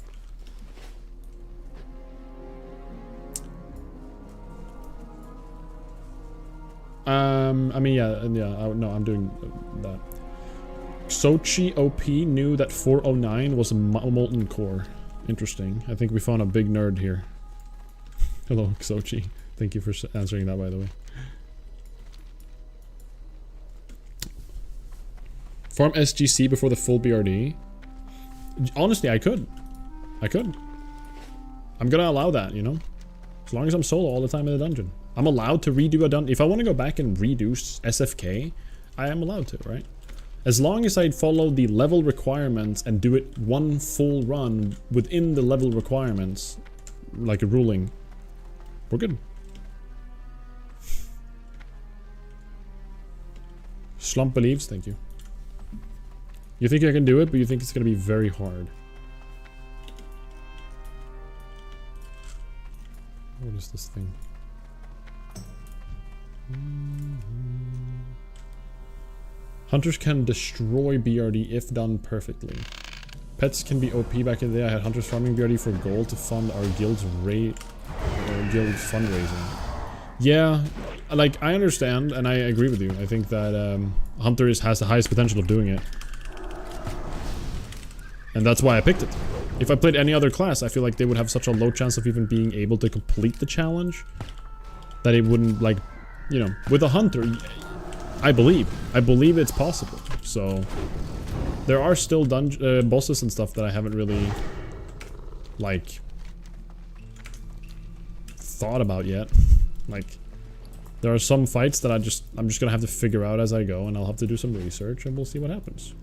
I mean, yeah, no, I'm doing that. Sochi OP knew that 409 was a molten core. Interesting. I think we found a big nerd here. Hello, Sochi. Thank you for answering that, by the way. Farm SGC before the full BRD. Honestly, I could. I'm gonna allow that, you know? As long as I'm solo all the time in the dungeon. I'm allowed to redo a dungeon. If I want to go back and redo SFK, I am allowed to, right? As long as I follow the level requirements and do it one full run within the level requirements, like a ruling, we're good. Slump believes, thank you. You think I can do it, but you think it's gonna be very hard. What is this thing? Hunters can destroy BRD if done perfectly. Pets can be OP. Back in the day, I had hunters farming BRD for gold to fund our guild's guild fundraising. Yeah, like, I understand, and I agree with you. I think that Hunters has the highest potential of doing it. And that's why I picked it. If I played any other class, I feel like they would have such a low chance of even being able to complete the challenge that it wouldn't, like, you know, with a Hunter, I believe it's possible. So there are still bosses and stuff that I haven't really, like, thought about yet. Like, there are some fights that I'm just gonna have to figure out as I go, and I'll have to do some research, and we'll see what happens.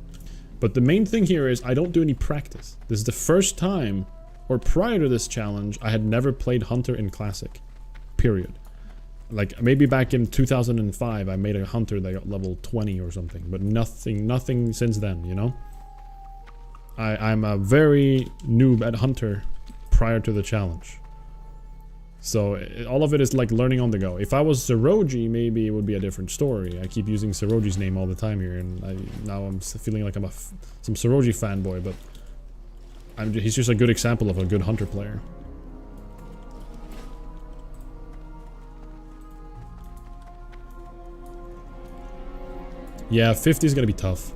But the main thing here is I don't do any practice. This is the first time, or prior to this challenge, I had never played Hunter in Classic. Period. Like, maybe back in 2005, I made a Hunter that got level 20 or something, but nothing since then, you know? I'm a very noob at Hunter prior to the challenge. So, all of it is like learning on the go. If I was Zeroji, maybe it would be a different story. I keep using Zeroji's name all the time here, and now I'm feeling like I'm some Zeroji fanboy, but he's just a good example of a good Hunter player. Yeah, 50 is gonna be tough.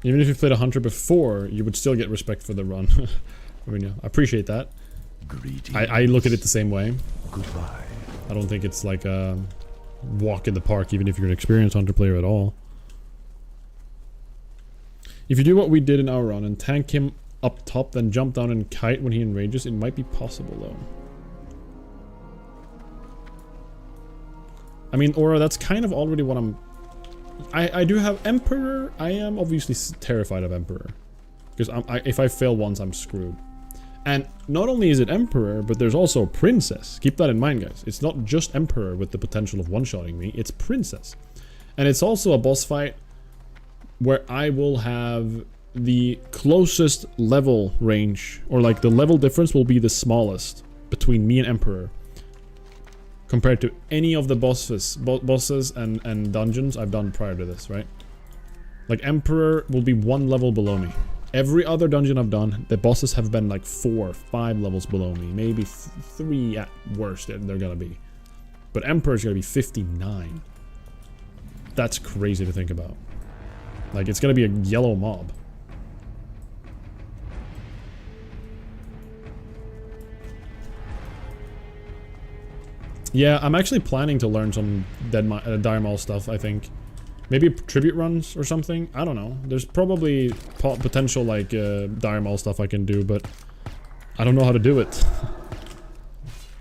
Even if you played a Hunter before, you would still get respect for the run. I mean, yeah, I appreciate that. I look at it the same way. Goodbye. I don't think it's like a walk in the park, even if you're an experienced Hunter player at all. If you do what we did in our run and tank him up top, then jump down and kite when he enrages, it might be possible though. I mean, Aura, that's kind of already what I'm... I do have Emperor. I am obviously terrified of Emperor. Because if I fail once, I'm screwed. And not only is it Emperor, but there's also Princess. Keep that in mind, guys. It's not just Emperor with the potential of one-shotting me. It's Princess. And it's also a boss fight where I will have the closest level range, or like the level difference will be the smallest between me and Emperor, compared to any of the bosses and dungeons I've done prior to this, right? Like, Emperor will be 1 level below me. Every other dungeon I've done, the bosses have been like 4 or 5 levels below me. Maybe 3 at worst they're gonna be. But Emperor's gonna be 59. That's crazy to think about. Like, it's gonna be a yellow mob. Yeah, I'm actually planning to learn some Dire Maul stuff, I think. Maybe tribute runs or something? I don't know. There's probably potential, like, Dire Maul stuff I can do, but I don't know how to do it.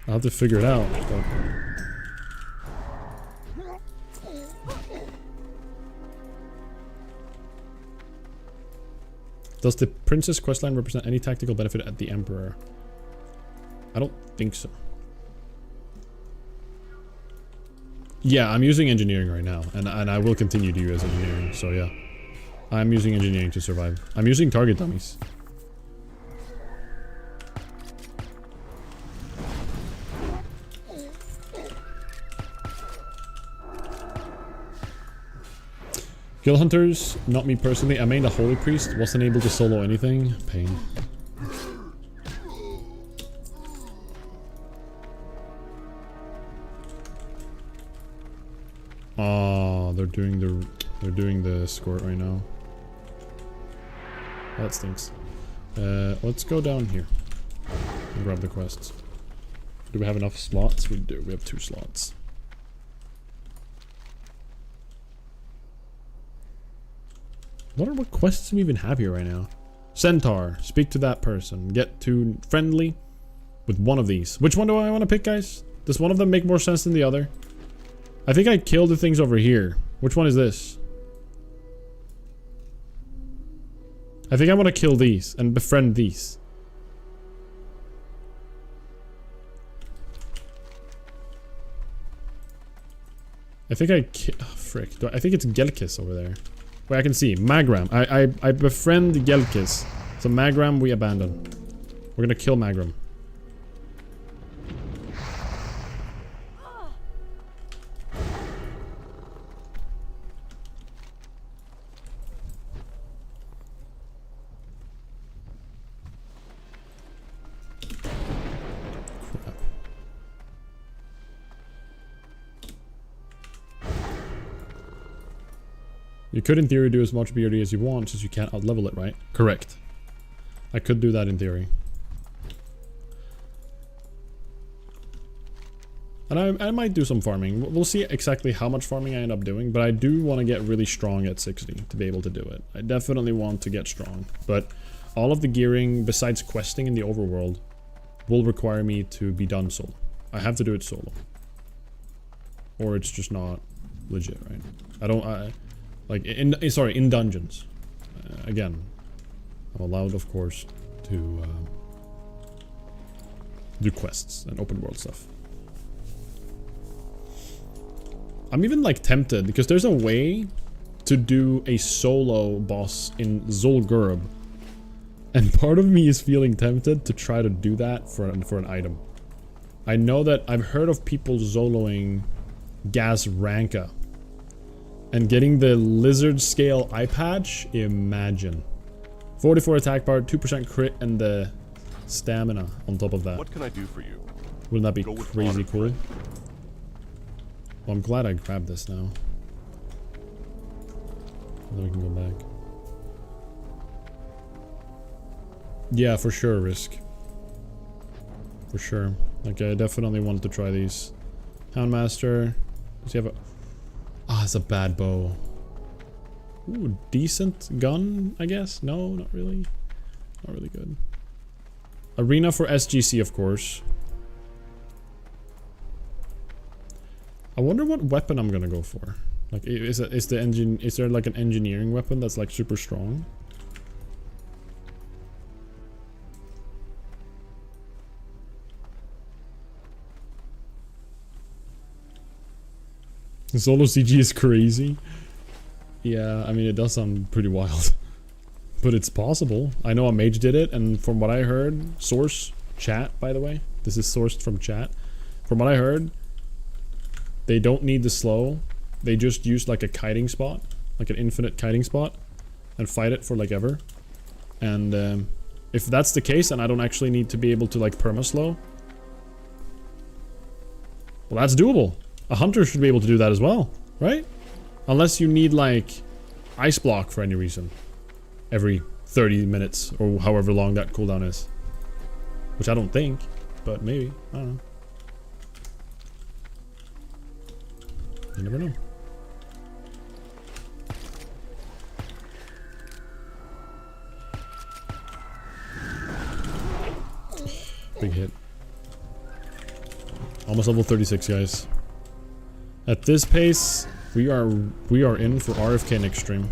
I'll have to figure it out. But... Does the Princess questline represent any tactical benefit at the Emperor? I don't think so. Yeah, I'm using engineering right now, and I will continue to use engineering, so yeah. I'm using engineering to survive. I'm using target dummies. Guild Hunters, not me personally. I made a Holy Priest, wasn't able to solo anything. Pain. Oh, they're doing the escort right now. That stinks. Let's go down here and grab the quests. Do we have enough slots? We do. We have 2 slots. What quests do we even have here right now? Centaur. Speak to that person. Get to friendly with one of these. Which one do I want to pick, guys? Does one of them make more sense than the other? I think I killed the things over here. Which one is this? I think I want to kill these and befriend these. I think oh, frick. I think it's Gelkis over there. Wait, I can see. Magram. I befriend Gelkis. So Magram we abandon. We're gonna kill Magram. You could, in theory, do as much BRD as you want, since you can't out-level it, right? Correct. I could do that in theory. And I might do some farming. We'll see exactly how much farming I end up doing, but I do want to get really strong at 60 to be able to do it. I definitely want to get strong, but all of the gearing, besides questing in the overworld, will require me to be done solo. I have to do it solo. Or it's just not legit, right? Like, in dungeons. Again, I'm allowed, of course, to do quests and open world stuff. I'm even, like, tempted, because there's a way to do a solo boss in Zul'Gurub. And part of me is feeling tempted to try to do that for an item. I know that I've heard of people soloing Gazranka. And getting the lizard scale eye patch, imagine. 44 attack power, 2% crit, and the stamina on top of that. What can I do for you? Wouldn't that be Go with crazy honor, cool? friend. Well, I'm glad I grabbed this now. Then we can go back. Yeah, for sure, Risk. For sure. Like, I definitely wanted to try these. Houndmaster. Does he have a... Ah, it's a bad bow. Ooh, decent gun, I guess? No, not really. Not really good. Arena for SGC, of course. I wonder what weapon I'm gonna go for. Like, is there like an engineering weapon that's like super strong? Solo CG is crazy. Yeah, I mean, it does sound pretty wild. But it's possible. I know a mage did it, and from what I heard, source, chat, by the way. This is sourced from chat. From what I heard, they don't need the slow. They just use like a kiting spot, like an infinite kiting spot, and fight it for like ever. And if that's the case, and I don't actually need to be able to like perma-slow, well, that's doable. A hunter should be able to do that as well, right? Unless you need like ice block for any reason. Every 30 minutes or however long that cooldown is. Which I don't think, but maybe. I don't know. You never know. Big hit. Almost level 36, guys. At this pace, we are in for RFK next stream.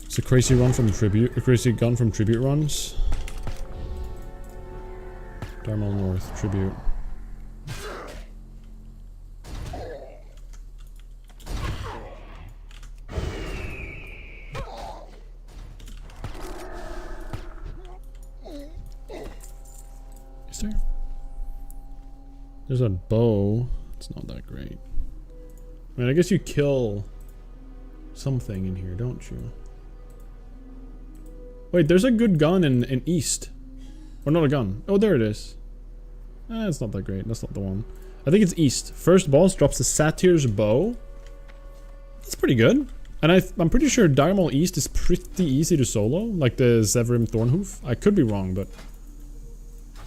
It's a crazy run from tribute, a crazy gun from tribute runs. Darmal North tribute. Is there? There's a bow. It's not that great. I mean, I guess you kill something in here, don't you? Wait, there's a good gun in East. Or not a gun. Oh, there it is. It's not that great. That's not the one. I think it's east. First boss drops the Satyr's Bow. That's pretty good. And I'm pretty sure Dire Maul East is pretty easy to solo, like the Zevrim Thornhoof. I could be wrong, but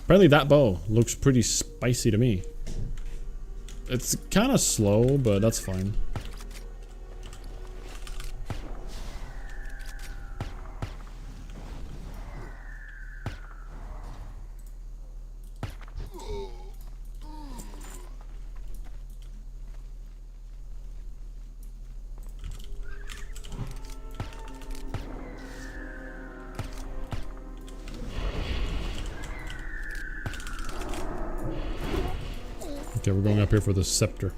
apparently that bow looks pretty spicy to me. It's kind of slow, but that's fine. Okay, we're going up here for the scepter.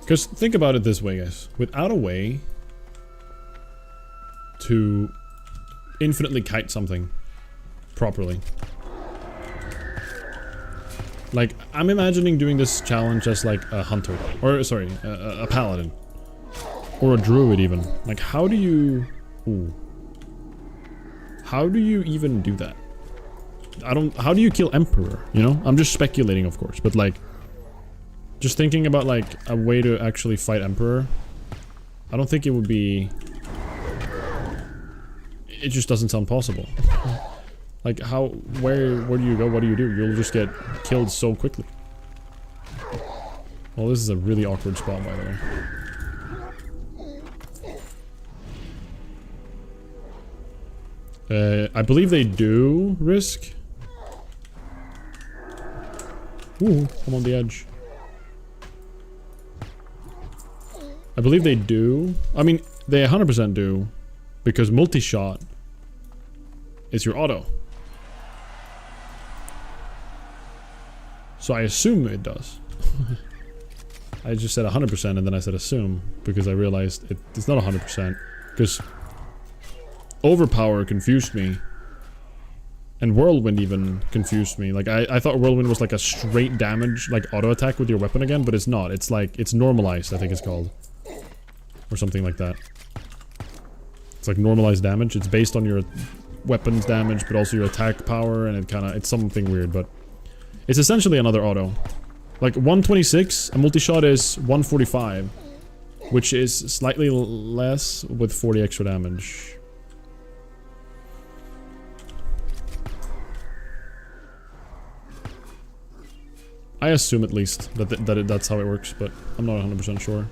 Because think about it this way, guys. Without a way to infinitely kite something properly. Like, I'm imagining doing this challenge as like a hunter. Or, sorry, a paladin. Or a druid even. Like, how do you... Ooh. How do you even do that? How do you kill Emperor, you know? I'm just speculating, of course, but like... Just thinking about like a way to actually fight Emperor. I don't think it would be... It just doesn't sound possible. Like how, where do you go? What do you do? You'll just get killed so quickly. Well, this is a really awkward spot, by the way. I believe they do risk. Ooh, I'm on the edge. I believe they do. I mean, they 100% do. Because multi-shot is your auto. So I assume it does. I just said 100% and then I said assume. Because I realized it's not 100%. Because Overpower confused me. And Whirlwind even confused me. Like, I thought Whirlwind was like a straight damage, like auto attack with your weapon again, but it's not. It's like, it's normalized, I think it's called. Or something like that. It's like normalized damage. It's based on your weapons damage, but also your attack power, and it's something weird, but it's essentially another auto. Like 126, a multi-shot is 145, which is slightly less with 40 extra damage. I assume at least that's how it works, but I'm not 100% sure.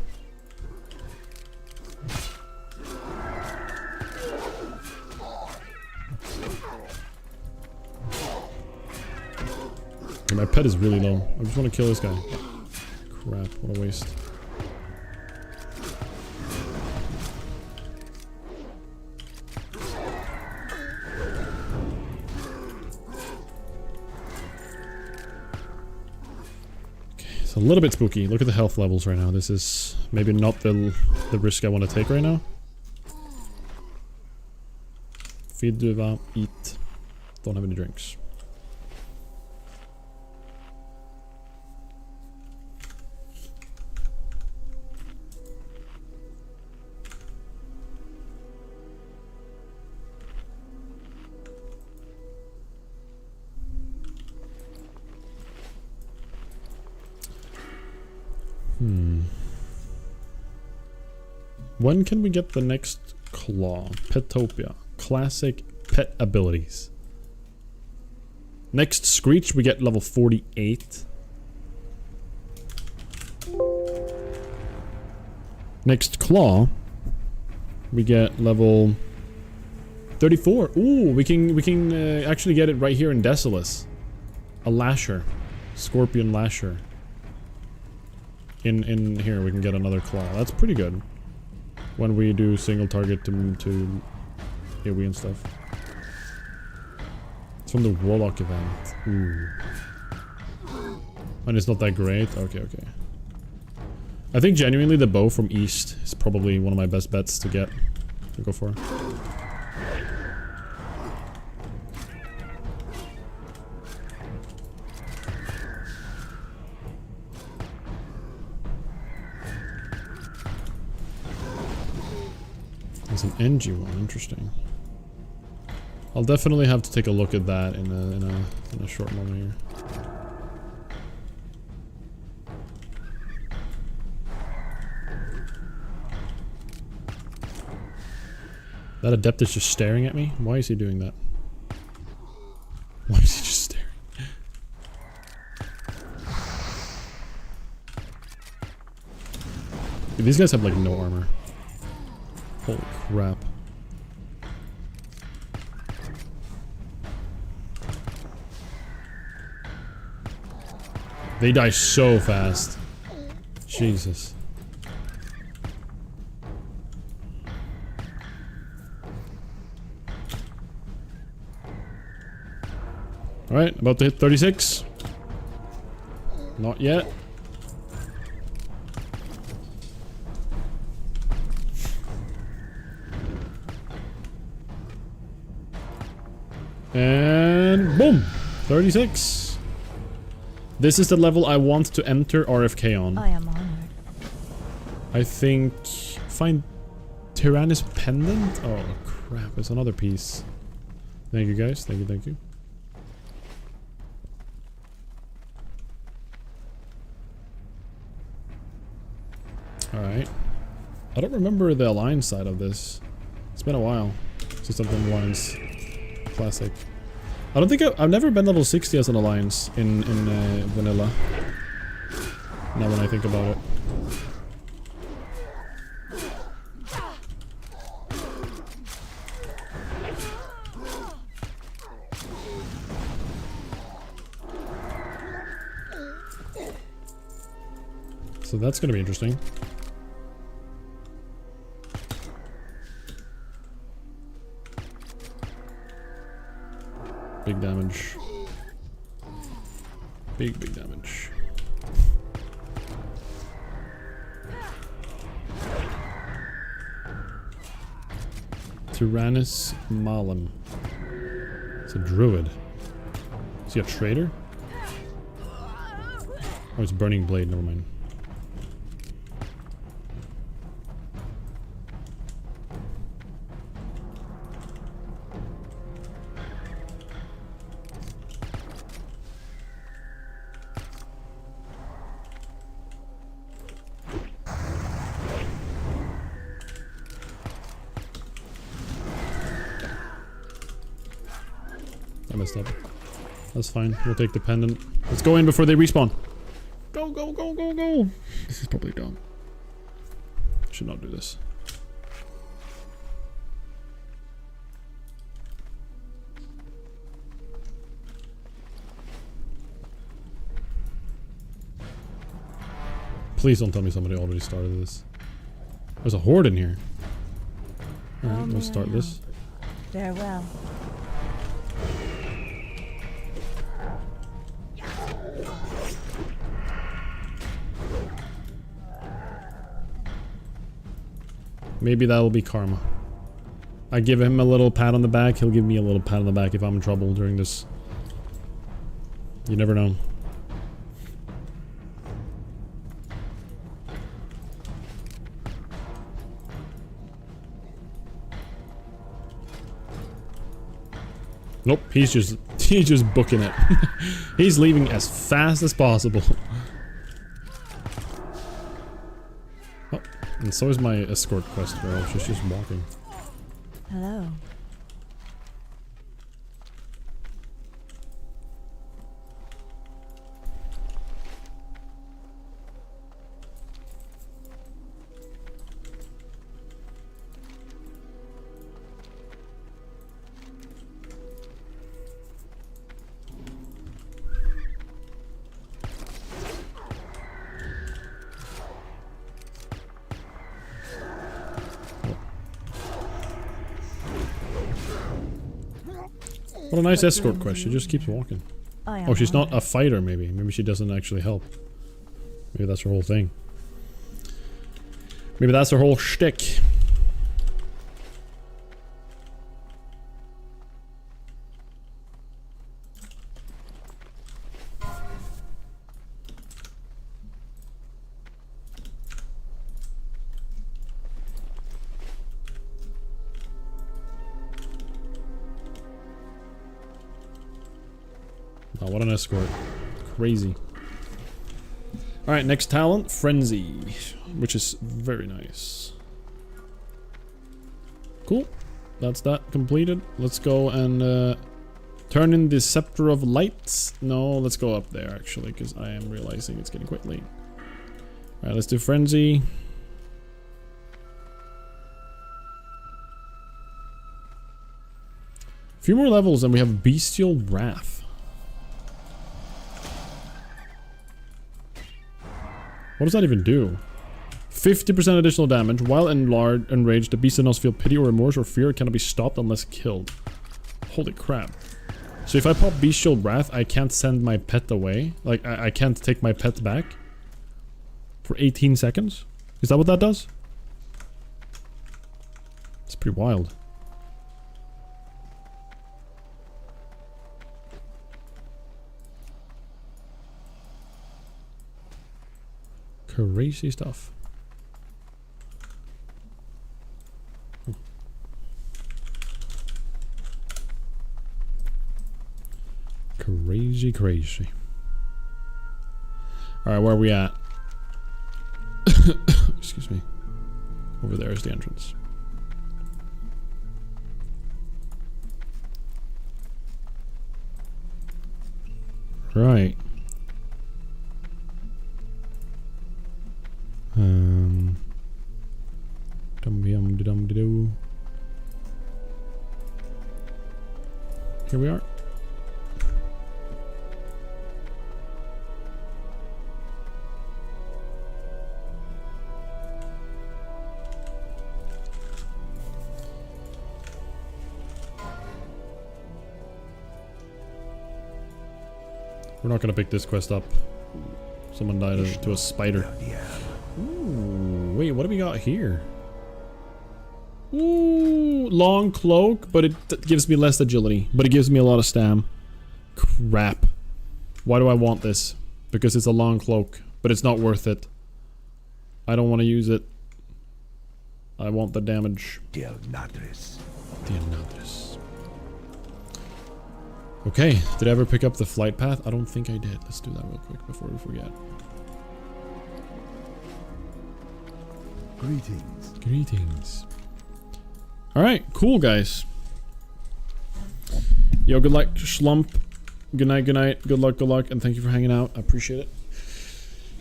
My pet is really low. I just want to kill this guy. Crap, what a waste. Okay, it's a little bit spooky. Look at the health levels right now. This is maybe not the risk I want to take right now. Feed, duva, eat. Don't have any drinks. When can we get the next claw? Petopia. Classic pet abilities. Next Screech we get level 48. Next Claw we get level 34. Ooh, we can actually get it right here in Desolace. A Lasher. Scorpion Lasher. In here we can get another Claw. That's pretty good. When we do single target to AoE and stuff. It's from the Warlock event. Ooh. And it's not that great? Okay, okay. I think genuinely the bow from East is probably one of my best bets to get. To go for. There's an NG one, interesting. I'll definitely have to take a look at that in a short moment here. That adept is just staring at me? Why is he doing that? Why is he just staring? Dude, these guys have like no armor. Holy crap. They die so fast. Jesus. Alright, about to hit 36. Not yet. And boom! 36. This is the level I want to enter RFK on. I am honored. I think... Find Tyrannus Pendant? Oh crap, it's another piece. Thank you guys, thank you, thank you. Alright. I don't remember the Alliance side of this. It's been a while since I've done Alliance Classic. I don't think I've never been level 60 as an Alliance in vanilla. Now when I think about it. So that's gonna be interesting. Big damage. Big damage. Tyrannus Malam. It's a druid. Is he a traitor? Oh, it's Burning Blade, never mind. I messed up. That's fine. We'll take the pendant. Let's go in before they respawn. Go, go, go, go, go! This is probably dumb. Should not do this. Please don't tell me somebody already started this. There's a horde in here. Alright, let's start this. Farewell. Maybe that will be karma. I give him a little pat on the back, he'll give me a little pat on the back if I'm in trouble during this. You never know. Nope, he's just booking it. He's leaving as fast as possible. Oh, and so is my escort quest girl. She's just walking. Hello. What a nice escort quest. She just keeps walking. Oh, she's not a fighter, maybe. Maybe she doesn't actually help. Maybe that's her whole thing. Maybe that's her whole shtick. Oh, what an escort. Crazy. Alright, next talent, Frenzy. Which is very nice. Cool. That's that completed. Let's go and turn in the Scepter of Lights. No, let's go up there actually, because I am realizing it's getting quite late. Alright, let's do Frenzy. A few more levels and we have Bestial Wrath. What does that even do? 50% additional damage. While enraged, the beast does not feel pity or remorse or fear. It cannot be stopped unless killed. Holy crap. So if I pop Bestial Wrath, I can't send my pet away. Like, I can't take my pet back. For 18 seconds? Is that what that does? It's pretty wild. Crazy stuff. Crazy, crazy. Alright, where are we at? Excuse me. Over there is the entrance. Right. Dum-dum-de-dum-de-doo. Here we are. We're not gonna pick this quest up. Someone died to a spider. Ooh, wait, what do we got here? Ooh, long cloak, but it gives me less agility. But it gives me a lot of stam. Crap. Why do I want this? Because it's a long cloak, but it's not worth it. I don't want to use it. I want the damage. Del Nadres. Del Nadres. Okay, did I ever pick up the flight path? I don't think I did. Let's do that real quick before we forget. Greetings. Greetings. Alright, cool guys. Yo, good luck, Schlump. Good night, good luck, and thank you for hanging out. I appreciate it.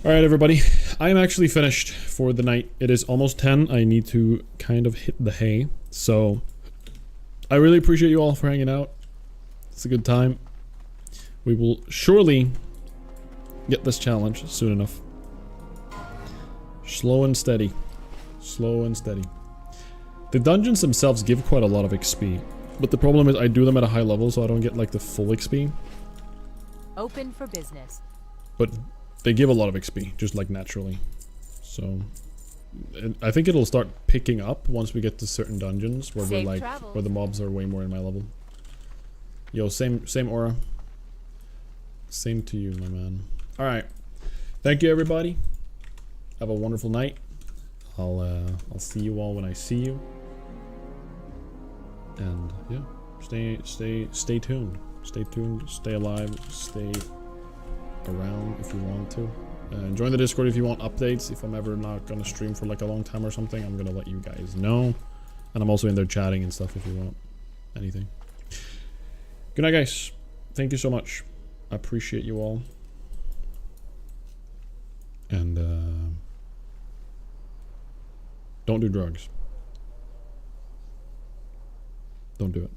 Alright, everybody. I am actually finished for the night. It is almost 10. I need to kind of hit the hay. So, I really appreciate you all for hanging out. It's a good time. We will surely get this challenge soon enough. Slow and steady. Slow and steady. The dungeons themselves give quite a lot of XP. But the problem is I do them at a high level, so I don't get like the full XP. Open for business. But they give a lot of XP, just like naturally. So I think it'll start picking up once we get to certain dungeons where Safe we're like travels. where the mobs are way more in my level. Yo, same aura. Same to you, my man. Alright. Thank you everybody. Have a wonderful night. I'll see you all when I see you. And yeah, stay tuned. Stay tuned, stay alive, stay around if you want to. Join the Discord if you want updates. If I'm ever not gonna stream for like a long time or something, I'm gonna let you guys know. And I'm also in there chatting and stuff if you want anything. Good night, guys. Thank you so much. I appreciate you all. And don't do drugs. Don't do it.